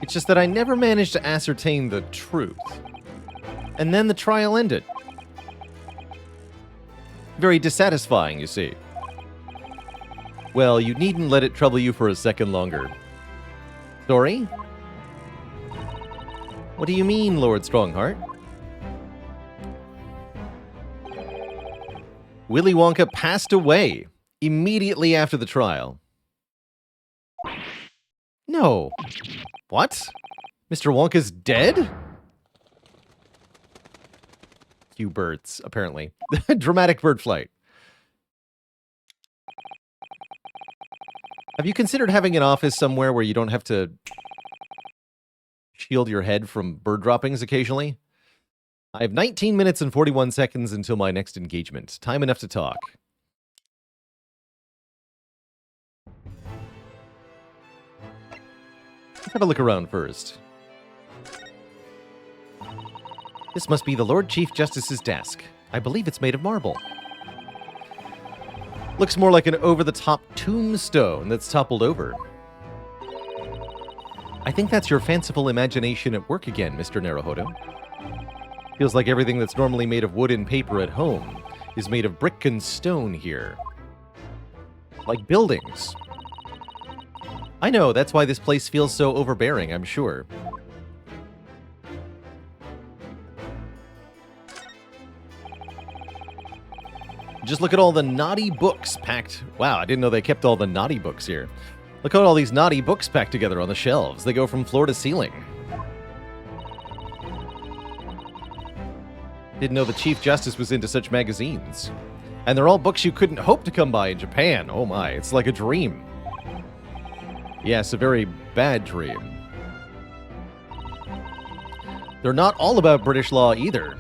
It's just that I never managed to ascertain the truth. And then the trial ended. Very dissatisfying, you see. Well, you needn't let it trouble you for a second longer. Sorry? What do you mean, Lord Strongheart? Willy Wonka passed away immediately after the trial. No. What? Mr. Wonka's dead? Cue birds, apparently. Dramatic bird flight. Have you considered having an office somewhere where you don't have to shield your head from bird droppings occasionally? I have 19 minutes and 41 seconds until my next engagement. Time enough to talk. Let's have a look around first. This must be the Lord Chief Justice's desk. I believe it's made of marble. Looks more like an over-the-top tombstone that's toppled over. I think that's your fanciful imagination at work again, Mr. Naruhodo. Feels like everything that's normally made of wood and paper at home is made of brick and stone here. Like buildings. I know, that's why this place feels so overbearing, I'm sure. Just look at all the naughty books packed. Wow, I didn't know they kept all the naughty books here. Look at all these naughty books packed together on the shelves. They go from floor to ceiling. Didn't know the Chief Justice was into such magazines. And they're all books you couldn't hope to come by in Japan. Oh my, it's like a dream. Yes, a very bad dream. They're not all about British law either.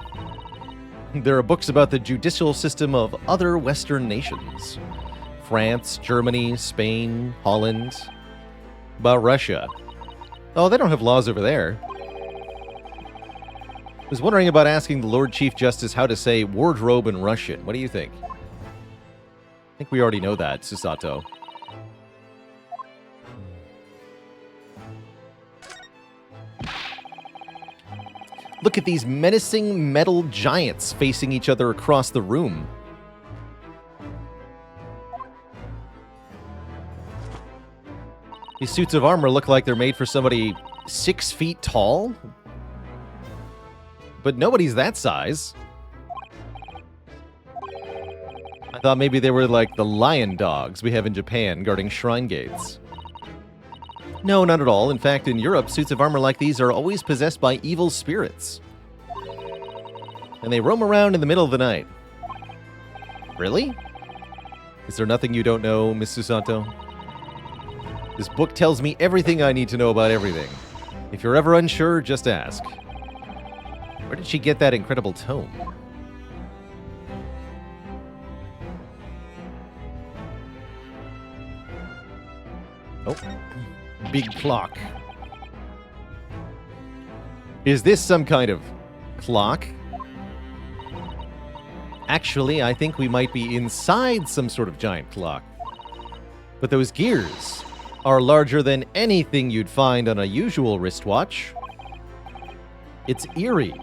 There are books about the judicial system of other Western nations. France, Germany, Spain, Holland. About Russia. Oh, they don't have laws over there. I was wondering about asking the Lord Chief Justice how to say wardrobe in Russian. What do you think? I think we already know that, Susato. Look at these menacing metal giants facing each other across the room. These suits of armor look like they're made for somebody 6 feet tall. But nobody's that size. I thought maybe they were like the lion dogs we have in Japan guarding shrine gates. No, not at all. In fact, in Europe, suits of armor like these are always possessed by evil spirits. And they roam around in the middle of the night. Really? Is there nothing you don't know, Miss Susato? This book tells me everything I need to know about everything. If you're ever unsure, just ask. Where did she get that incredible tome? Oh. Big clock. Is this some kind of clock? Actually, I think we might be inside some sort of giant clock. But those gears are larger than anything you'd find on a usual wristwatch. It's eerie.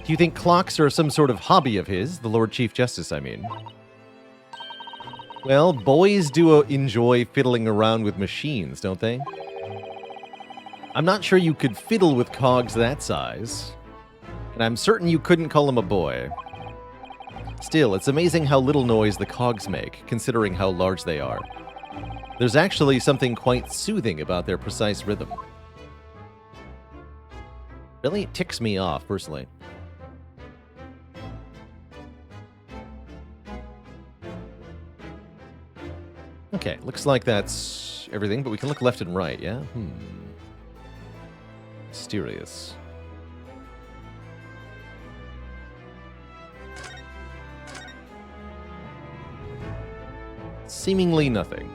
Do you think clocks are some sort of hobby of his? The Lord Chief Justice, I mean. Well, boys do enjoy fiddling around with machines, don't they? I'm not sure you could fiddle with cogs that size. And I'm certain you couldn't call him a boy. Still, it's amazing how little noise the cogs make, considering how large they are. There's actually something quite soothing about their precise rhythm. Really, it ticks me off, personally. Okay, looks like that's everything, but we can look left and right, yeah? Mysterious. Seemingly nothing.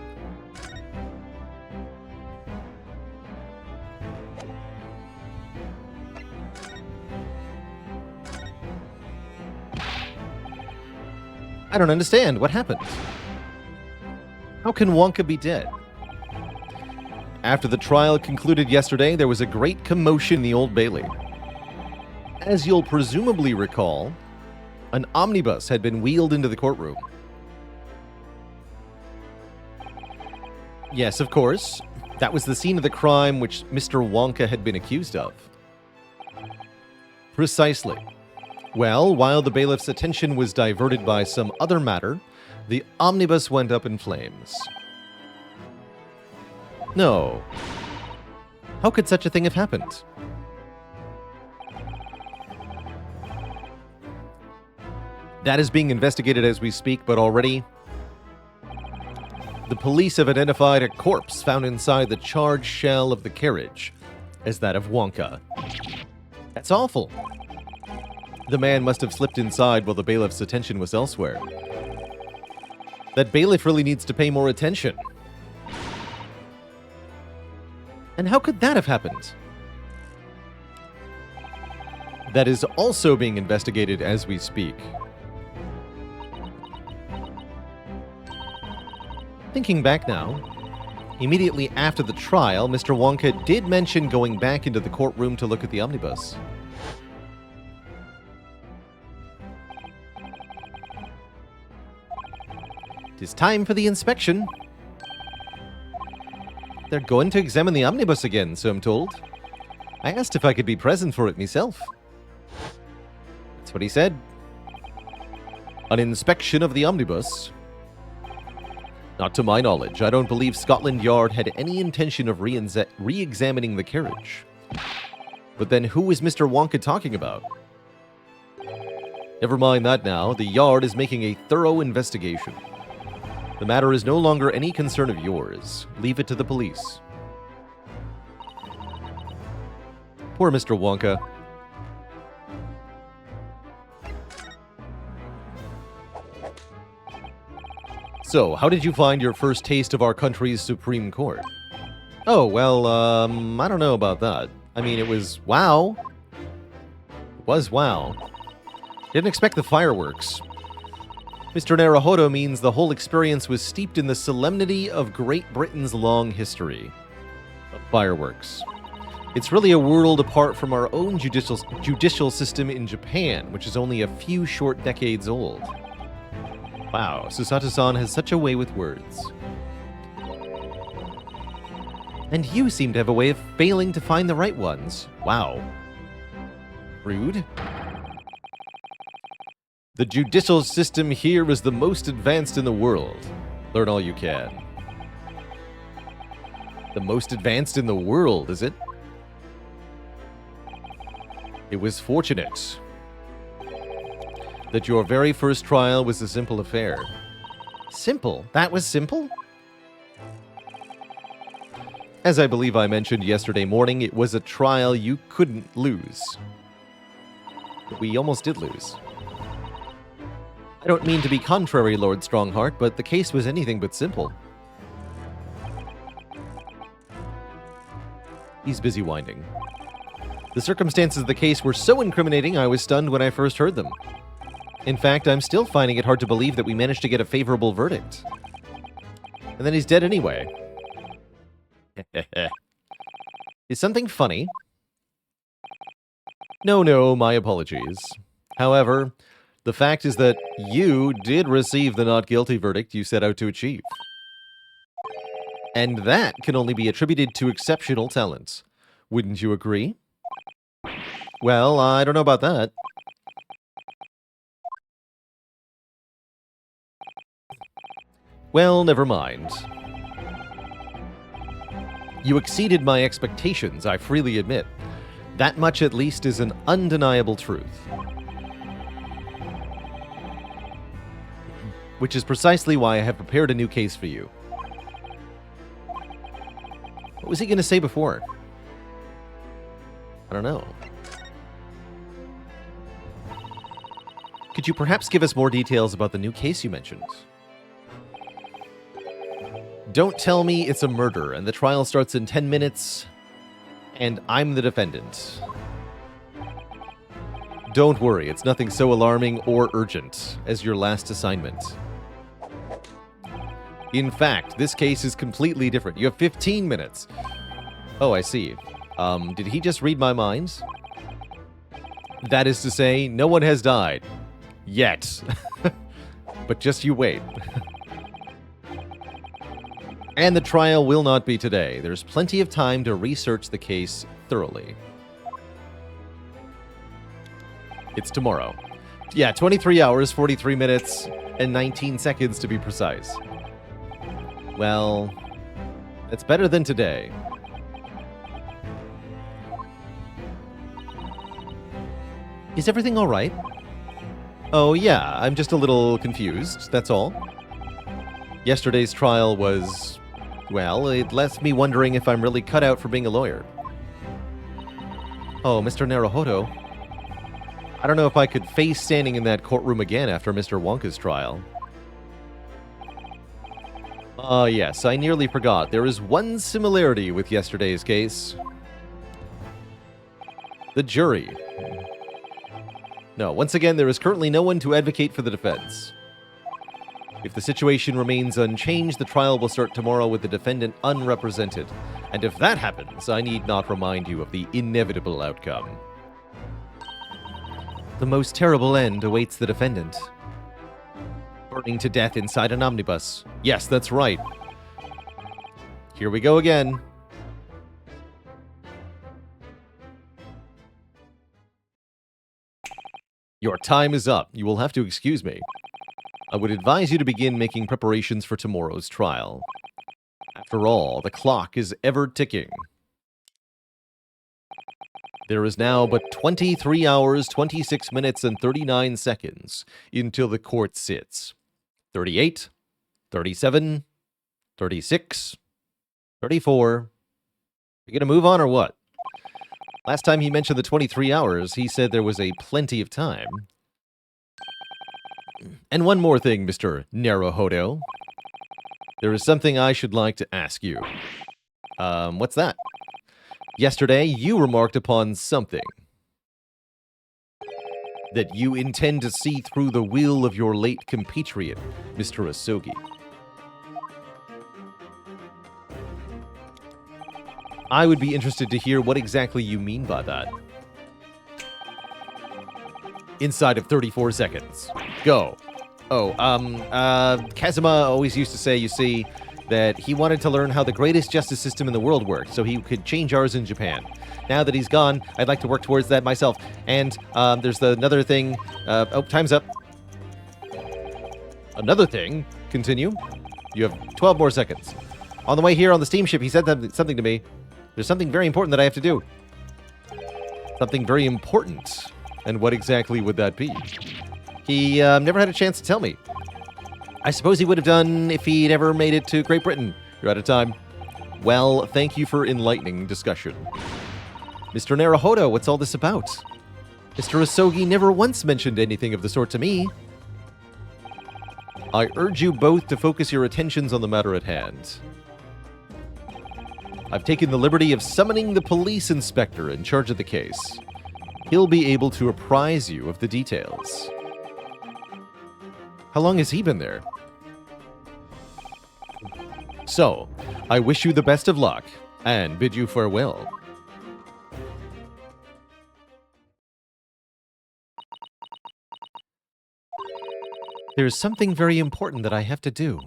I don't understand. What happened? How can Wonka be dead? After the trial concluded yesterday, there was a great commotion in the Old Bailey. As you'll presumably recall, an omnibus had been wheeled into the courtroom. Yes, of course. That was the scene of the crime which Mr. Wonka had been accused of. Precisely. Well, while the bailiff's attention was diverted by some other matter, the omnibus went up in flames. No. How could such a thing have happened? That is being investigated as we speak, but already the police have identified a corpse found inside the charred shell of the carriage as that of Wonka. That's awful. The man must have slipped inside while the bailiff's attention was elsewhere. That bailiff really needs to pay more attention. And how could that have happened? That is also being investigated as we speak. Thinking back now, immediately after the trial, Mr. Wonka did mention going back into the courtroom to look at the omnibus. It is time for the inspection. They're going to examine the omnibus again, so I'm told. I asked if I could be present for it myself. That's what he said. An inspection of the omnibus? Not to my knowledge. I don't believe Scotland Yard had any intention of re-examining the carriage. But then who is Mr. Wonka talking about? Never mind that now. The Yard is making a thorough investigation. The matter is no longer any concern of yours. Leave it to the police. Poor Mr. Wonka. So, how did you find your first taste of our country's Supreme Court? Oh, well, I don't know about that. I mean, it was wow. It was wow. Didn't expect the fireworks. Mr. Naruhodo means the whole experience was steeped in the solemnity of Great Britain's long history of fireworks. It's really a world apart from our own judicial system in Japan, which is only a few short decades old. Wow, Susato-san has such a way with words. And you seem to have a way of failing to find the right ones. Wow. Rude. The judicial system here is the most advanced in the world. Learn all you can. The most advanced in the world, is it? It was fortunate that your very first trial was a simple affair. Simple? That was simple? As I believe I mentioned yesterday morning, it was a trial you couldn't lose. We almost did lose. I don't mean to be contrary, Lord Strongheart, but the case was anything but simple. He's busy winding. The circumstances of the case were so incriminating, I was stunned when I first heard them. In fact, I'm still finding it hard to believe that we managed to get a favorable verdict. And then he's dead anyway. Is something funny? No, my apologies. However, the fact is that you did receive the not guilty verdict you set out to achieve. And that can only be attributed to exceptional talent. Wouldn't you agree? Well, I don't know about that. Well, never mind. You exceeded my expectations, I freely admit. That much at least is an undeniable truth. Which is precisely why I have prepared a new case for you. What was he going to say before? I don't know. Could you perhaps give us more details about the new case you mentioned? Don't tell me it's a murder and the trial starts in 10 minutes and I'm the defendant. Don't worry, it's nothing so alarming or urgent as your last assignment. In fact, this case is completely different. You have 15 minutes. Oh, I see. Did he just read my mind? That is to say, no one has died. Yet. But just you wait. And the trial will not be today. There's plenty of time to research the case thoroughly. It's tomorrow. Yeah, 23 hours, 43 minutes, and 19 seconds to be precise. Well, it's better than today. Is everything all right? Oh, yeah, I'm just a little confused, that's all. Yesterday's trial was... well, it left me wondering if I'm really cut out for being a lawyer. Oh, Mr. Naruhodo. I don't know if I could face standing in that courtroom again after Mr. Wonka's trial. Yes, I nearly forgot. There is one similarity with yesterday's case. The jury. No, once again, there is currently no one to advocate for the defense. If the situation remains unchanged, the trial will start tomorrow with the defendant unrepresented. And if that happens, I need not remind you of the inevitable outcome. The most terrible end awaits the defendant. Burning to death inside an omnibus. Yes, that's right. Here we go again. Your time is up. You will have to excuse me. I would advise you to begin making preparations for tomorrow's trial. After all, the clock is ever ticking. There is now but 23 hours, 26 minutes, and 39 seconds until the court sits. 38, 37, 36, 34. You gonna move on or what? Last time he mentioned the 23 hours, he said there was a plenty of time. And one more thing, Mr. Naruhodo. There is something I should like to ask you. What's that? Yesterday, you remarked upon something. That you intend to see through the will of your late compatriot, Mr. Asogi. I would be interested to hear what exactly you mean by that. Inside of 34 seconds. Go. Oh, Kazuma always used to say, you see, that he wanted to learn how the greatest justice system in the world worked, so he could change ours in Japan. Now that he's gone, I'd like to work towards that myself. And there's another thing. Oh, time's up. Another thing. Continue. You have 12 more seconds. On the way here on the steamship, he said something to me. There's something very important that I have to do. Something very important. And what exactly would that be? He never had a chance to tell me. I suppose he would have done if he'd ever made it to Great Britain. You're out of time. Well, thank you for enlightening discussion. Mr. Naruhodo, what's all this about? Mr. Asogi never once mentioned anything of the sort to me. I urge you both to focus your attentions on the matter at hand. I've taken the liberty of summoning the police inspector in charge of the case. He'll be able to apprise you of the details. How long has he been there? So, I wish you the best of luck, and bid you farewell. There's something very important that I have to do.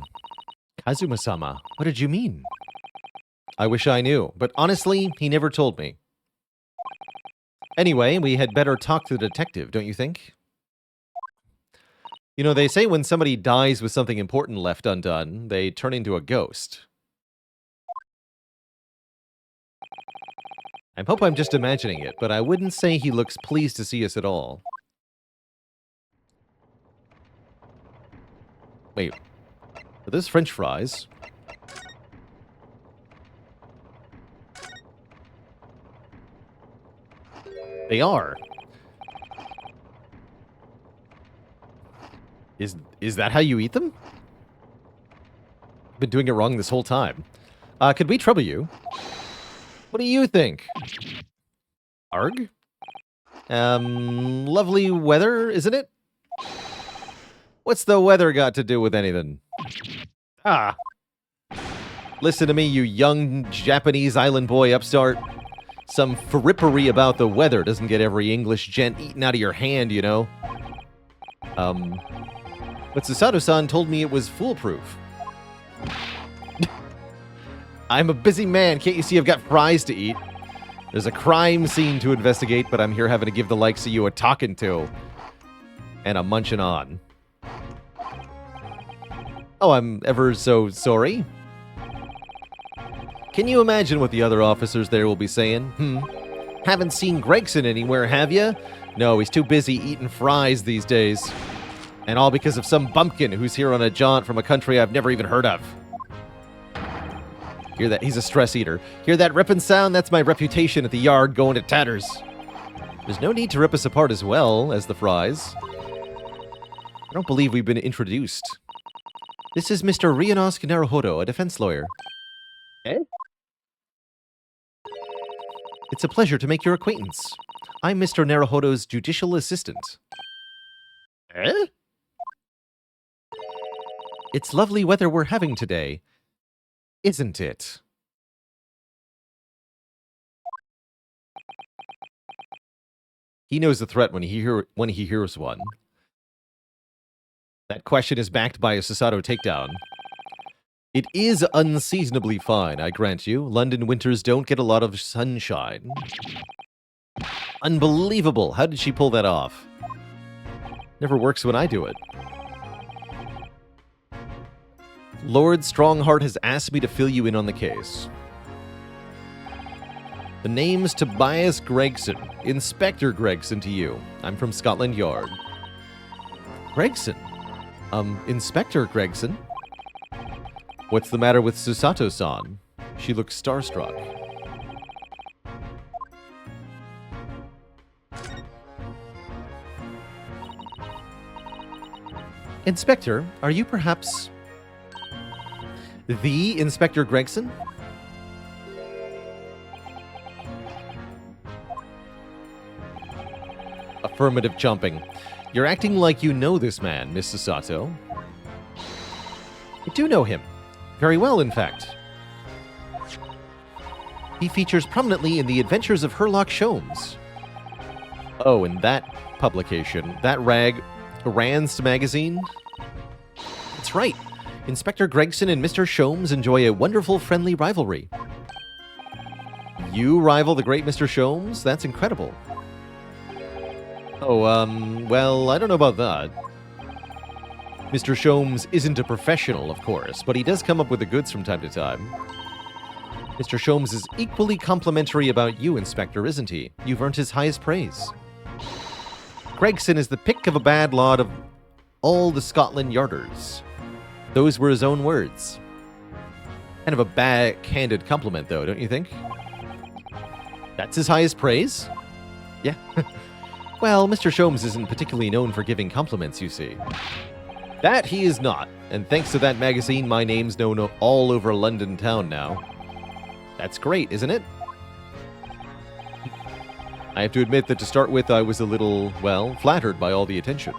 Kazuma-sama, what did you mean? I wish I knew, but honestly, he never told me. Anyway, we had better talk to the detective, don't you think? You know, they say when somebody dies with something important left undone, they turn into a ghost. I hope I'm just imagining it, but I wouldn't say he looks pleased to see us at all. Wait, are those French fries? They are. Is that how you eat them? Been doing it wrong this whole time. Could we trouble you? What do you think? Arg? Lovely weather, isn't it? What's the weather got to do with anything? Ah. Listen to me, you young Japanese island boy upstart. Some frippery about the weather doesn't get every English gent eaten out of your hand, you know? But Susato-san told me it was foolproof. I'm a busy man, can't you see I've got fries to eat? There's a crime scene to investigate, but I'm here having to give the likes of you a talking to. And I'm munching on. Oh, I'm ever so sorry. Can you imagine what the other officers there will be saying? Haven't seen Gregson anywhere, have you? No, he's too busy eating fries these days. And all because of some bumpkin who's here on a jaunt from a country I've never even heard of. Hear that? He's a stress eater. Hear that ripping sound? That's my reputation at the yard going to tatters. There's no need to rip us apart as well as the fries. I don't believe we've been introduced. This is Mr. Ryunosuke Naruhodo, a defense lawyer. Eh? It's a pleasure to make your acquaintance. I'm Mr. Naruhodo's judicial assistant. Eh? It's lovely weather we're having today, isn't it? He knows the threat when he hears one. That question is backed by a Susato takedown. It is unseasonably fine, I grant you. London winters don't get a lot of sunshine. Unbelievable. How did she pull that off? Never works when I do it. Lord Strongheart has asked me to fill you in on the case. The name's Tobias Gregson. Inspector Gregson to you. I'm from Scotland Yard. Gregson? Inspector Gregson? What's the matter with Susato-san? She looks starstruck. Inspector, are you perhaps... The Inspector Gregson? Affirmative jumping. You're acting like you know this man, Miss Sasato. I do know him. Very well, in fact. He features prominently in the Adventures of Sherlock Sholmes. Oh, and that publication, that Rand's magazine? That's right. Inspector Gregson and Mr. Sholmes enjoy a wonderful, friendly rivalry. You rival the great Mr. Sholmes? That's incredible. Oh, well, I don't know about that. Mr. Sholmes isn't a professional, of course, but he does come up with the goods from time to time. Mr. Sholmes is equally complimentary about you, Inspector, isn't he? You've earned his highest praise. Gregson is the pick of a bad lot of all the Scotland Yarders. Those were his own words. Kind of a backhanded compliment, though, don't you think? That's his highest praise? Yeah. Well, Mr. Sholmes isn't particularly known for giving compliments, you see. That he is not, and thanks to that magazine, my name's known all over London town now. That's great, isn't it? I have to admit that to start with, I was a little, well, flattered by all the attention.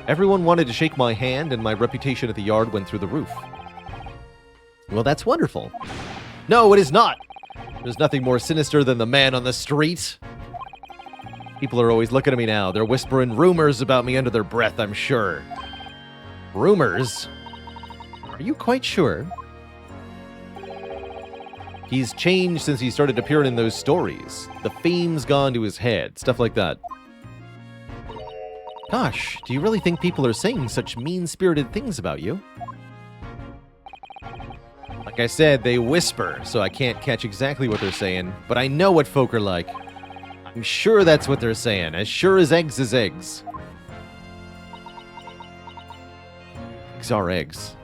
Everyone wanted to shake my hand, and my reputation at the yard went through the roof. Well, that's wonderful. No, it is not! There's nothing more sinister than the man on the street. People are always looking at me now. They're whispering rumors about me under their breath, I'm sure. Rumors? Are you quite sure? He's changed since he started appearing in those stories. The fame's gone to his head, stuff like that. Gosh, do you really think people are saying such mean-spirited things about you? Like I said, they whisper, so I can't catch exactly what they're saying, but I know what folk are like. I'm sure that's what they're saying, as sure as eggs is eggs. Eggs are eggs.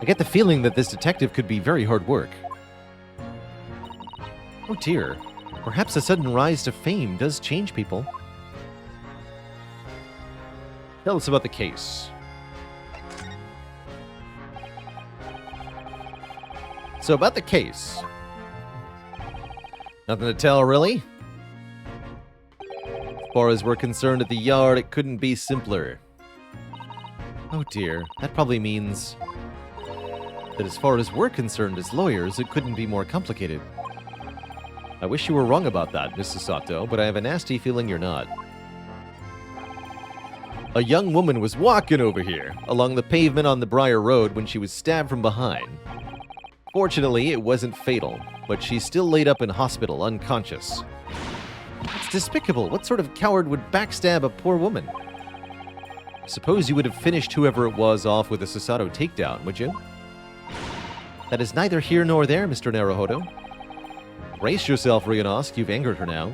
I get the feeling that this detective could be very hard work. Oh dear, perhaps a sudden rise to fame does change people. Tell us about the case. So about the case. Nothing to tell, really? As far as we're concerned at the yard, it couldn't be simpler. Oh dear, that probably means that as far as we're concerned as lawyers, it couldn't be more complicated. I wish you were wrong about that, Mrs. Sato, but I have a nasty feeling you're not. A young woman was walking over here, along the pavement on the Briar Road, when she was stabbed from behind. Fortunately, it wasn't fatal, but she's still laid up in hospital, unconscious. It's despicable. What sort of coward would backstab a poor woman? I suppose you would have finished whoever it was off with a Sasato takedown, would you? That is neither here nor there, Mr. Naruhodo. Brace yourself, Ryunosuke. You've angered her now.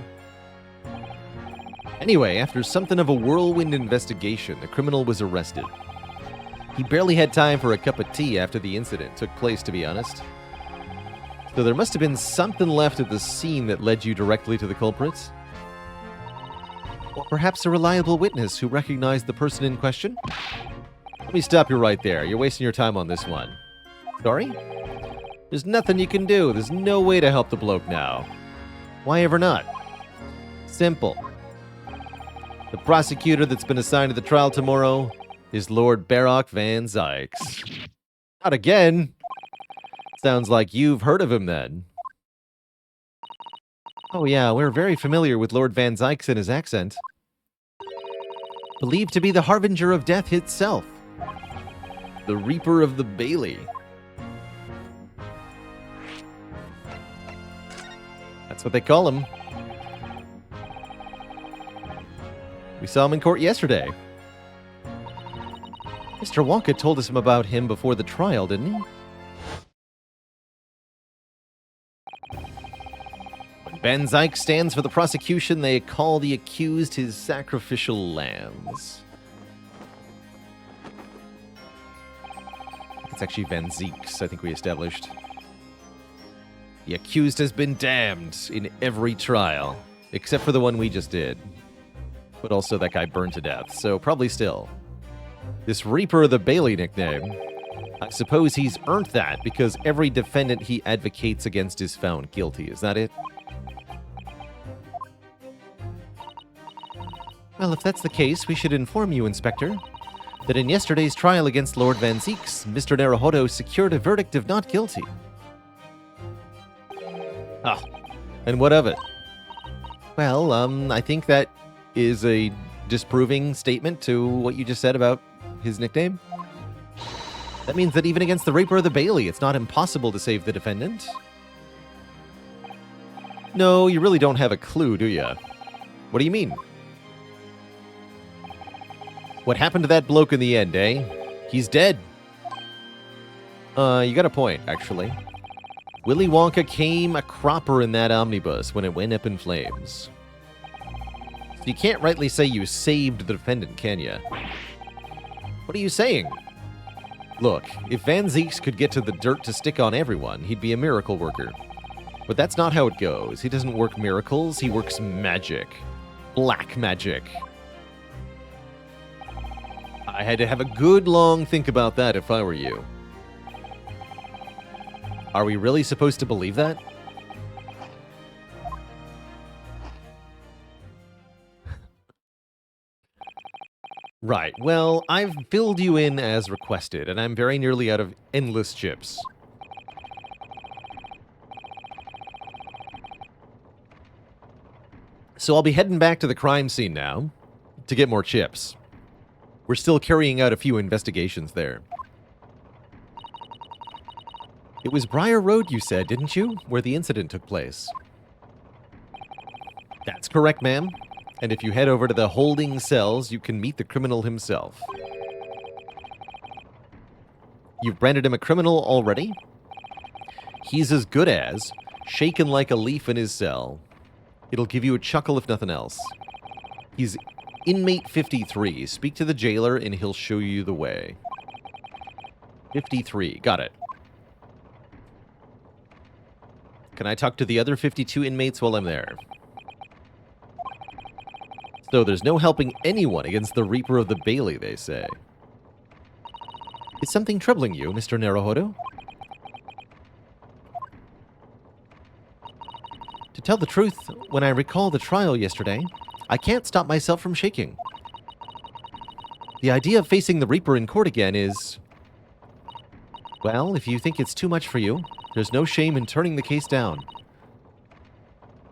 Anyway, after something of a whirlwind investigation, the criminal was arrested. He barely had time for a cup of tea after the incident took place, to be honest. So there must have been something left at the scene that led you directly to the culprits? Or perhaps a reliable witness who recognized the person in question? Let me stop you right there. You're wasting your time on this one. Sorry? There's nothing you can do. There's no way to help the bloke now. Why ever not? Simple. The prosecutor that's been assigned to the trial tomorrow is Lord Baroque Van Zykes. Not again! Sounds like you've heard of him then. Oh yeah, we're very familiar with Lord Van Zykes and his accent. Believed to be the harbinger of death itself. The Reaper of the Bailey. That's what they call him. We saw him in court yesterday. Mr. Wonka told us about him before the trial, didn't he? When Van Zykes stands for the prosecution, they call the accused his sacrificial lambs. It's actually Van Zykes, I think we established. The accused has been damned in every trial, except for the one we just did. But also that guy burned to death, so probably still. This Reaper of the Bailey nickname. I suppose he's earned that because every defendant he advocates against is found guilty. Is that it? Well, if that's the case, we should inform you, Inspector, that in yesterday's trial against Lord Van Zeeks, Mr. Naruhodo secured a verdict of not guilty. Ah, and what of it? Well, I think that is a disproving statement to what you just said about his nickname. That means that even against the Raper of the Bailey, it's not impossible to save the defendant. No, you really don't have a clue, do you? What do you mean? What happened to that bloke in the end, eh? He's dead. You got a point, actually. Willy Wonka came a cropper in that omnibus when it went up in flames. So you can't rightly say you saved the defendant, can you? What are you saying? Look, if Van Zeeks could get to the dirt to stick on everyone, he'd be a miracle worker. But that's not how it goes. He doesn't work miracles, he works magic. Black magic. I had to have a good long think about that if I were you. Are we really supposed to believe that? Right, well, I've filled you in as requested, and I'm very nearly out of endless chips. So I'll be heading back to the crime scene now to get more chips. We're still carrying out a few investigations there. It was Briar Road, you said, didn't you? Where the incident took place. That's correct, ma'am. And if you head over to the holding cells, you can meet the criminal himself. You've branded him a criminal already? He's as good as shaken like a leaf in his cell. It'll give you a chuckle if nothing else. He's inmate 53. Speak to the jailer and he'll show you the way. 53. Got it. Can I talk to the other 52 inmates while I'm there? So there's no helping anyone against the Reaper of the Bailey, they say. Is something troubling you, Mr. Naruhodo? To tell the truth, when I recall the trial yesterday, I can't stop myself from shaking. The idea of facing the Reaper in court again is... Well, if you think it's too much for you, there's no shame in turning the case down.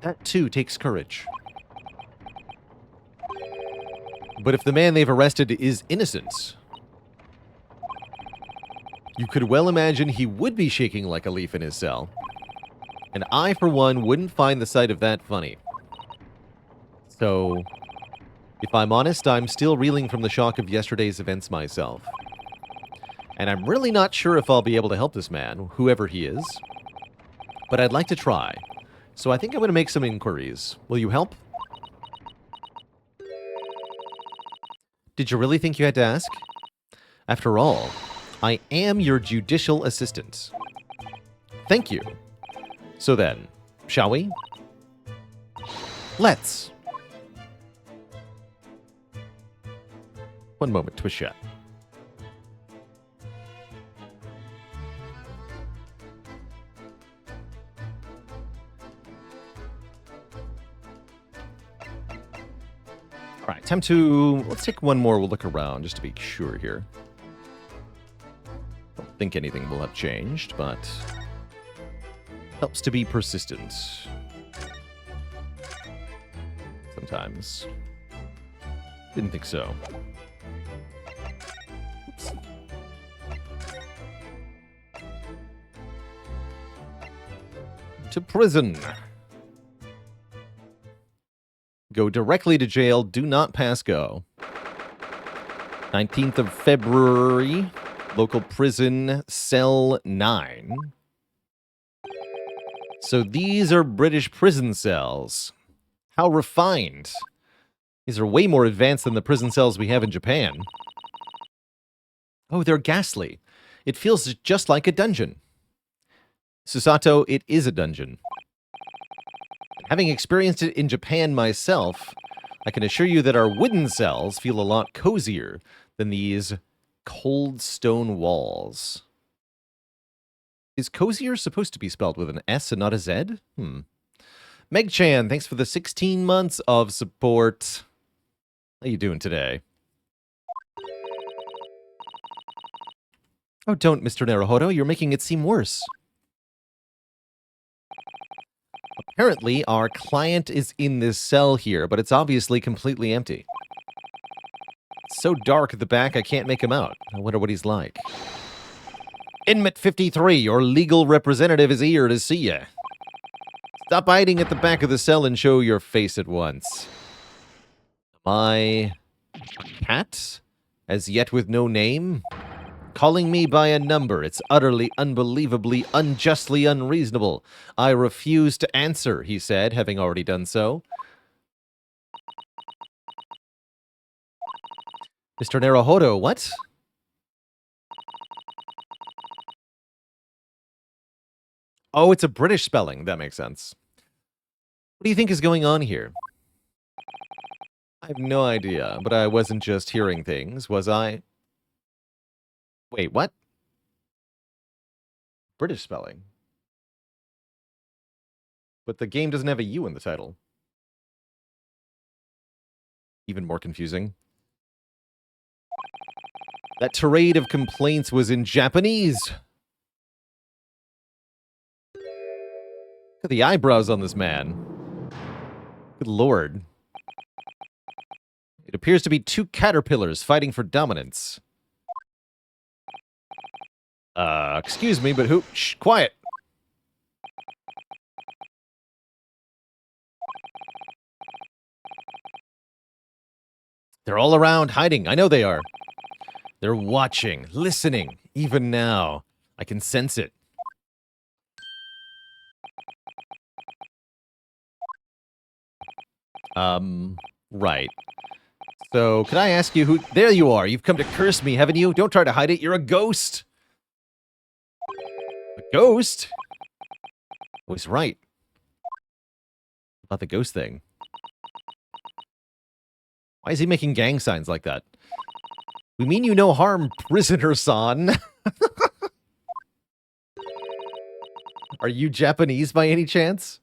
That, too, takes courage. But if the man they've arrested is innocent, you could well imagine he would be shaking like a leaf in his cell. And I, for one, wouldn't find the sight of that funny. So, if I'm honest, I'm still reeling from the shock of yesterday's events myself. And I'm really not sure if I'll be able to help this man, whoever he is. But I'd like to try. So I think I'm going to make some inquiries. Will you help? Did you really think you had to ask? After all, I am your judicial assistant. Thank you. So then, shall we? Let's. One moment, twist shot. All right, time to... Let's take one more. We'll look around just to be sure here. Don't think anything will have changed, but... helps to be persistent. Sometimes. Didn't think so. Oops. To prison. Go directly to jail. Do not pass go. 19th of February. Local prison, cell 9. So these are British prison cells. How refined. These are way more advanced than the prison cells we have in Japan. Oh, they're ghastly. It feels just like a dungeon. Susato, it is a dungeon. Having experienced it in Japan myself, I can assure you that our wooden cells feel a lot cozier than these cold stone walls. Is cozier supposed to be spelled with an S and not a Z? Meg Chan, thanks for the 16 months of support. How you doing today? Oh, don't, Mr. Naruhodo. You're making it seem worse. Apparently, our client is in this cell here, but it's obviously completely empty. It's so dark at the back, I can't make him out. I wonder what he's like. Inmate 53, your legal representative is here to see you. Stop hiding at the back of the cell and show your face at once. My cat? As yet with no name? Calling me by a number. It's utterly, unbelievably, unjustly unreasonable. I refuse to answer, he said, having already done so. Mr. Naruhodo, what? Oh, it's a British spelling. That makes sense. What do you think is going on here? I have no idea, but I wasn't just hearing things, was I? Wait, what? British spelling. But the game doesn't have a U in the title. Even more confusing. That tirade of complaints was in Japanese. Look at the eyebrows on this man. Good lord. It appears to be two caterpillars fighting for dominance. Excuse me, but who? Shh, quiet. They're all around, hiding. I know they are. They're watching, listening, even now. I can sense it. Right. So, could I ask you who... There you are. You've come to curse me, haven't you? Don't try to hide it. You're a ghost. A ghost? I was right. About the ghost thing. Why is he making gang signs like that? We mean you no harm, prisoner-san. Are you Japanese by any chance?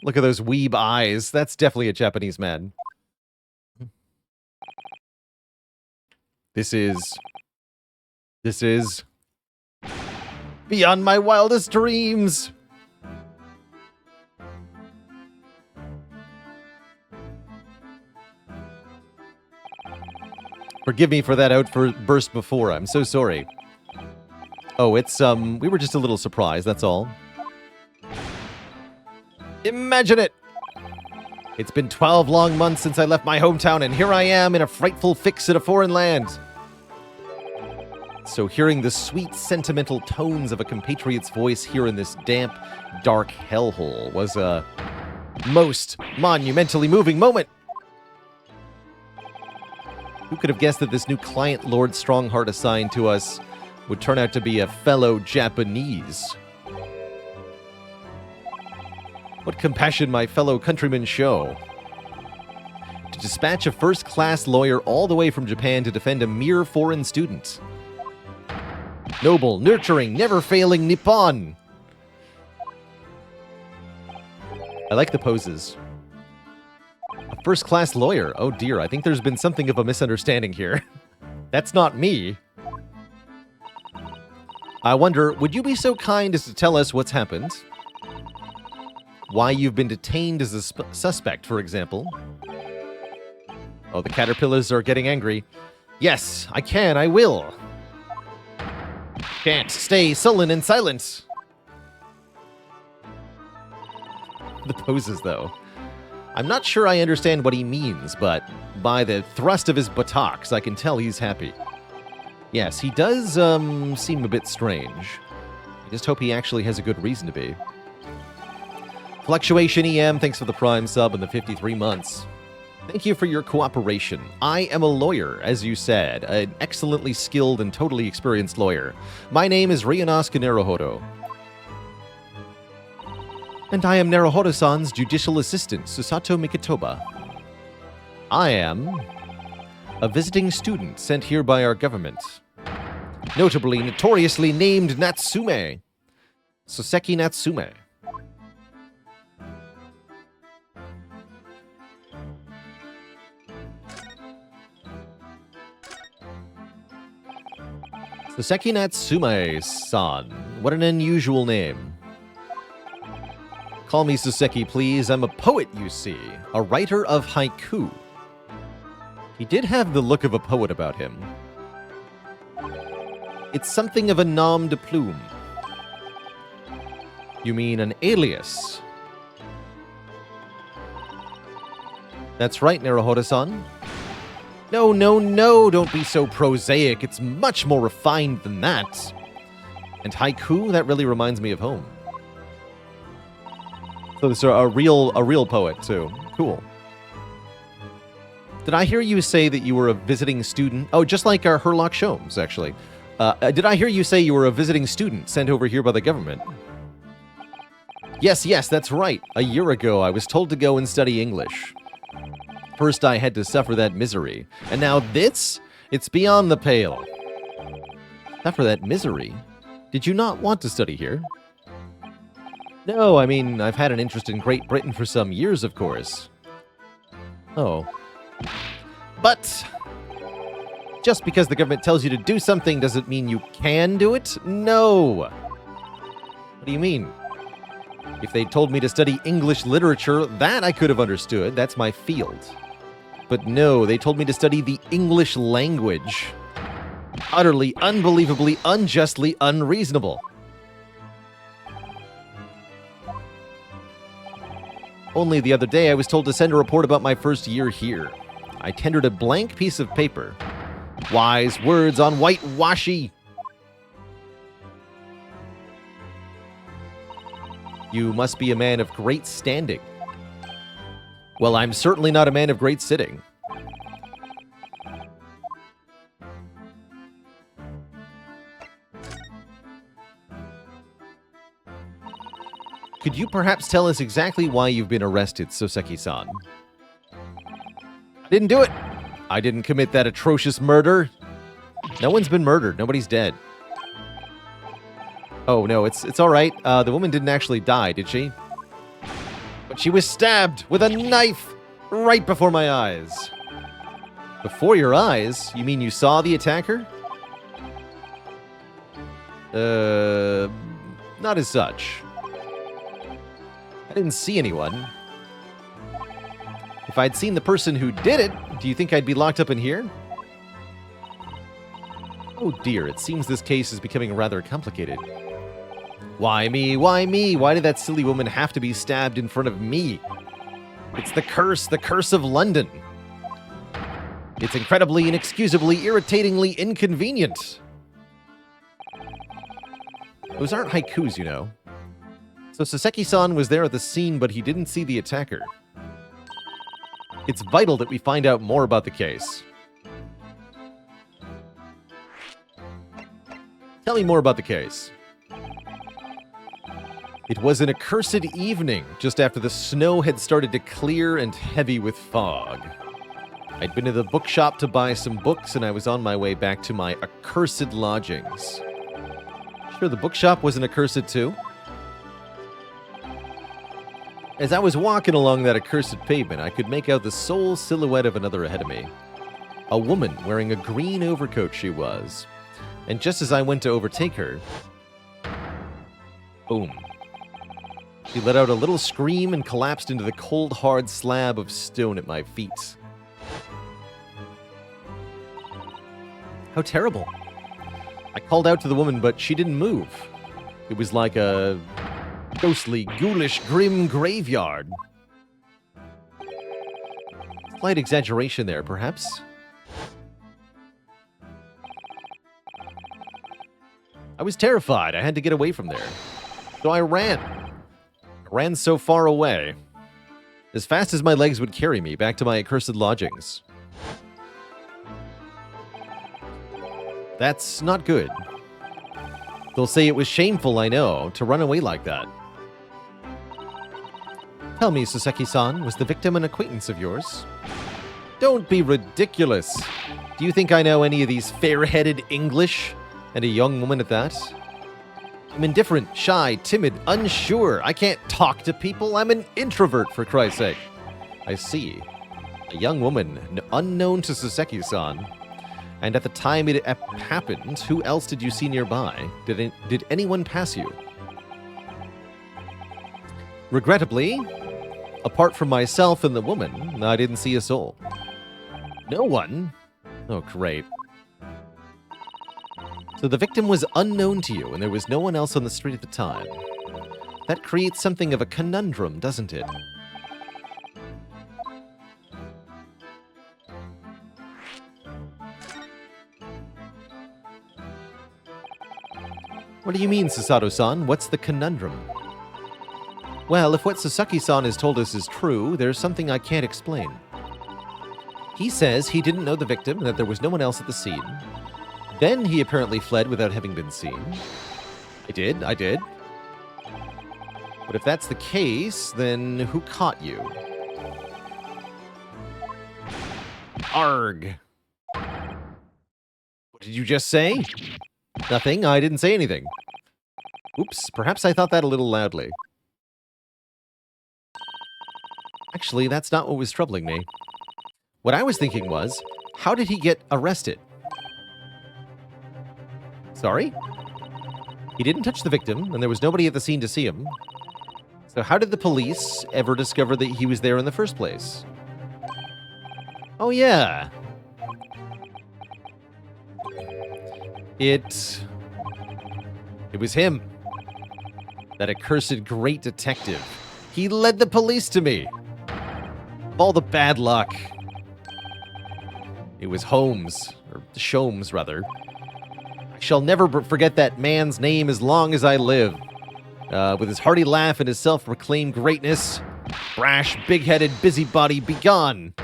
Look at those weeb eyes. That's definitely a Japanese man. This is beyond my wildest dreams. Forgive me for that outburst before. I'm so sorry. Oh, it's, we were just a little surprised, that's all. Imagine it! It's been 12 long months since I left my hometown, and here I am in a frightful fix in a foreign land. So hearing the sweet, sentimental tones of a compatriot's voice here in this damp, dark hellhole was a most monumentally moving moment. Who could have guessed that this new client Lord Strongheart assigned to us would turn out to be a fellow Japanese? What compassion my fellow countrymen show. To dispatch a first-class lawyer all the way from Japan to defend a mere foreign student. Noble, nurturing, never-failing Nippon. I like the poses. A first-class lawyer. Oh dear, I think there's been something of a misunderstanding here. That's not me. I wonder, would you be so kind as to tell us what's happened? Why you've been detained as a suspect, for example. Oh, the caterpillars are getting angry. Yes, I can, I will. Can't stay sullen and silent. The poses, though. I'm not sure I understand what he means, but by the thrust of his buttocks, I can tell he's happy. Yes, he does, seem a bit strange. I just hope he actually has a good reason to be. Fluctuation EM, thanks for the Prime sub and the 53 months. Thank you for your cooperation. I am a lawyer, as you said, an excellently skilled and totally experienced lawyer. My name is Ryunosuke Naruhodo. And I am Naruhodo-san's judicial assistant, Susato Mikitoba. I am a visiting student sent here by our government. Notably, notoriously named Natsume. Soseki Natsume. Soseki Natsume-san. What an unusual name. Call me Soseki, please. I'm a poet, you see. A writer of haiku. He did have the look of a poet about him. It's something of a nom de plume. You mean an alias? That's right, Naruhodo-san. No, no, no, don't be so prosaic. It's much more refined than that. And haiku, that really reminds me of home. So this is a real poet, too. Cool. Did I hear you say that you were a visiting student? Oh, just like our Herlock Sholmes, actually. Did I hear you say you were a visiting student sent over here by the government? Yes, that's right. A year ago, I was told to go and study English. First, I had to suffer that misery. And now this? It's beyond the pale. Suffer that misery? Did you not want to study here? No, I mean, I've had an interest in Great Britain for some years, of course. Oh. But just because the government tells you to do something doesn't mean you can do it? No. What do you mean? If they told me to study English literature, that I could have understood. That's my field. But no, they told me to study the English language. Utterly, unbelievably, unjustly unreasonable. Only the other day I was told to send a report about my first year here. I tendered a blank piece of paper. Wise words on white washi. You must be a man of great standing. Well, I'm certainly not a man of great sitting. Could you perhaps tell us exactly why you've been arrested, Soseki-san? I didn't do it. I didn't commit that atrocious murder. No one's been murdered. Nobody's dead. Oh, no, it's all right. The woman didn't actually die, did she? But she was stabbed with a knife right before my eyes. Before your eyes? You mean you saw the attacker? Not as such. I didn't see anyone. If I'd seen the person who did it, do you think I'd be locked up in here? Oh dear, it seems this case is becoming rather complicated. Why me? Why me? Why did that silly woman have to be stabbed in front of me? It's the curse of London. It's incredibly, inexcusably, irritatingly inconvenient. Those aren't haikus, you know. So Soseki-san was there at the scene, but he didn't see the attacker. It's vital that we find out more about the case. Tell me more about the case. It was an accursed evening, just after the snow had started to clear and heavy with fog. I'd been to the bookshop to buy some books, and I was on my way back to my accursed lodgings. Sure, the bookshop wasn't accursed too? As I was walking along that accursed pavement, I could make out the sole silhouette of another ahead of me. A woman wearing a green overcoat she was. And just as I went to overtake her, boom. She let out a little scream and collapsed into the cold, hard slab of stone at my feet. How terrible. I called out to the woman, but she didn't move. It was like a ghostly, ghoulish, grim graveyard. Slight exaggeration there, perhaps. I was terrified. I had to get away from there. So I ran. I ran so far away. As fast as my legs would carry me back to my accursed lodgings. That's not good. They'll say it was shameful, I know, to run away like that. Tell me, Soseki-san, was the victim an acquaintance of yours? Don't be ridiculous. Do you think I know any of these fair-headed English? And a young woman at that. I'm indifferent, shy, timid, unsure. I can't talk to people. I'm an introvert, for Christ's sake. I see. A young woman, unknown to Soseki-san. And at the time it happened, who else did you see nearby? Did anyone pass you? Regrettably, apart from myself and the woman, I didn't see a soul. No one? Oh, great. So the victim was unknown to you, and there was no one else on the street at the time. That creates something of a conundrum, doesn't it? What do you mean, Susato-san? What's the conundrum? Well, if what Sasaki-san has told us is true, there's something I can't explain. He says he didn't know the victim and that there was no one else at the scene. Then he apparently fled without having been seen. I did. But if that's the case, then who caught you? Arg. What did you just say? Nothing, I didn't say anything. Oops, perhaps I thought that a little loudly. Actually, that's not what was troubling me. What I was thinking was, how did he get arrested? Sorry? He didn't touch the victim, and there was nobody at the scene to see him. So how did the police ever discover that he was there in the first place? Oh yeah. It was him. That accursed great detective. He led the police to me. All the bad luck. It was Holmes, or Sholmes, rather. I shall never forget that man's name as long as I live. With his hearty laugh and his self-proclaimed greatness, brash, big-headed busybody, begone!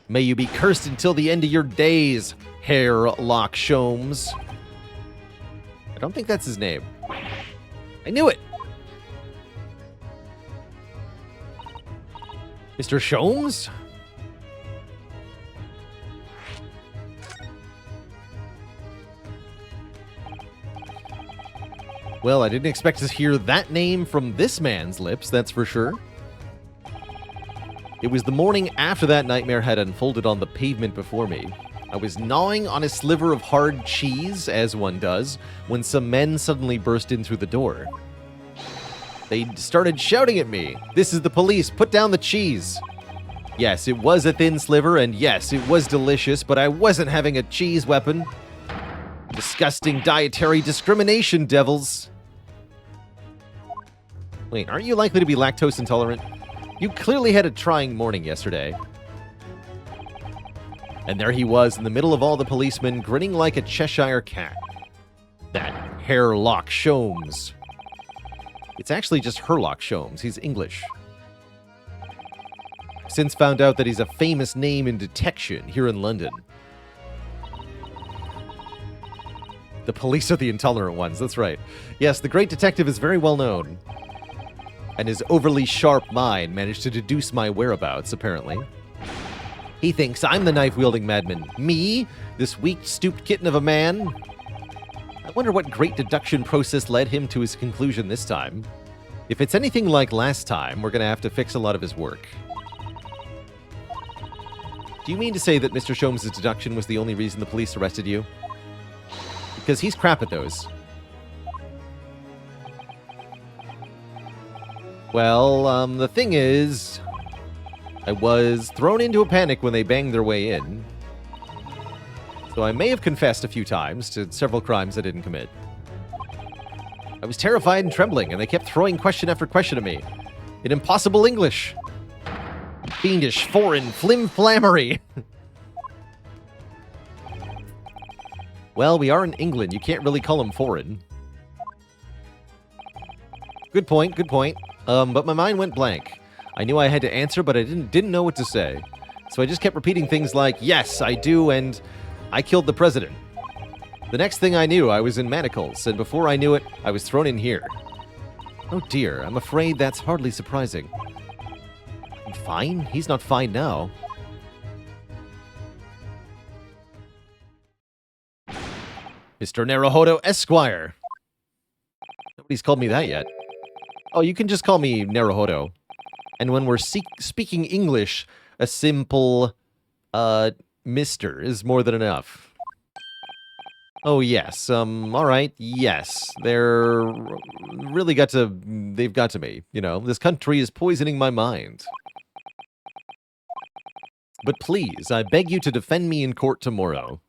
May you be cursed until the end of your days, Hairlock Sholmes. I don't think that's his name. I knew it! Mr. Sholmes? Well, I didn't expect to hear that name from this man's lips, that's for sure. It was the morning after that nightmare had unfolded on the pavement before me. I was gnawing on a sliver of hard cheese, as one does, when some men suddenly burst in through the door. They started shouting at me, "This is the police, put down the cheese!" Yes, it was a thin sliver, and yes, it was delicious, but I wasn't having a cheese weapon. Disgusting dietary discrimination, devils. Wait, aren't you likely to be lactose intolerant? You clearly had a trying morning yesterday. And there he was in the middle of all the policemen, grinning like a Cheshire cat. That Hairlock Sholmes. It's actually just Herlock Sholmes. He's English. Since found out that he's a famous name in detection here in London. The police are the intolerant ones, that's right. Yes, the great detective is very well known. And his overly sharp mind managed to deduce my whereabouts, apparently. He thinks I'm the knife-wielding madman. Me? This weak, stooped kitten of a man? I wonder what great deduction process led him to his conclusion this time. If it's anything like last time, we're going to have to fix a lot of his work. Do you mean to say that Mr. Sholmes' deduction was the only reason the police arrested you? Because he's crap at those. Well, the thing is, I was thrown into a panic when they banged their way in. So I may have confessed a few times to several crimes I didn't commit. I was terrified and trembling, and they kept throwing question after question at me. In impossible English. Fiendish, foreign, flim-flammery. Well, we are in England. You can't really call them foreign. Good point, good point. But my mind went blank. I knew I had to answer, but I didn't know what to say. So I just kept repeating things like, yes, I do, and I killed the president. The next thing I knew, I was in manacles, and before I knew it, I was thrown in here. Oh dear, I'm afraid that's hardly surprising. I'm fine? He's not fine now. Mr. Naruhodo Esquire. Nobody's called me that yet. Oh, you can just call me Naruhodo. And when we're speaking English, a simple, Mr. is more than enough. Oh, yes, all right, yes. They've got to me, you know. This country is poisoning my mind. But please, I beg you to defend me in court tomorrow.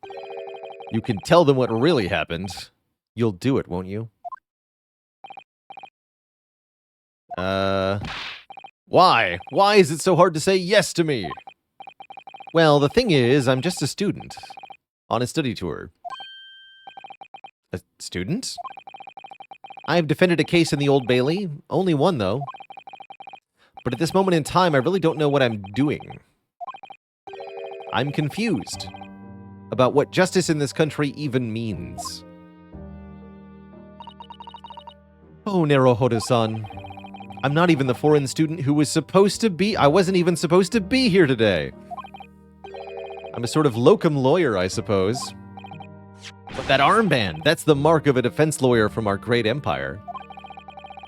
You can tell them what really happened. You'll do it, won't you? Why? Why is it so hard to say yes to me? Well, the thing is, I'm just a student on a study tour. A student? I have defended a case in the Old Bailey. Only one, though. But at this moment in time, I really don't know what I'm doing. I'm confused about what justice in this country even means. Oh, Naruhodo-san. I'm not even the foreign student who was supposed to be... I wasn't even supposed to be here today. I'm a sort of locum lawyer, I suppose. But that armband, that's the mark of a defense lawyer from our great empire.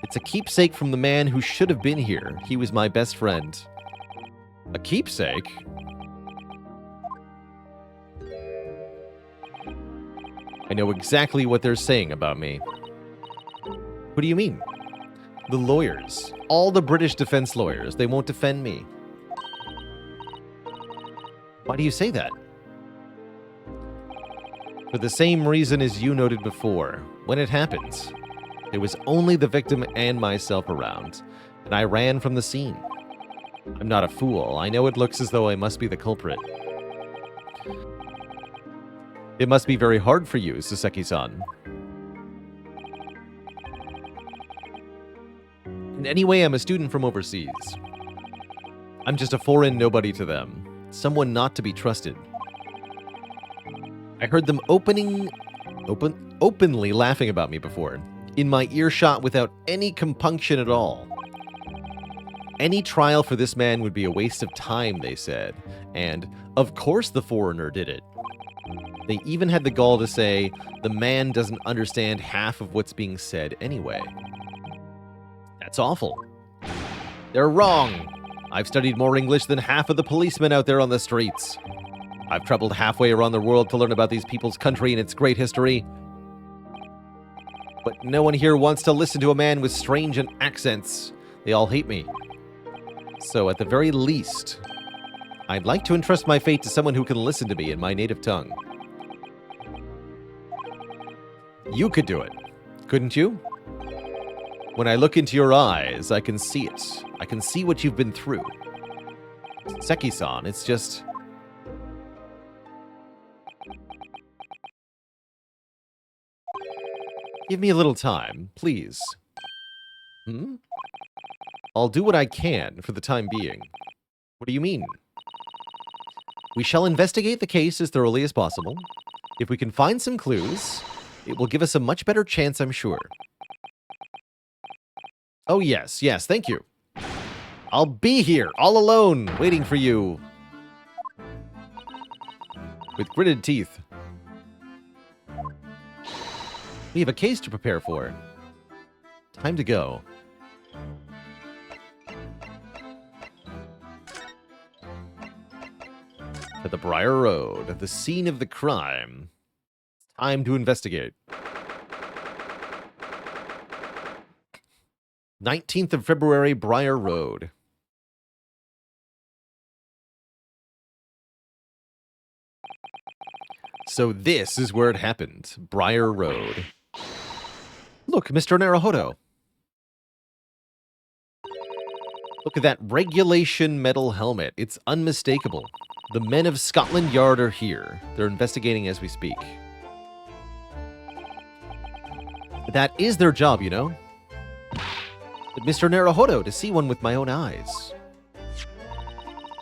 It's a keepsake from the man who should have been here. He was my best friend. A keepsake? I know exactly what they're saying about me. What do you mean? The lawyers. All the British defense lawyers. They won't defend me. Why do you say that? For the same reason as you noted before. When it happened, there was only the victim and myself around, and I ran from the scene. I'm not a fool. I know it looks as though I must be the culprit. It must be very hard for you, Saseki-san. And anyway, I'm a student from overseas. I'm just a foreign nobody to them. Someone not to be trusted. I heard them openly laughing about me before, in my earshot without any compunction at all. Any trial for this man would be a waste of time, they said, and of course the foreigner did it. They even had the gall to say, the man doesn't understand half of what's being said anyway. That's awful. They're wrong. I've studied more English than half of the policemen out there on the streets. I've traveled halfway around the world to learn about these people's country and its great history. But no one here wants to listen to a man with strange accents. They all hate me. So at the very least, I'd like to entrust my fate to someone who can listen to me in my native tongue. You could do it, couldn't you? When I look into your eyes, I can see it. I can see what you've been through. Seki-san, it's just... Give me a little time, please. I'll do what I can for the time being. What do you mean? We shall investigate the case as thoroughly as possible. If we can find some clues, it will give us a much better chance, I'm sure. Oh, yes, thank you. I'll be here, all alone, waiting for you. With gritted teeth. We have a case to prepare for. Time to go. To the Briar Road, the scene of the crime. Time to investigate. 19th of February, Briar Road. So this is where it happened. Briar Road. Look, Mr. Naruhodo. Look at that regulation metal helmet. It's unmistakable. The men of Scotland Yard are here. They're investigating as we speak. That is their job, you know. But Mr. Naruhodo, to see one with my own eyes.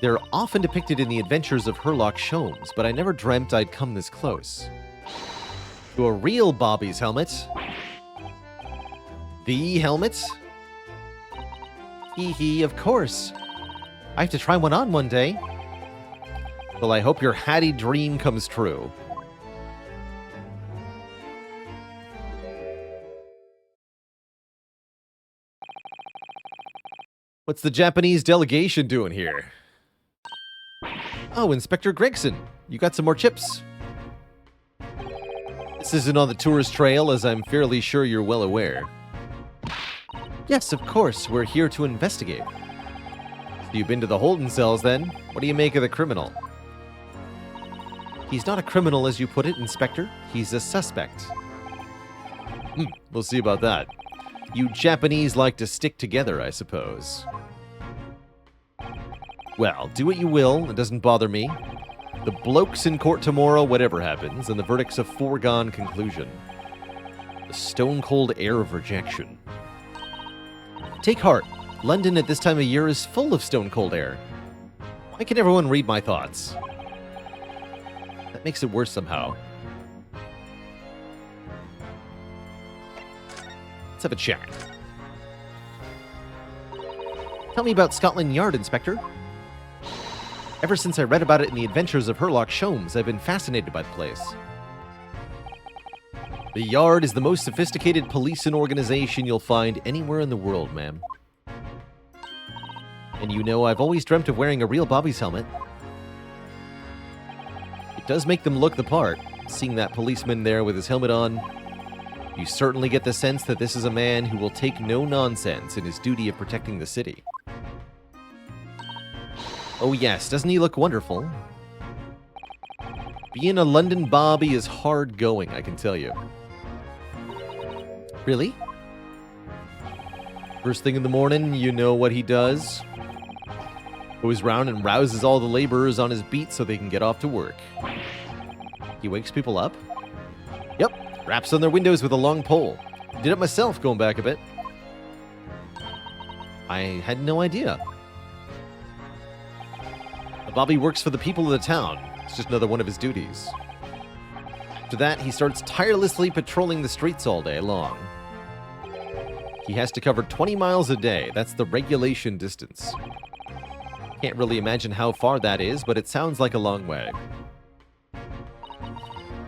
They're often depicted in the adventures of Herlock Sholmes, but I never dreamt I'd come this close. To a real Bobby's helmet. The helmet? Hee hee, of course. I have to try one on one day. Well, I hope your hatty dream comes true. What's the Japanese delegation doing here? Oh, Inspector Gregson, you got some more chips. This isn't on the tourist trail, as I'm fairly sure you're well aware. Yes, of course, we're here to investigate. So you've been to the holding cells, then? What do you make of the criminal? He's not a criminal, as you put it, Inspector. He's a suspect. We'll see about that. You Japanese like to stick together, I suppose. Well, do what you will. It doesn't bother me. The bloke's in court tomorrow, whatever happens, and the verdict's a foregone conclusion. The stone-cold air of rejection. Take heart. London at this time of year is full of stone-cold air. Why can everyone read my thoughts? That makes it worse somehow. Let's have a chat. Tell me about Scotland Yard, Inspector. Ever since I read about it in the Adventures of Sherlock Holmes, I've been fascinated by the place. The Yard is the most sophisticated policing organization you'll find anywhere in the world, ma'am. And you know, I've always dreamt of wearing a real Bobby's helmet. It does make them look the part, seeing that policeman there with his helmet on. You certainly get the sense that this is a man who will take no nonsense in his duty of protecting the city. Oh yes, doesn't he look wonderful? Being a London Bobby is hard going, I can tell you. Really? First thing in the morning, you know what he does? Goes round and rouses all the laborers on his beat so they can get off to work. He wakes people up? Yep, raps on their windows with a long pole. Did it myself going back a bit. I had no idea. Bobby works for the people of the town. It's just another one of his duties. After that, he starts tirelessly patrolling the streets all day long. He has to cover 20 miles a day. That's the regulation distance. Can't really imagine how far that is, but it sounds like a long way.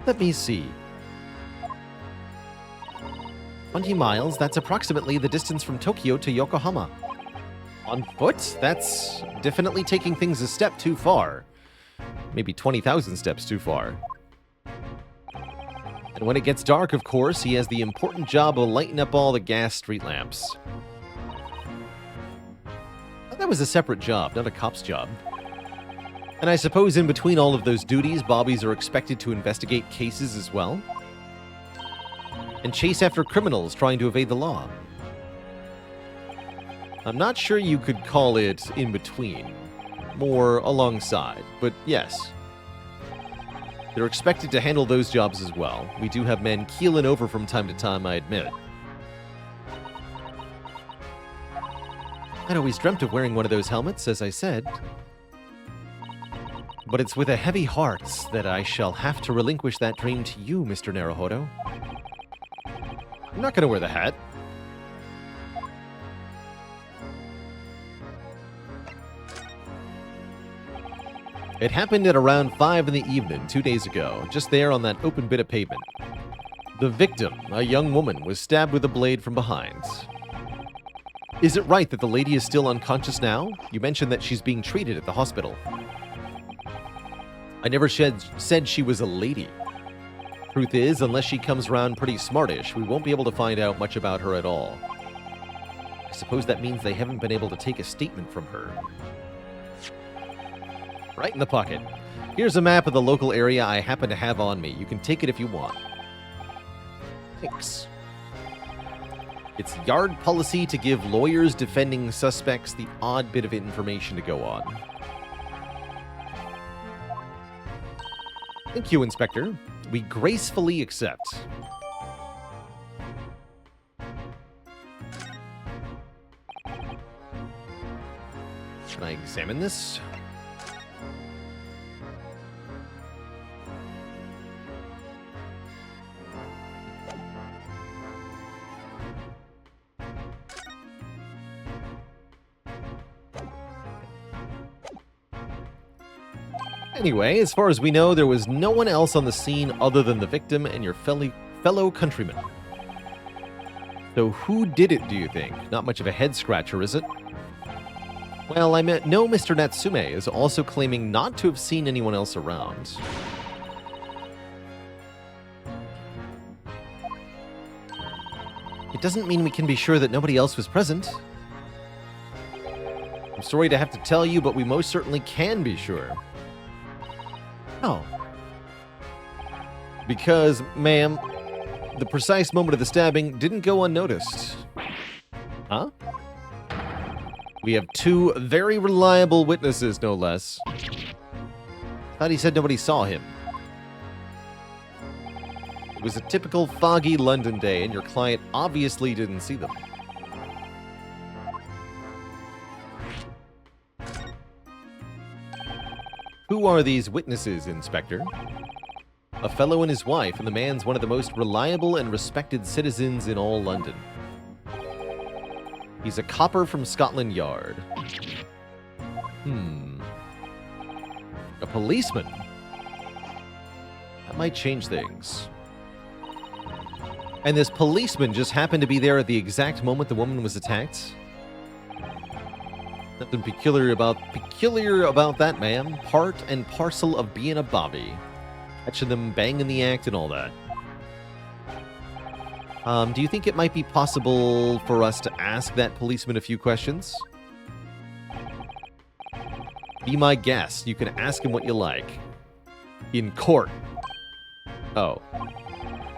Let me see. 20 miles, that's approximately the distance from Tokyo to Yokohama. On foot? That's definitely taking things a step too far. Maybe 20,000 steps too far. And when it gets dark, of course, he has the important job of lighting up all the gas street lamps. That was a separate job, not a cop's job. And I suppose in between all of those duties, Bobbies are expected to investigate cases as well. And chase after criminals trying to evade the law. I'm not sure you could call it in between. More alongside, but yes. They're expected to handle those jobs as well. We do have men keeling over from time to time, I admit. I'd always dreamt of wearing one of those helmets, as I said. But it's with a heavy heart that I shall have to relinquish that dream to you, Mr. Naruhodo. I'm not going to wear the hat. It happened at around 5 in the evening 2 days ago, just there on that open bit of pavement. The victim, a young woman, was stabbed with a blade from behind. Is it right that the lady is still unconscious now? You mentioned that she's being treated at the hospital. I never said she was a lady. Truth is, unless she comes around pretty smartish, we won't be able to find out much about her at all. I suppose that means they haven't been able to take a statement from her. Right in the pocket. Here's a map of the local area I happen to have on me. You can take it if you want. Thanks. It's Yard policy to give lawyers defending suspects the odd bit of information to go on. Thank you, Inspector. We gracefully accept. Can I examine this? Anyway, as far as we know, there was no one else on the scene other than the victim and your fellow countrymen. So who did it, do you think? Not much of a head-scratcher, is it? Well, I know Mr. Natsume is also claiming not to have seen anyone else around. It doesn't mean we can be sure that nobody else was present. I'm sorry to have to tell you, but we most certainly can be sure. Oh. Because, ma'am, the precise moment of the stabbing didn't go unnoticed. Huh? We have two very reliable witnesses, no less. Thought he said nobody saw him. It was a typical foggy London day, and your client obviously didn't see them. Who are these witnesses, Inspector? A fellow and his wife, and the man's one of the most reliable and respected citizens in all London. He's a copper from Scotland Yard. A policeman? That might change things. And this policeman just happened to be there at the exact moment the woman was attacked? Nothing peculiar about that, ma'am. Part and parcel of being a bobby. Catching them banging the act and all that. Do you think it might be possible for us to ask that policeman a few questions? Be my guest. You can ask him what you like. In court. Oh.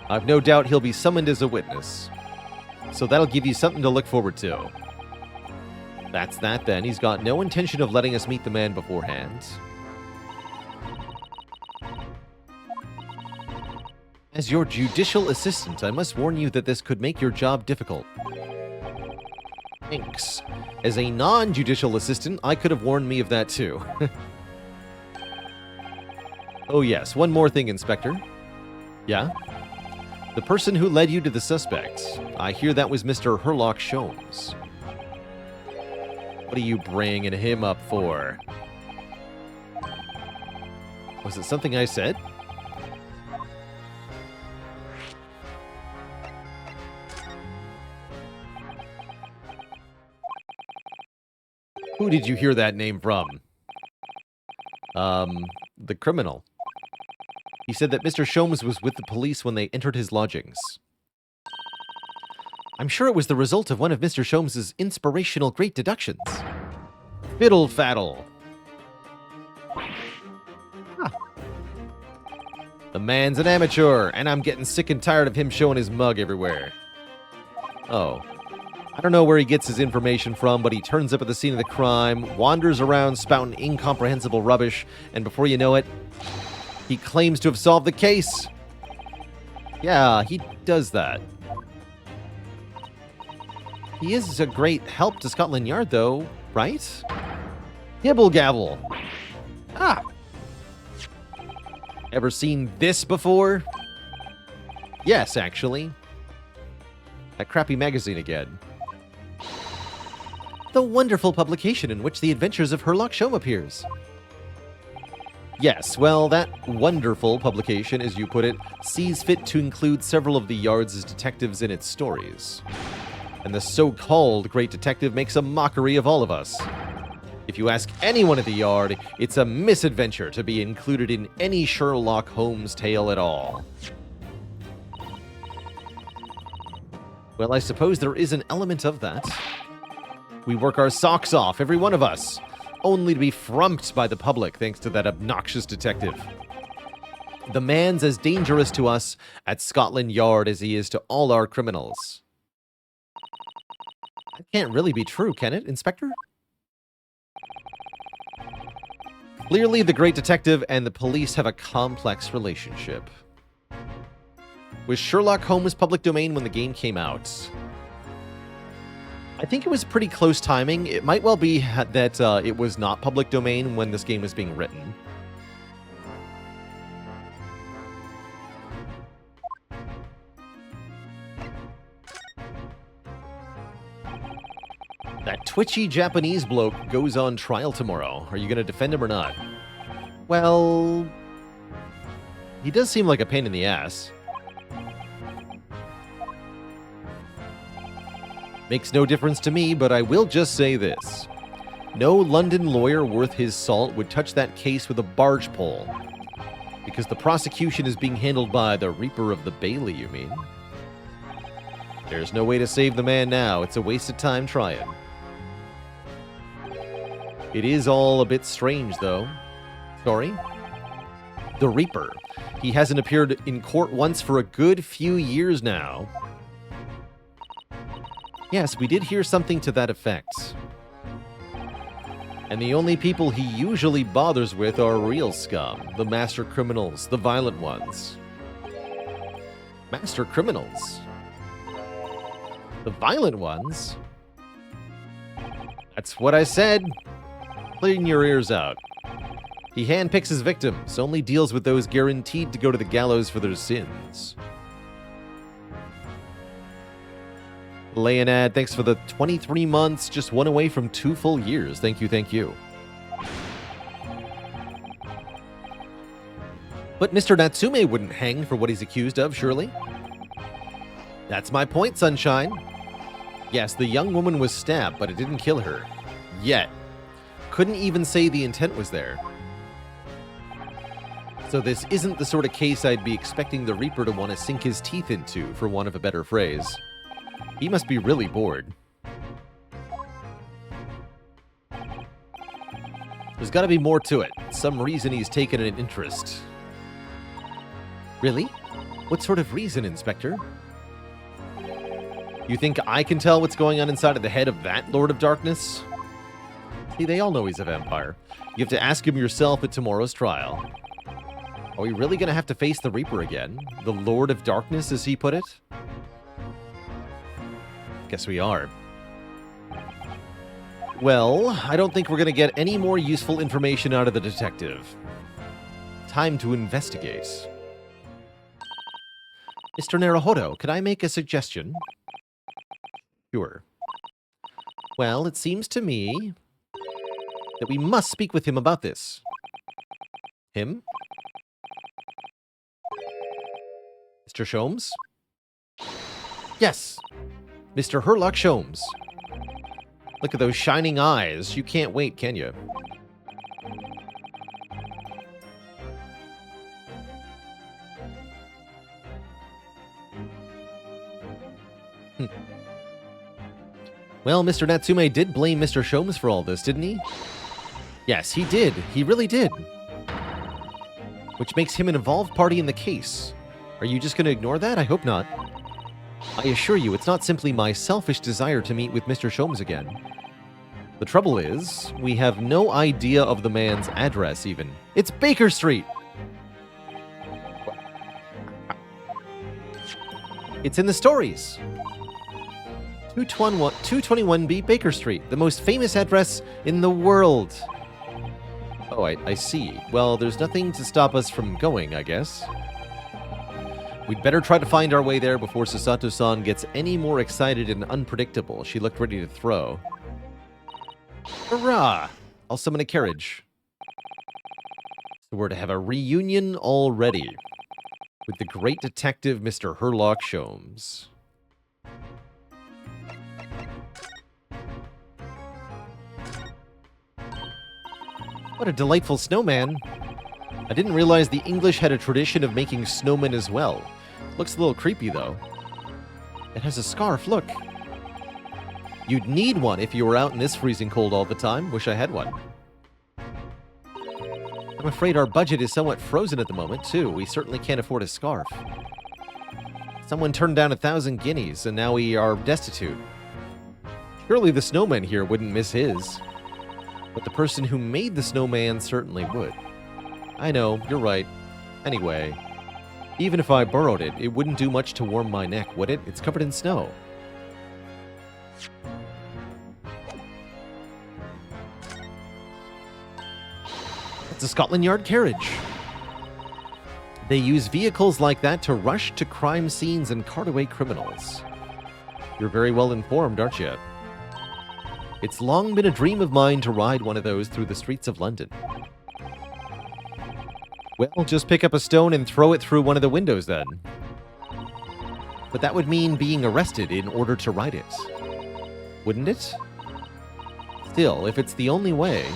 I've no doubt he'll be summoned as a witness. So that'll give you something to look forward to. That's that then. He's got no intention of letting us meet the man beforehand. As your judicial assistant, I must warn you that this could make your job difficult. Thanks. As a non-judicial assistant, I could have warned me of that too. Oh yes, one more thing, Inspector. Yeah? The person who led you to the suspect. I hear that was Mr. Herlock Sholmes. What are you bringing him up for? Was it something I said? Who did you hear that name from? The criminal. He said that Mr. Sholmes was with the police when they entered his lodgings. I'm sure it was the result of one of Mr. Sholmes' inspirational great deductions. Fiddle faddle. Huh. The man's an amateur, and I'm getting sick and tired of him showing his mug everywhere. Oh. I don't know where he gets his information from, but he turns up at the scene of the crime, wanders around spouting incomprehensible rubbish, and before you know it, he claims to have solved the case. Yeah, he does that. He is a great help to Scotland Yard, though, right? Gibble gabble. Ah. Ever seen this before? Yes, actually. That crappy magazine again. The wonderful publication in which the adventures of Herlock Sholmes appears. Yes, well, that wonderful publication, as you put it, sees fit to include several of the Yard's detectives in its stories. And the so-called great detective makes a mockery of all of us. If you ask anyone at the Yard, it's a misadventure to be included in any Sherlock Holmes tale at all. Well, I suppose there is an element of that. We work our socks off, every one of us, only to be frumped by the public thanks to that obnoxious detective. The man's as dangerous to us at Scotland Yard as he is to all our criminals. That can't really be true, can it, Inspector? Clearly, the great detective and the police have a complex relationship. Was Sherlock Holmes public domain when the game came out? I think it was pretty close timing. It might well be that it was not public domain when this game was being written. That twitchy Japanese bloke goes on trial tomorrow. Are you going to defend him or not? Well, he does seem like a pain in the ass. Makes no difference to me, but I will just say this. No London lawyer worth his salt would touch that case with a barge pole. Because the prosecution is being handled by the Reaper of the Bailey, you mean? There's no way to save the man now. It's a waste of time trying. It is all a bit strange, though. Sorry? The Reaper. He hasn't appeared in court once for a good few years now. Yes, we did hear something to that effect. And the only people he usually bothers with are real scum, the master criminals, the violent ones. Master criminals? The violent ones? That's what I said. Clean your ears out. He handpicks his victims, only deals with those guaranteed to go to the gallows for their sins. Leonad, thanks for the 23 months, just one away from 2 full years. Thank you, thank you. But Mr. Natsume wouldn't hang for what he's accused of, surely? That's my point, Sunshine. Yes, the young woman was stabbed, but it didn't kill her. Yet. Couldn't even say the intent was there. So this isn't the sort of case I'd be expecting the Reaper to want to sink his teeth into, for want of a better phrase. He must be really bored. There's got to be more to it. Some reason he's taken an interest. Really? What sort of reason, Inspector? You think I can tell what's going on inside of the head of that Lord of Darkness? See, they all know he's a vampire. You have to ask him yourself at tomorrow's trial. Are we really going to have to face the Reaper again? The Lord of Darkness, as he put it? Guess we are. Well, I don't think we're going to get any more useful information out of the detective. Time to investigate. Mr. Naruhodo, could I make a suggestion? Sure. Well, it seems to me that we must speak with him about this. Him? Mr. Sholmes? Yes. Mr. Herlock Sholmes. Look at those shining eyes. You can't wait, can you? Well, Mr. Natsume did blame Mr. Sholmes for all this, didn't he? Yes, he did. He really did. Which makes him an involved party in the case. Are you just going to ignore that? I hope not. I assure you, it's not simply my selfish desire to meet with Mr. Sholmes again. The trouble is, we have no idea of the man's address, even. It's Baker Street! It's in the stories. 221B Baker Street, the most famous address in the world. Oh, I see. Well, there's nothing to stop us from going, I guess. We'd better try to find our way there before Susato-san gets any more excited and unpredictable. She looked ready to throw. Hurrah! I'll summon a carriage. So we're to have a reunion already with the great detective, Mr. Herlock Sholmes. What a delightful snowman. I didn't realize the English had a tradition of making snowmen as well. Looks a little creepy, though. It has a scarf, look. You'd need one if you were out in this freezing cold all the time. Wish I had one. I'm afraid our budget is somewhat frozen at the moment, too. We certainly can't afford a scarf. Someone turned down 1,000 guineas, and now we are destitute. Surely the snowman here wouldn't miss his. But the person who made the snowman certainly would. I know, you're right. Anyway, even if I borrowed it, it wouldn't do much to warm my neck, would it? It's covered in snow. It's a Scotland Yard carriage. They use vehicles like that to rush to crime scenes and cart away criminals. You're very well informed, aren't you? It's long been a dream of mine to ride one of those through the streets of London. Well, just pick up a stone and throw it through one of the windows then. But that would mean being arrested in order to ride it. Wouldn't it? Still, if it's the only way,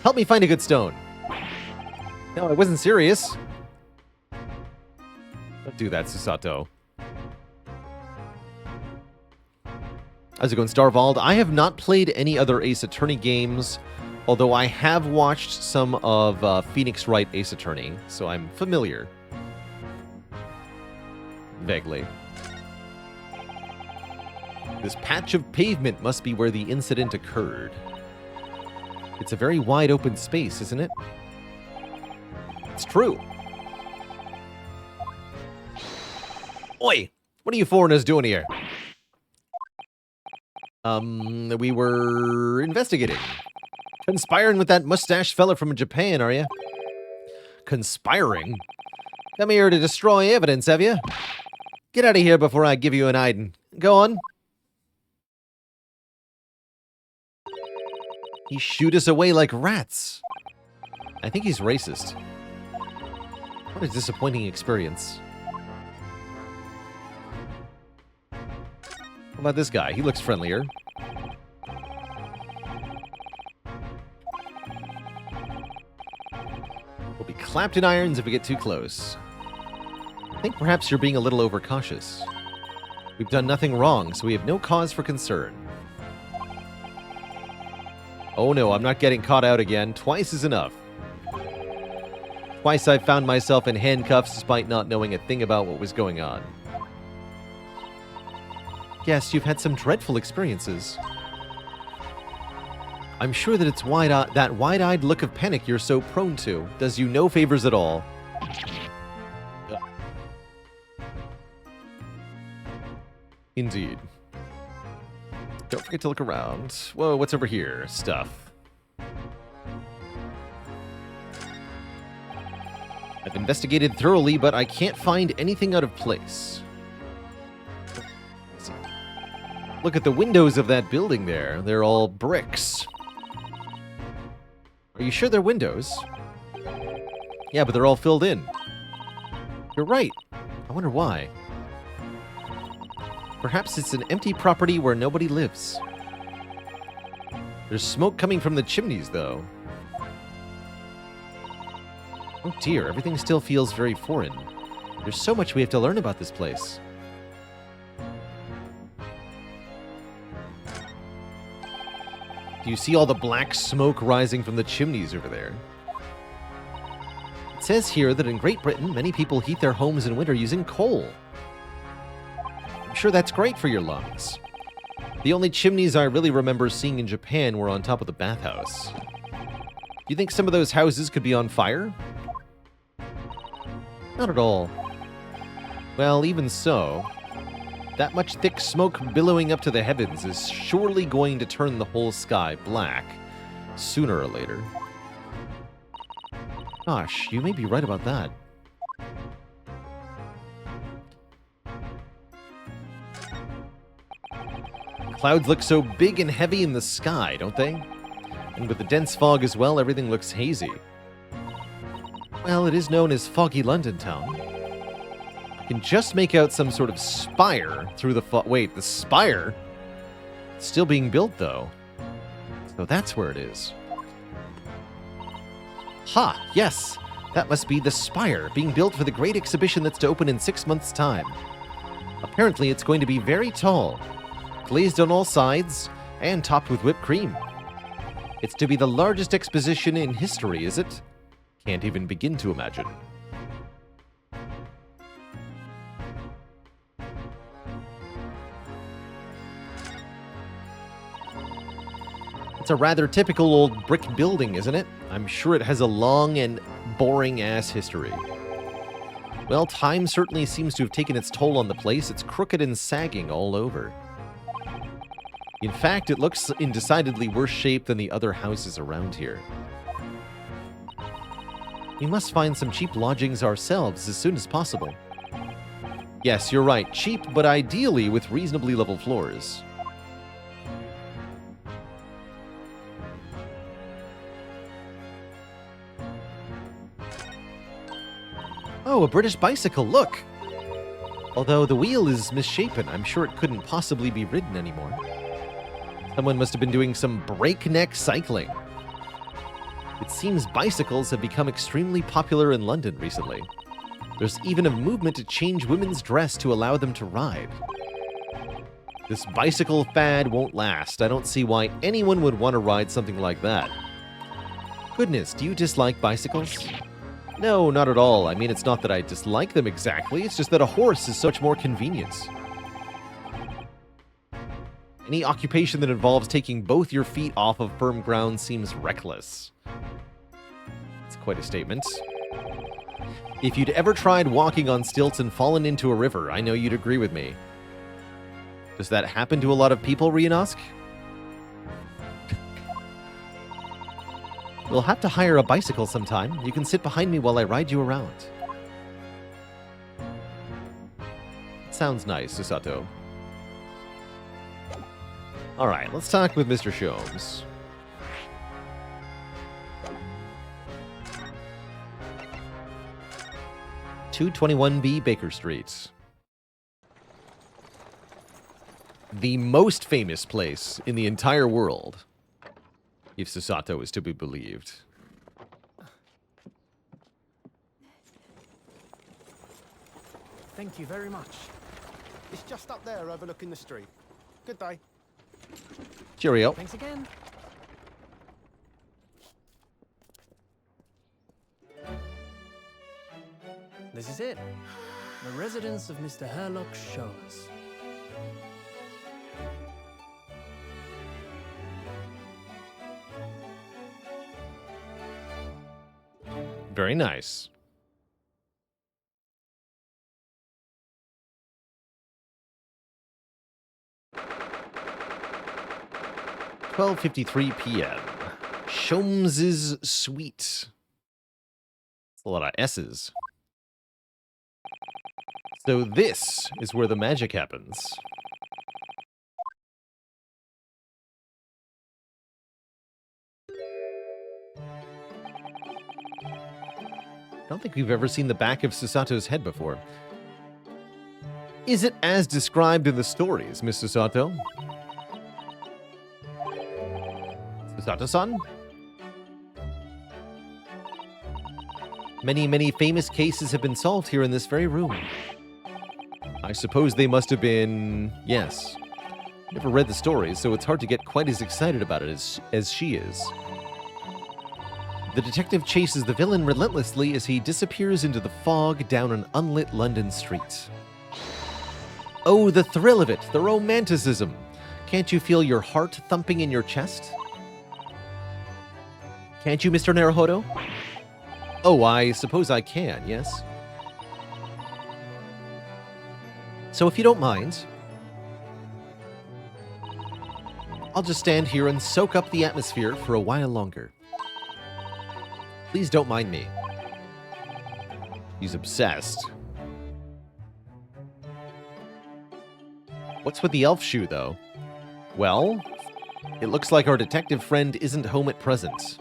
help me find a good stone. No, I wasn't serious. Don't do that, Susato. How's it going, Starvald? I have not played any other Ace Attorney games, although I have watched some of Phoenix Wright Ace Attorney, so I'm familiar. Vaguely. This patch of pavement must be where the incident occurred. It's a very wide open space, isn't it? It's true. Oi! What are you foreigners doing here? We were investigating. Conspiring with that mustache fella from Japan, are you? Conspiring? Come here to destroy evidence, have you? Get out of here before I give you an hiding. Go on. He shoot us away like rats. I think he's racist. What a disappointing experience. How about this guy? He looks friendlier. We'll be clapped in irons if we get too close. I think perhaps you're being a little overcautious. We've done nothing wrong, so we have no cause for concern. Oh no, I'm not getting caught out again. Twice is enough. Twice I've found myself in handcuffs despite not knowing a thing about what was going on. Yes, you've had some dreadful experiences. I'm sure that it's that wide-eyed look of panic you're so prone to does you no favors at all. Indeed. Don't forget to look around. Whoa, what's over here? Stuff. I've investigated thoroughly, but I can't find anything out of place. Look at the windows of that building there. They're all bricks. Are you sure they're windows? Yeah, but they're all filled in. You're right. I wonder why. Perhaps it's an empty property where nobody lives. There's smoke coming from the chimneys, though. Oh dear, everything still feels very foreign. There's so much we have to learn about this place. Do you see all the black smoke rising from the chimneys over there? It says here that in Great Britain, many people heat their homes in winter using coal. I'm sure that's great for your lungs. The only chimneys I really remember seeing in Japan were on top of the bathhouse. Do you think some of those houses could be on fire? Not at all. Well, even so, that much thick smoke billowing up to the heavens is surely going to turn the whole sky black, sooner or later. Gosh, you may be right about that. Clouds look so big and heavy in the sky, don't they? And with the dense fog as well, everything looks hazy. Well, it is known as Foggy London Town. I can just make out some sort of spire through the fog. Wait, the spire? It's still being built, though. So that's where it is. Ha! Yes! That must be the Spire, being built for the great exhibition that's to open in 6 months' time. Apparently, it's going to be very tall, glazed on all sides, and topped with whipped cream. It's to be the largest exposition in history, is it? Can't even begin to imagine. It's a rather typical old brick building, isn't it? I'm sure it has a long and boring-ass history. Well, time certainly seems to have taken its toll on the place. It's crooked and sagging all over. In fact, it looks in decidedly worse shape than the other houses around here. We must find some cheap lodgings ourselves as soon as possible. Yes, you're right. Cheap, but ideally with reasonably level floors. Oh, a British bicycle, look! Although the wheel is misshapen, I'm sure it couldn't possibly be ridden anymore. Someone must have been doing some breakneck cycling. It seems bicycles have become extremely popular in London recently. There's even a movement to change women's dress to allow them to ride. This bicycle fad won't last. I don't see why anyone would want to ride something like that. Goodness, do you dislike bicycles? No, not at all. I mean, it's not that I dislike them exactly. It's just that a horse is so much more convenient. Any occupation that involves taking both your feet off of firm ground seems reckless. It's quite a statement. If you'd ever tried walking on stilts and fallen into a river, I know you'd agree with me. Does that happen to a lot of people, Rianosk? We'll have to hire a bicycle sometime. You can sit behind me while I ride you around. Sounds nice, Susato. Alright, let's talk with Mr. Sholmes. (221B) Baker Street. The most famous place in the entire world. If Susato is to be believed. Thank you very much. It's just up there overlooking the street. Good day. Cheerio. Thanks again. This is it. The residence of Mr. Herlock Sholmes. Very nice. (12:53 p.m.) Sholmes's Suite. That's a lot of S's. So this is where the magic happens. I don't think we've ever seen the back of Susato's head before. Is it as described in the stories, Miss Susato? Susato-san? Many, many famous cases have been solved here in this very room. I suppose they must have been... yes. Never read the stories, so it's hard to get quite as excited about it as she is. The detective chases the villain relentlessly as he disappears into the fog down an unlit London street. Oh, the thrill of it, the romanticism. Can't you feel your heart thumping in your chest? Can't you, Mr. Naruhodo? Oh, I suppose I can, yes? So if you don't mind, I'll just stand here and soak up the atmosphere for a while longer. Please don't mind me. He's obsessed. What's with the elf shoe, though? Well, it looks like our detective friend isn't home at present.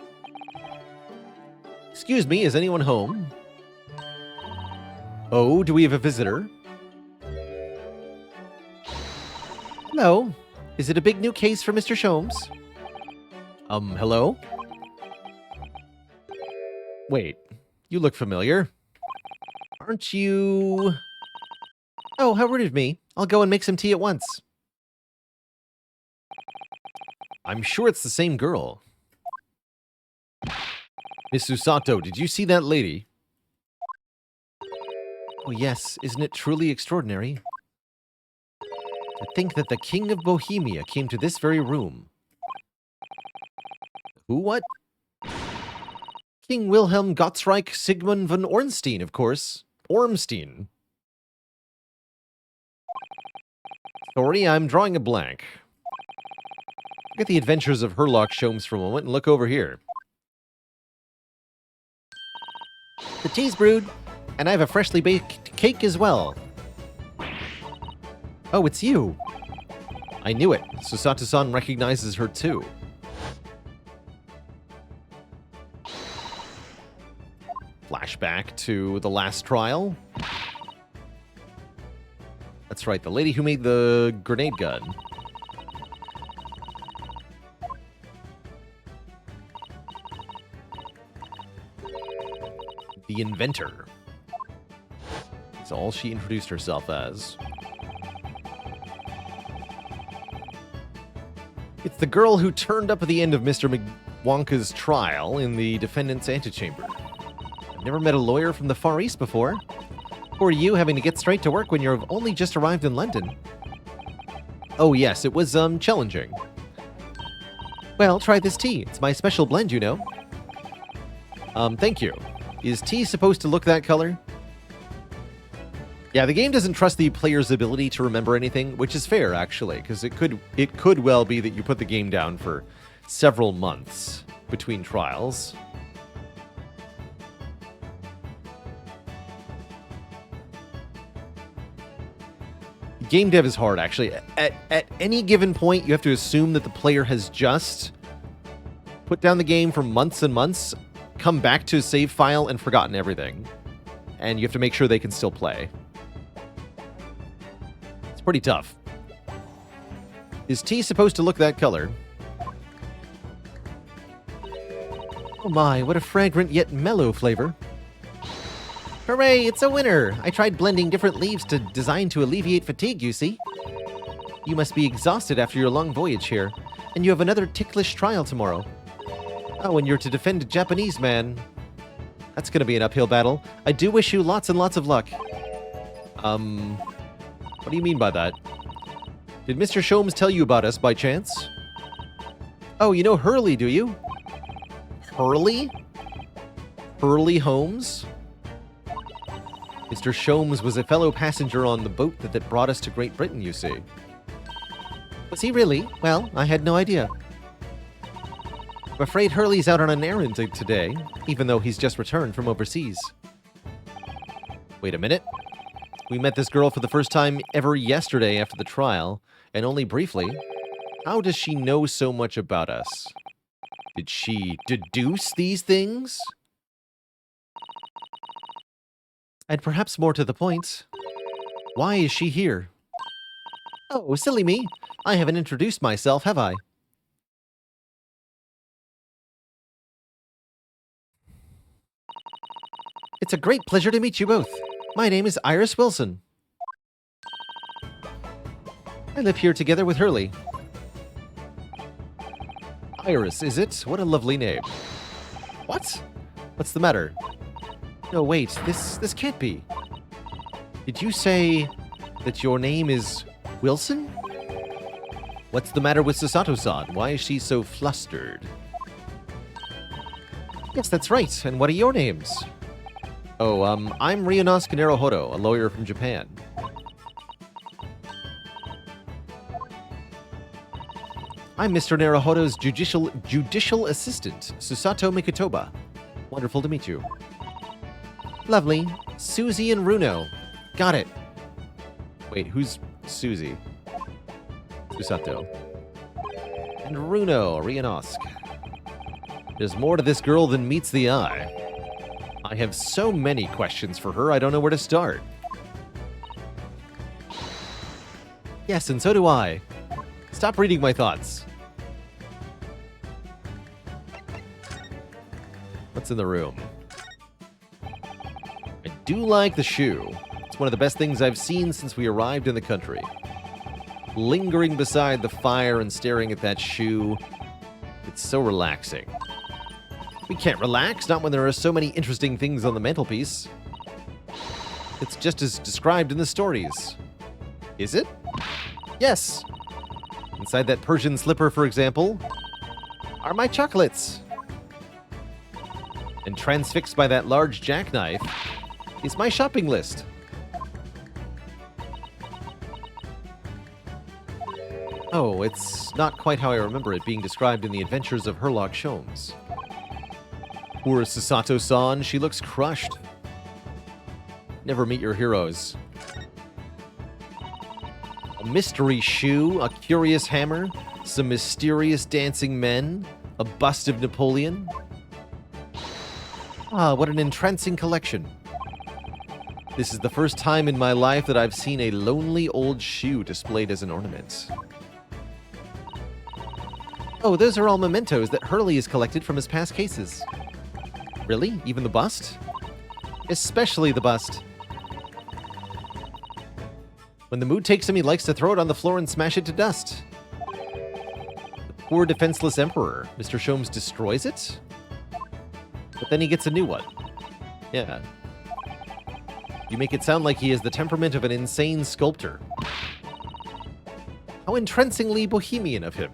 Excuse me, is anyone home? Oh, do we have a visitor? Hello. Is it a big new case for Mr. Sholmes? Hello? Wait, you look familiar. Aren't you... Oh, how rude of me. I'll go and make some tea at once. I'm sure it's the same girl. Miss Susato, did you see that lady? Oh yes, isn't it truly extraordinary? To think that the King of Bohemia came to this very room. Who, what? King Wilhelm Gottsreich Sigmund von Ornstein, of course. Ormstein. Sorry, I'm drawing a blank. Look at the adventures of Herlock Sholmes for a moment and look over here. The tea's brewed, and I have a freshly baked cake as well. Oh, it's you. I knew it. Susato-san recognizes her too. Flashback to the last trial. That's right, the lady who made the grenade gun. The inventor. That's all she introduced herself as. It's the girl who turned up at the end of Mr. Wonka's trial in the defendant's antechamber. I've never met a lawyer from the Far East before. Who are you, having to get straight to work when you've only just arrived in London? Oh yes, it was, challenging. Well, try this tea. It's my special blend, you know. Thank you. Is tea supposed to look that color? Yeah, the game doesn't trust the player's ability to remember anything, which is fair, actually, because it could well be that you put the game down for several months between trials. Game dev is hard, actually. At any given point, you have to assume that the player has just put down the game for months and months, come back to a save file, and forgotten everything. And you have to make sure they can still play. It's pretty tough. Is tea supposed to look that color? Oh my, what a fragrant yet mellow flavor. Hooray, it's a winner! I tried blending different leaves designed to alleviate fatigue, you see. You must be exhausted after your long voyage here, and you have another ticklish trial tomorrow. Oh, and you're to defend a Japanese man. That's gonna be an uphill battle. I do wish you lots and lots of luck. What do you mean by that? Did Mr. Sholmes tell you about us by chance? Oh, you know Hurley, do you? Hurley? Hurley Holmes? Mr. Sholmes was a fellow passenger on the boat that brought us to Great Britain, you see. Was he really? Well, I had no idea. I'm afraid Hurley's out on an errand today, even though he's just returned from overseas. Wait a minute. We met this girl for the first time ever yesterday after the trial, and only briefly. How does she know so much about us? Did she deduce these things? And perhaps more to the point, why is she here? Oh, silly me. I haven't introduced myself, have I? It's a great pleasure to meet you both. My name is Iris Wilson. I live here together with Hurley. Iris, is it? What a lovely name. What? What's the matter? No, wait, this can't be. Did you say that your name is Wilson? What's the matter with Susato-san? Why is she so flustered? Yes, that's right. And what are your names? Oh, I'm Ryunosuke Naruhodo, a lawyer from Japan. I'm Mr. Naruhodo's judicial assistant, Susato Mikotoba. Wonderful to meet you. Lovely. Susie and Runo. Got it. Wait, who's Susie? Susato. And Runo, Ryunosuke. There's more to this girl than meets the eye. I have so many questions for her, I don't know where to start. Yes, and so do I. Stop reading my thoughts. What's in the room? I do like the shoe. It's one of the best things I've seen since we arrived in the country. Lingering beside the fire and staring at that shoe, it's so relaxing. We can't relax, not when there are so many interesting things on the mantelpiece. It's just as described in the stories. Is it? Yes. Inside that Persian slipper, for example, are my chocolates. And transfixed by that large jackknife is my shopping list. Oh, it's not quite how I remember it being described in the Adventures of Sherlock Sholmes. Poor Susato-san, she looks crushed. Never meet your heroes. A mystery shoe, a curious hammer, some mysterious dancing men, a bust of Napoleon. Ah, what an entrancing collection. This is the first time in my life that I've seen a lonely old shoe displayed as an ornament. Oh, those are all mementos that Hurley has collected from his past cases. Really? Even the bust? Especially the bust. When the mood takes him, he likes to throw it on the floor and smash it to dust. The poor defenseless emperor. Mr. Sholmes destroys it? But then he gets a new one. Yeah. You make it sound like he has the temperament of an insane sculptor. How entrancingly bohemian of him.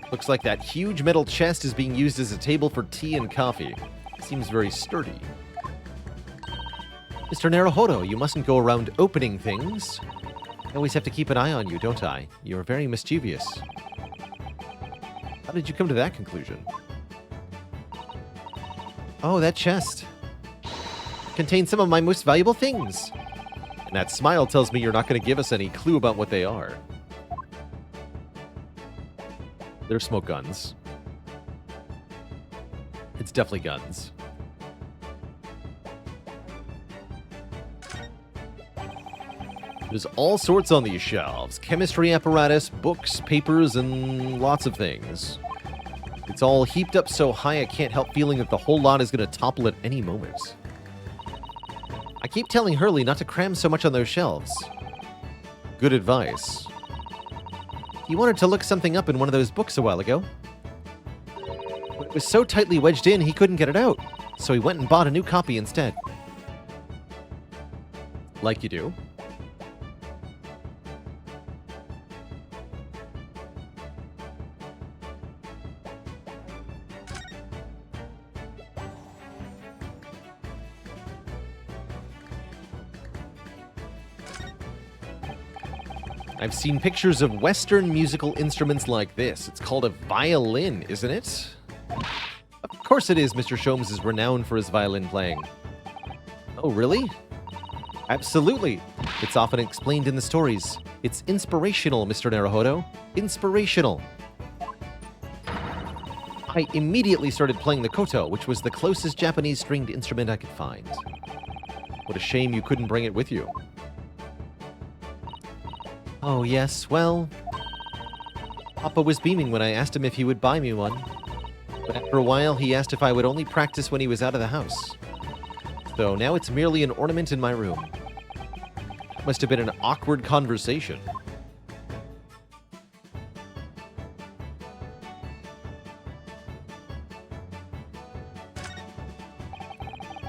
Looks like that huge metal chest is being used as a table for tea and coffee. Seems very sturdy. Mr. Naruhodo, you mustn't go around opening things. I always have to keep an eye on you, don't I? You're very mischievous. How did you come to that conclusion? Oh, that chest contains some of my most valuable things. And that smile tells me you're not going to give us any clue about what they are. They're smoke guns. It's definitely guns. There's all sorts on these shelves. Chemistry apparatus, books, papers, and lots of things. It's all heaped up so high I can't help feeling that the whole lot is going to topple at any moment. I keep telling Hurley not to cram so much on those shelves. Good advice. He wanted to look something up in one of those books a while ago. But it was so tightly wedged in, he couldn't get it out. So he went and bought a new copy instead. Like you do. I've seen pictures of Western musical instruments like this. It's called a violin, isn't it? Of course it is. Mr. Sholmes is renowned for his violin playing. Oh, really? Absolutely. It's often explained in the stories. It's inspirational, Mr. Naruhodo. Inspirational. I immediately started playing the koto, which was the closest Japanese stringed instrument I could find. What a shame you couldn't bring it with you. Oh, yes, well... Papa was beaming when I asked him if he would buy me one. But after a while, he asked if I would only practice when he was out of the house. So now it's merely an ornament in my room. It must have been an awkward conversation.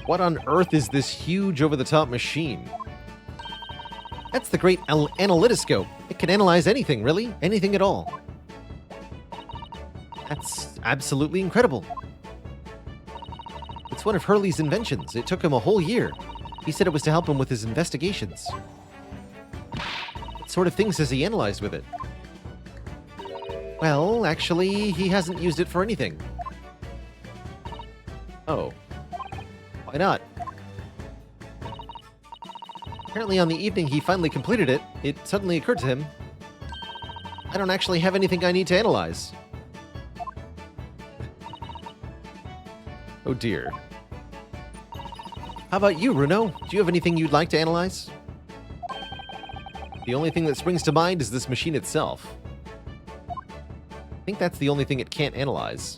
What on earth is this huge over-the-top machine? That's the great analytoscope. It can analyze anything, really. Anything at all. That's absolutely incredible. It's one of Hurley's inventions. It took him a whole year. He said it was to help him with his investigations. What sort of things has he analyzed with it? Well, actually, he hasn't used it for anything. Oh. Why not? Apparently on the evening he finally completed it, it suddenly occurred to him, I don't actually have anything I need to analyze. Oh dear. How about you, Runo? Do you have anything you'd like to analyze? The only thing that springs to mind is this machine itself. I think that's the only thing it can't analyze.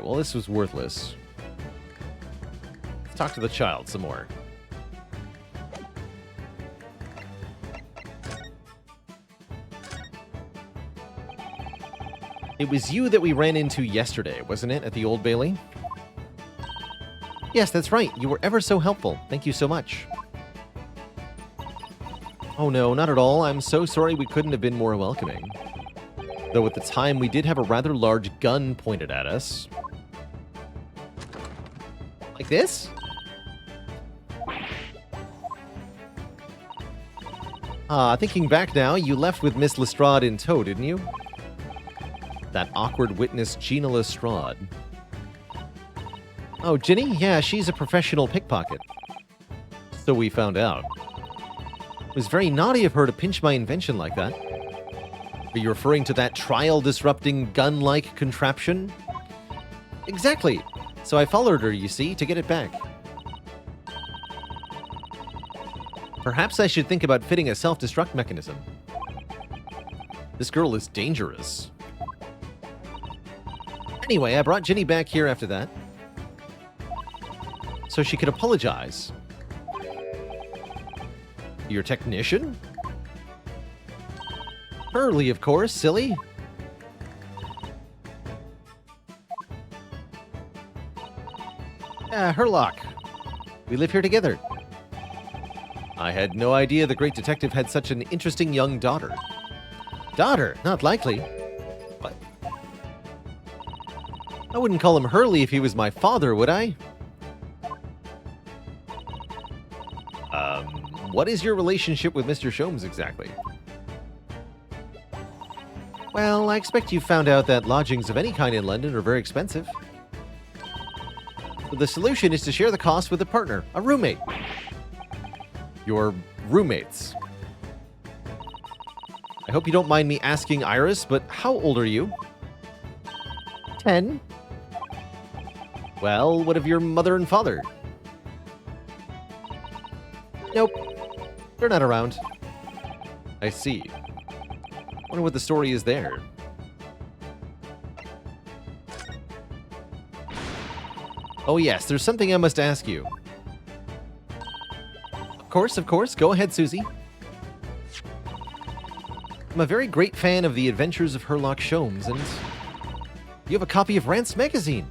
Well, this was worthless. Let's talk to the child some more. It was you that we ran into yesterday, wasn't it, at the Old Bailey? Yes, that's right. You were ever so helpful. Thank you so much. Oh no, not at all. I'm so sorry we couldn't have been more welcoming. Though at the time we did have a rather large gun pointed at us. Like this? Thinking back now, you left with Miss Lestrade in tow, didn't you? That awkward witness, Gina Lestrade. Oh, Ginny? Yeah, she's a professional pickpocket. So we found out. It was very naughty of her to pinch my invention like that. Are you referring to that trial-disrupting gun-like contraption? Exactly. So I followed her, you see, to get it back. Perhaps I should think about fitting a self-destruct mechanism. This girl is dangerous. Anyway, I brought Ginny back here after that, so she could apologize. Your technician? Hurley, of course, silly. Herlock. We live here together. I had no idea the great detective had such an interesting young daughter. Daughter? Not likely. What? I wouldn't call him Hurley if he was my father, would I? What is your relationship with Mr. Sholmes exactly? Well, I expect you found out that lodgings of any kind in London are very expensive. The solution is to share the cost with a partner, a roommate. Your roommates. I hope you don't mind me asking, Iris, but how old are you? 10. Well, what of your mother and father? Nope. They're not around. I see. Wonder what the story is there. Oh yes, there's something I must ask you. Of course. Go ahead, Susie. I'm a very great fan of the adventures of Herlock Sholmes, and you have a copy of Rance magazine.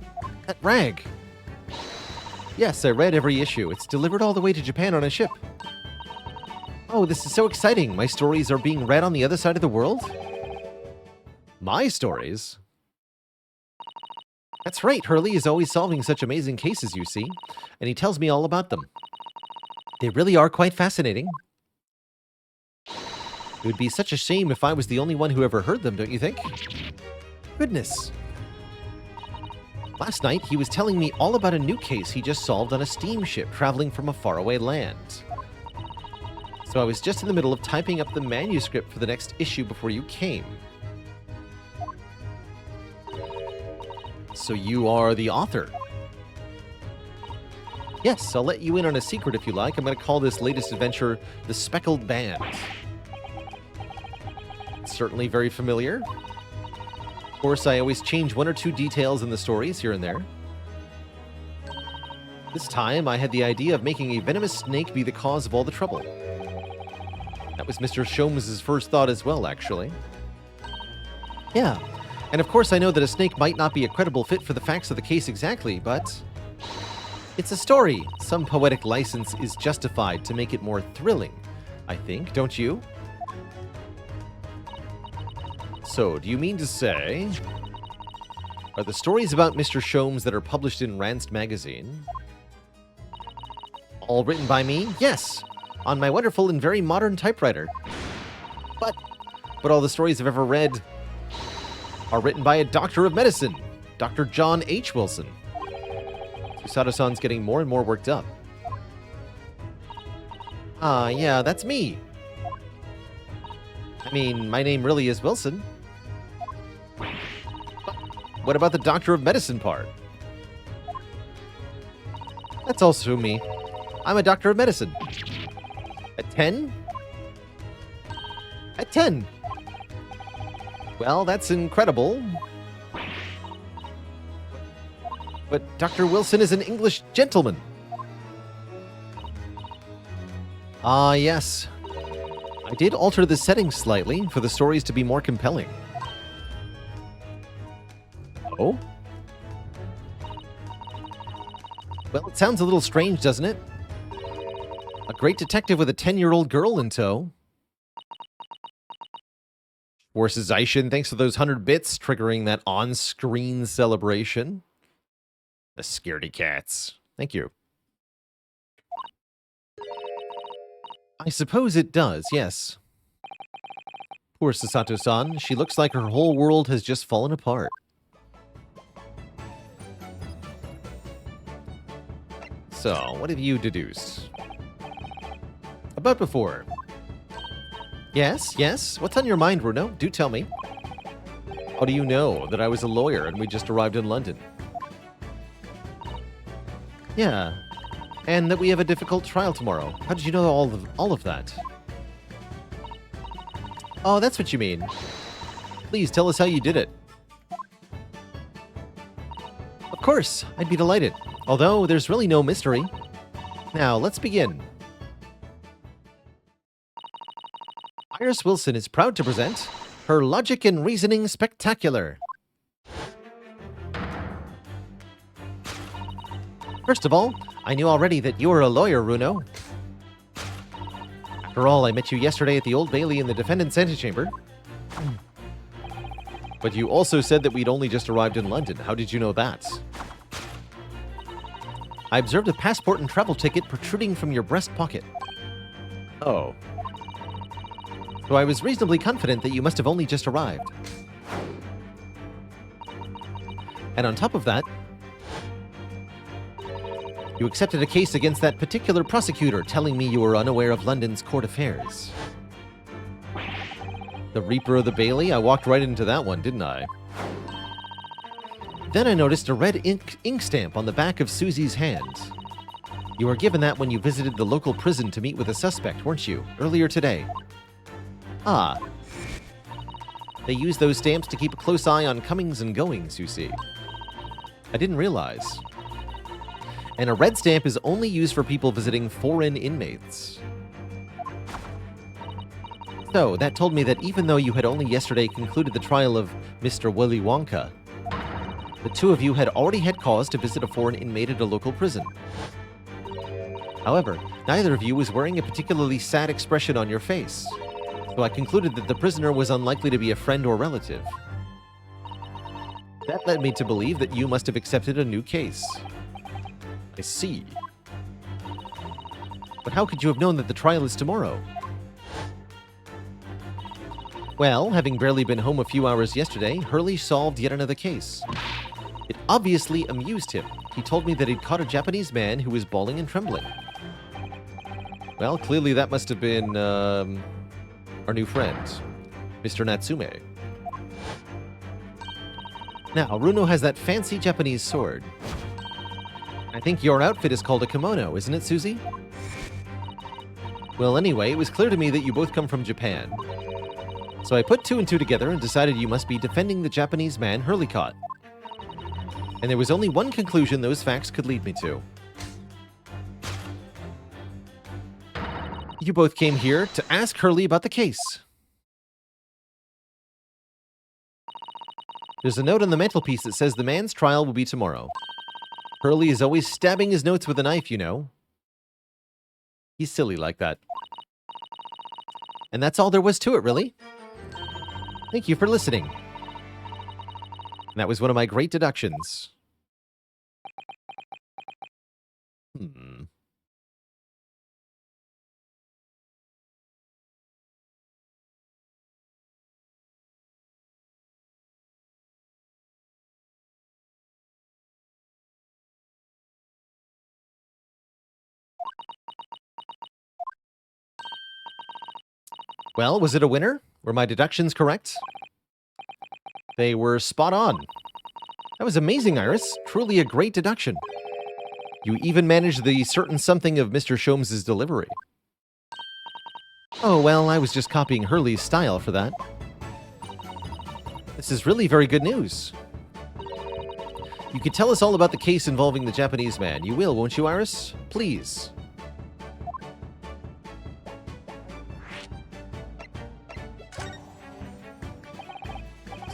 That rag. Yes, I read every issue. It's delivered all the way to Japan on a ship. Oh, this is so exciting. My stories are being read on the other side of the world? My stories? That's right, Hurley is always solving such amazing cases, you see, and he tells me all about them. They really are quite fascinating. It would be such a shame if I was the only one who ever heard them, don't you think? Goodness. Last night, he was telling me all about a new case he just solved on a steamship traveling from a faraway land. So I was just in the middle of typing up the manuscript for the next issue before you came. So you are the author? Yes, I'll let you in on a secret if you like. I'm going to call this latest adventure The Speckled Band. It's certainly very familiar. Of course, I always change one or two details in the stories here and there. This time, I had the idea of making a venomous snake be the cause of all the trouble. That was Mr. Sholmes' first thought as well, actually. Yeah, and of course I know that a snake might not be a credible fit for the facts of the case exactly, but it's a story. Some poetic license is justified to make it more thrilling, I think, don't you? So, do you mean to say, are the stories about Mr. Sholmes that are published in Rance magazine all written by me? Yes, on my wonderful and very modern typewriter. But all the stories I've ever read are written by a doctor of medicine, Dr. John H. Wilson. Susato-san's getting more and more worked up. Yeah, that's me. I mean, my name really is Wilson. What about the doctor of medicine part? That's also me. I'm a doctor of medicine. At 10? At 10. Well, that's incredible. But Dr. Wilson is an English gentleman. Ah, yes. I did alter the settings slightly for the stories to be more compelling. Oh? Well, it sounds a little strange, doesn't it? A great detective with a 10-year-old girl in tow. Schwarzization, thanks for those 100 bits, triggering that on-screen celebration. The scaredy cats. Thank you. I suppose it does, yes. Poor Susato-san. She looks like her whole world has just fallen apart. So, what have you deduced? About before. Yes? What's on your mind, Bruno? Do tell me. How do you know that I was a lawyer and we just arrived in London? Yeah. And that we have a difficult trial tomorrow. How did you know all of that? Oh, that's what you mean. Please tell us how you did it. Of course, I'd be delighted. Although, there's really no mystery. Now, let's begin. Iris Wilson is proud to present her Logic and Reasoning Spectacular. First of all, I knew already that you were a lawyer, Runo. After all, I met you yesterday at the Old Bailey in the defendant's antechamber. But you also said that we'd only just arrived in London. How did you know that? I observed a passport and travel ticket protruding from your breast pocket. Oh. So I was reasonably confident that you must have only just arrived. And on top of that, you accepted a case against that particular prosecutor, telling me you were unaware of London's court affairs. The Reaper of the Bailey? I walked right into that one, didn't I? Then I noticed a red ink stamp on the back of Susie's hand. You were given that when you visited the local prison to meet with a suspect, weren't you? Earlier today. Ah. They use those stamps to keep a close eye on comings and goings, you see. I didn't realize. And a red stamp is only used for people visiting foreign inmates. So, that told me that even though you had only yesterday concluded the trial of Mr. Willy Wonka, the two of you had already had cause to visit a foreign inmate at a local prison. However, neither of you was wearing a particularly sad expression on your face, so I concluded that the prisoner was unlikely to be a friend or relative. That led me to believe that you must have accepted a new case. I see. But how could you have known that the trial is tomorrow? Well, having barely been home a few hours yesterday, Hurley solved yet another case. It obviously amused him. He told me that he'd caught a Japanese man who was bawling and trembling. Well, clearly that must have been, our new friend, Mr. Natsume. Now, Runo has that fancy Japanese sword. I think your outfit is called a kimono, isn't it, Susie? Well, anyway, it was clear to me that you both come from Japan. So I put two and two together and decided you must be defending the Japanese man Hurley caught. And there was only one conclusion those facts could lead me to. You both came here to ask Hurley about the case. There's a note on the mantelpiece that says the man's trial will be tomorrow. Hurley is always stabbing his notes with a knife, you know. He's silly like that. And that's all there was to it, really. Thank you for listening. And that was one of my great deductions. Well, was it a winner? Were my deductions correct? They were spot on. That was amazing, Iris. Truly a great deduction. You even managed the certain something of Mr. Sholmes' delivery. Oh, well, I was just copying Hurley's style for that. This is really very good news. You could tell us all about the case involving the Japanese man. You will, won't you, Iris? Please.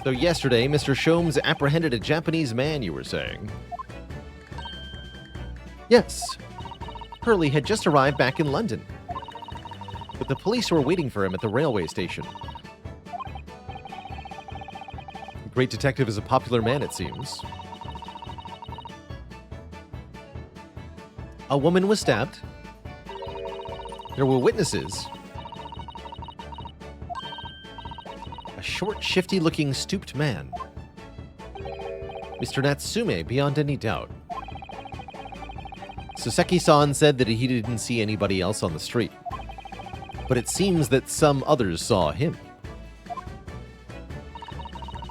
So yesterday, Mr. Sholmes apprehended a Japanese man, you were saying? Yes. Hurley had just arrived back in London. But the police were waiting for him at the railway station. The great detective is a popular man, it seems. A woman was stabbed. There were witnesses. A short, shifty-looking, stooped man. Mr. Natsume, beyond any doubt. Soseki-san said that he didn't see anybody else on the street. But it seems that some others saw him.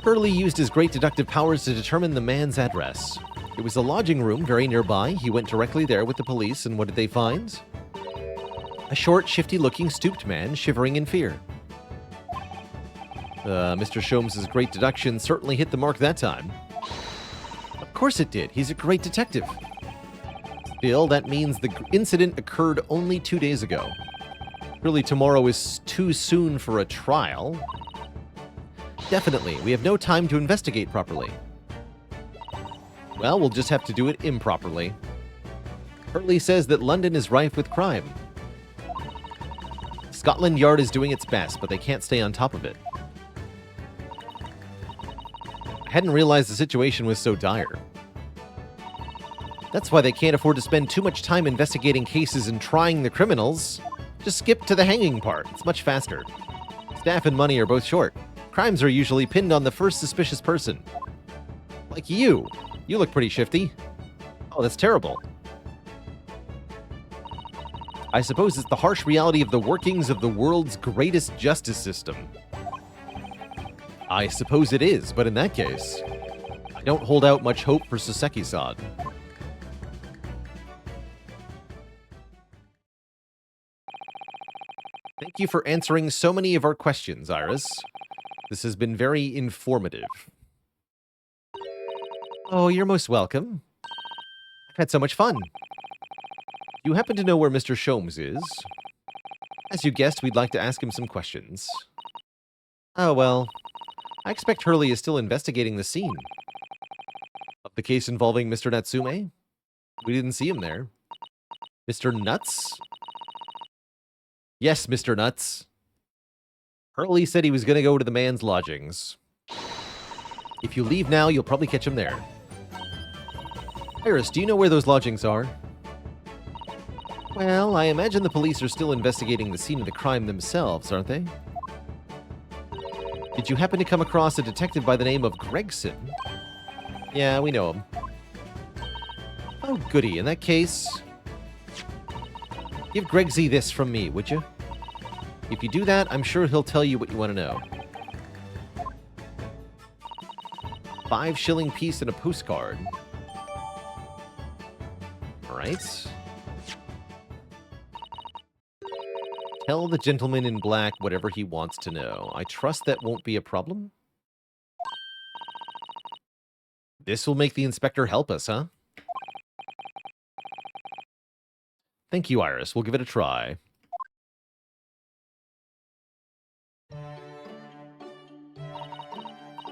Hurley used his great deductive powers to determine the man's address. It was a lodging room very nearby. He went directly there with the police, and what did they find? A short, shifty-looking, stooped man shivering in fear. Mr. Sholmes' great deduction certainly hit the mark that time. Of course it did. He's a great detective. Still, that means the incident occurred only 2 days ago. Really, tomorrow is too soon for a trial. Definitely, we have no time to investigate properly. Well, we'll just have to do it improperly. Hurley says that London is rife with crime. Scotland Yard is doing its best, but they can't stay on top of it. I hadn't realized the situation was so dire. That's why they can't afford to spend too much time investigating cases and trying the criminals. Just skip to the hanging part. It's much faster. Staff and money are both short. Crimes are usually pinned on the first suspicious person. Like you. You look pretty shifty. Oh, that's terrible. I suppose it's the harsh reality of the workings of the world's greatest justice system. I suppose it is, but in that case, I don't hold out much hope for Soseki-san. Thank you for answering so many of our questions, Iris. This has been very informative. Oh, you're most welcome. I've had so much fun. You happen to know where Mr. Sholmes is? As you guessed, we'd like to ask him some questions. Oh, well, I expect Hurley is still investigating the scene. Of the case involving Mr. Natsume? We didn't see him there. Mr. Nuts? Yes, Mr. Nuts. Hurley said he was going to go to the man's lodgings. If you leave now, you'll probably catch him there. Iris, do you know where those lodgings are? Well, I imagine the police are still investigating the scene of the crime themselves, aren't they? Did you happen to come across a detective by the name of Gregson? Yeah, we know him. Oh, goody. In that case, give Gregsy this from me, would you? If you do that, I'm sure he'll tell you what you want to know. 5-shilling piece and a postcard. Alright. Tell the gentleman in black whatever he wants to know. I trust that won't be a problem. This will make the inspector help us, huh? Thank you, Iris. We'll give it a try.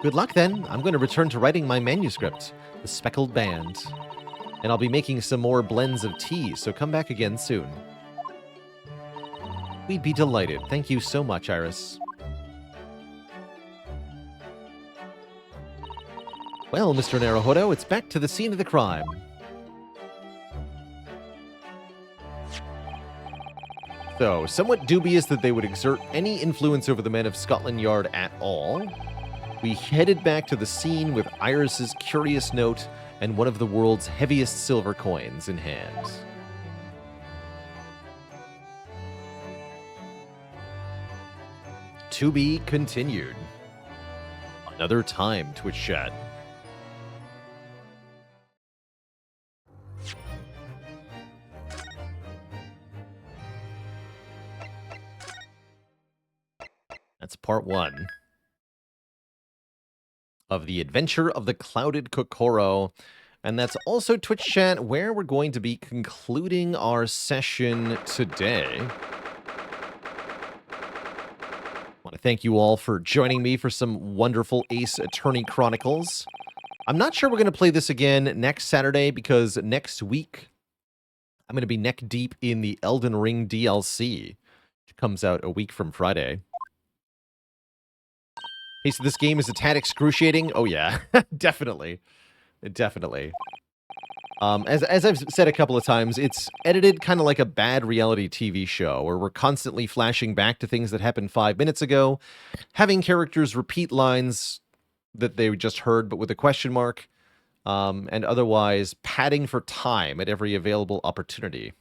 Good luck, then. I'm going to return to writing my manuscript, The Speckled Band. And I'll be making some more blends of tea, so come back again soon. We'd be delighted. Thank you so much, Iris. Well, Mr. Naruhodo, it's back to the scene of the crime. So, somewhat dubious that they would exert any influence over the men of Scotland Yard at all, we headed back to the scene with Iris's curious note and one of the world's heaviest silver coins in hand. To be continued. Another time, Twitch chat. That's part 1 of the Adventure of the Clouded Kokoro. And that's also Twitch chat where we're going to be concluding our session today. I want to thank you all for joining me for some wonderful Ace Attorney Chronicles. I'm not sure we're going to play this again next Saturday because next week I'm going to be neck deep in the Elden Ring DLC, which comes out a week from Friday. Pace of this game is a tad excruciating. Oh yeah, definitely. Definitely. As I've said a couple of times, it's edited kind of like a bad reality TV show, where we're constantly flashing back to things that happened 5 minutes ago, having characters repeat lines that they just heard, but with a question mark, and otherwise padding for time at every available opportunity.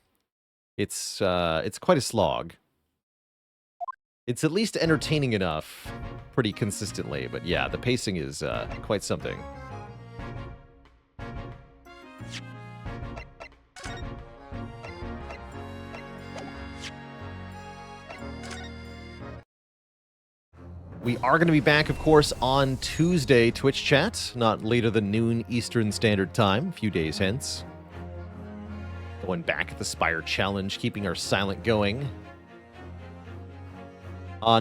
It's quite a slog. It's at least entertaining enough pretty consistently, but yeah, the pacing is quite something. We are going to be back, of course, on Tuesday, Twitch chat, not later than noon Eastern Standard Time, a few days hence. Going back at the Spire Challenge, keeping our silent going.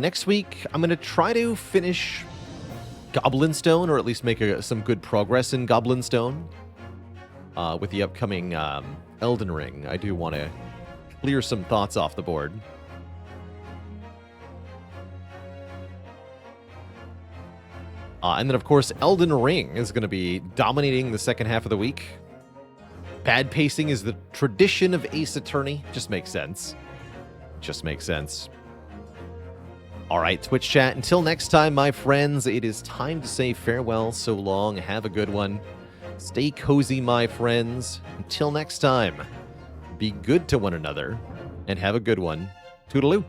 Next week, I'm going to try to finish Goblinstone, or at least make some good progress in Goblinstone. With the upcoming Elden Ring, I do want to clear some thoughts off the board. And then, of course, Elden Ring is going to be dominating the second half of the week. Bad pacing is the tradition of Ace Attorney. Just makes sense. Just makes sense. All right, Twitch chat. Until next time, my friends, it is time to say farewell. So long. Have a good one. Stay cozy, my friends. Until next time, be good to one another and have a good one. Toodaloo.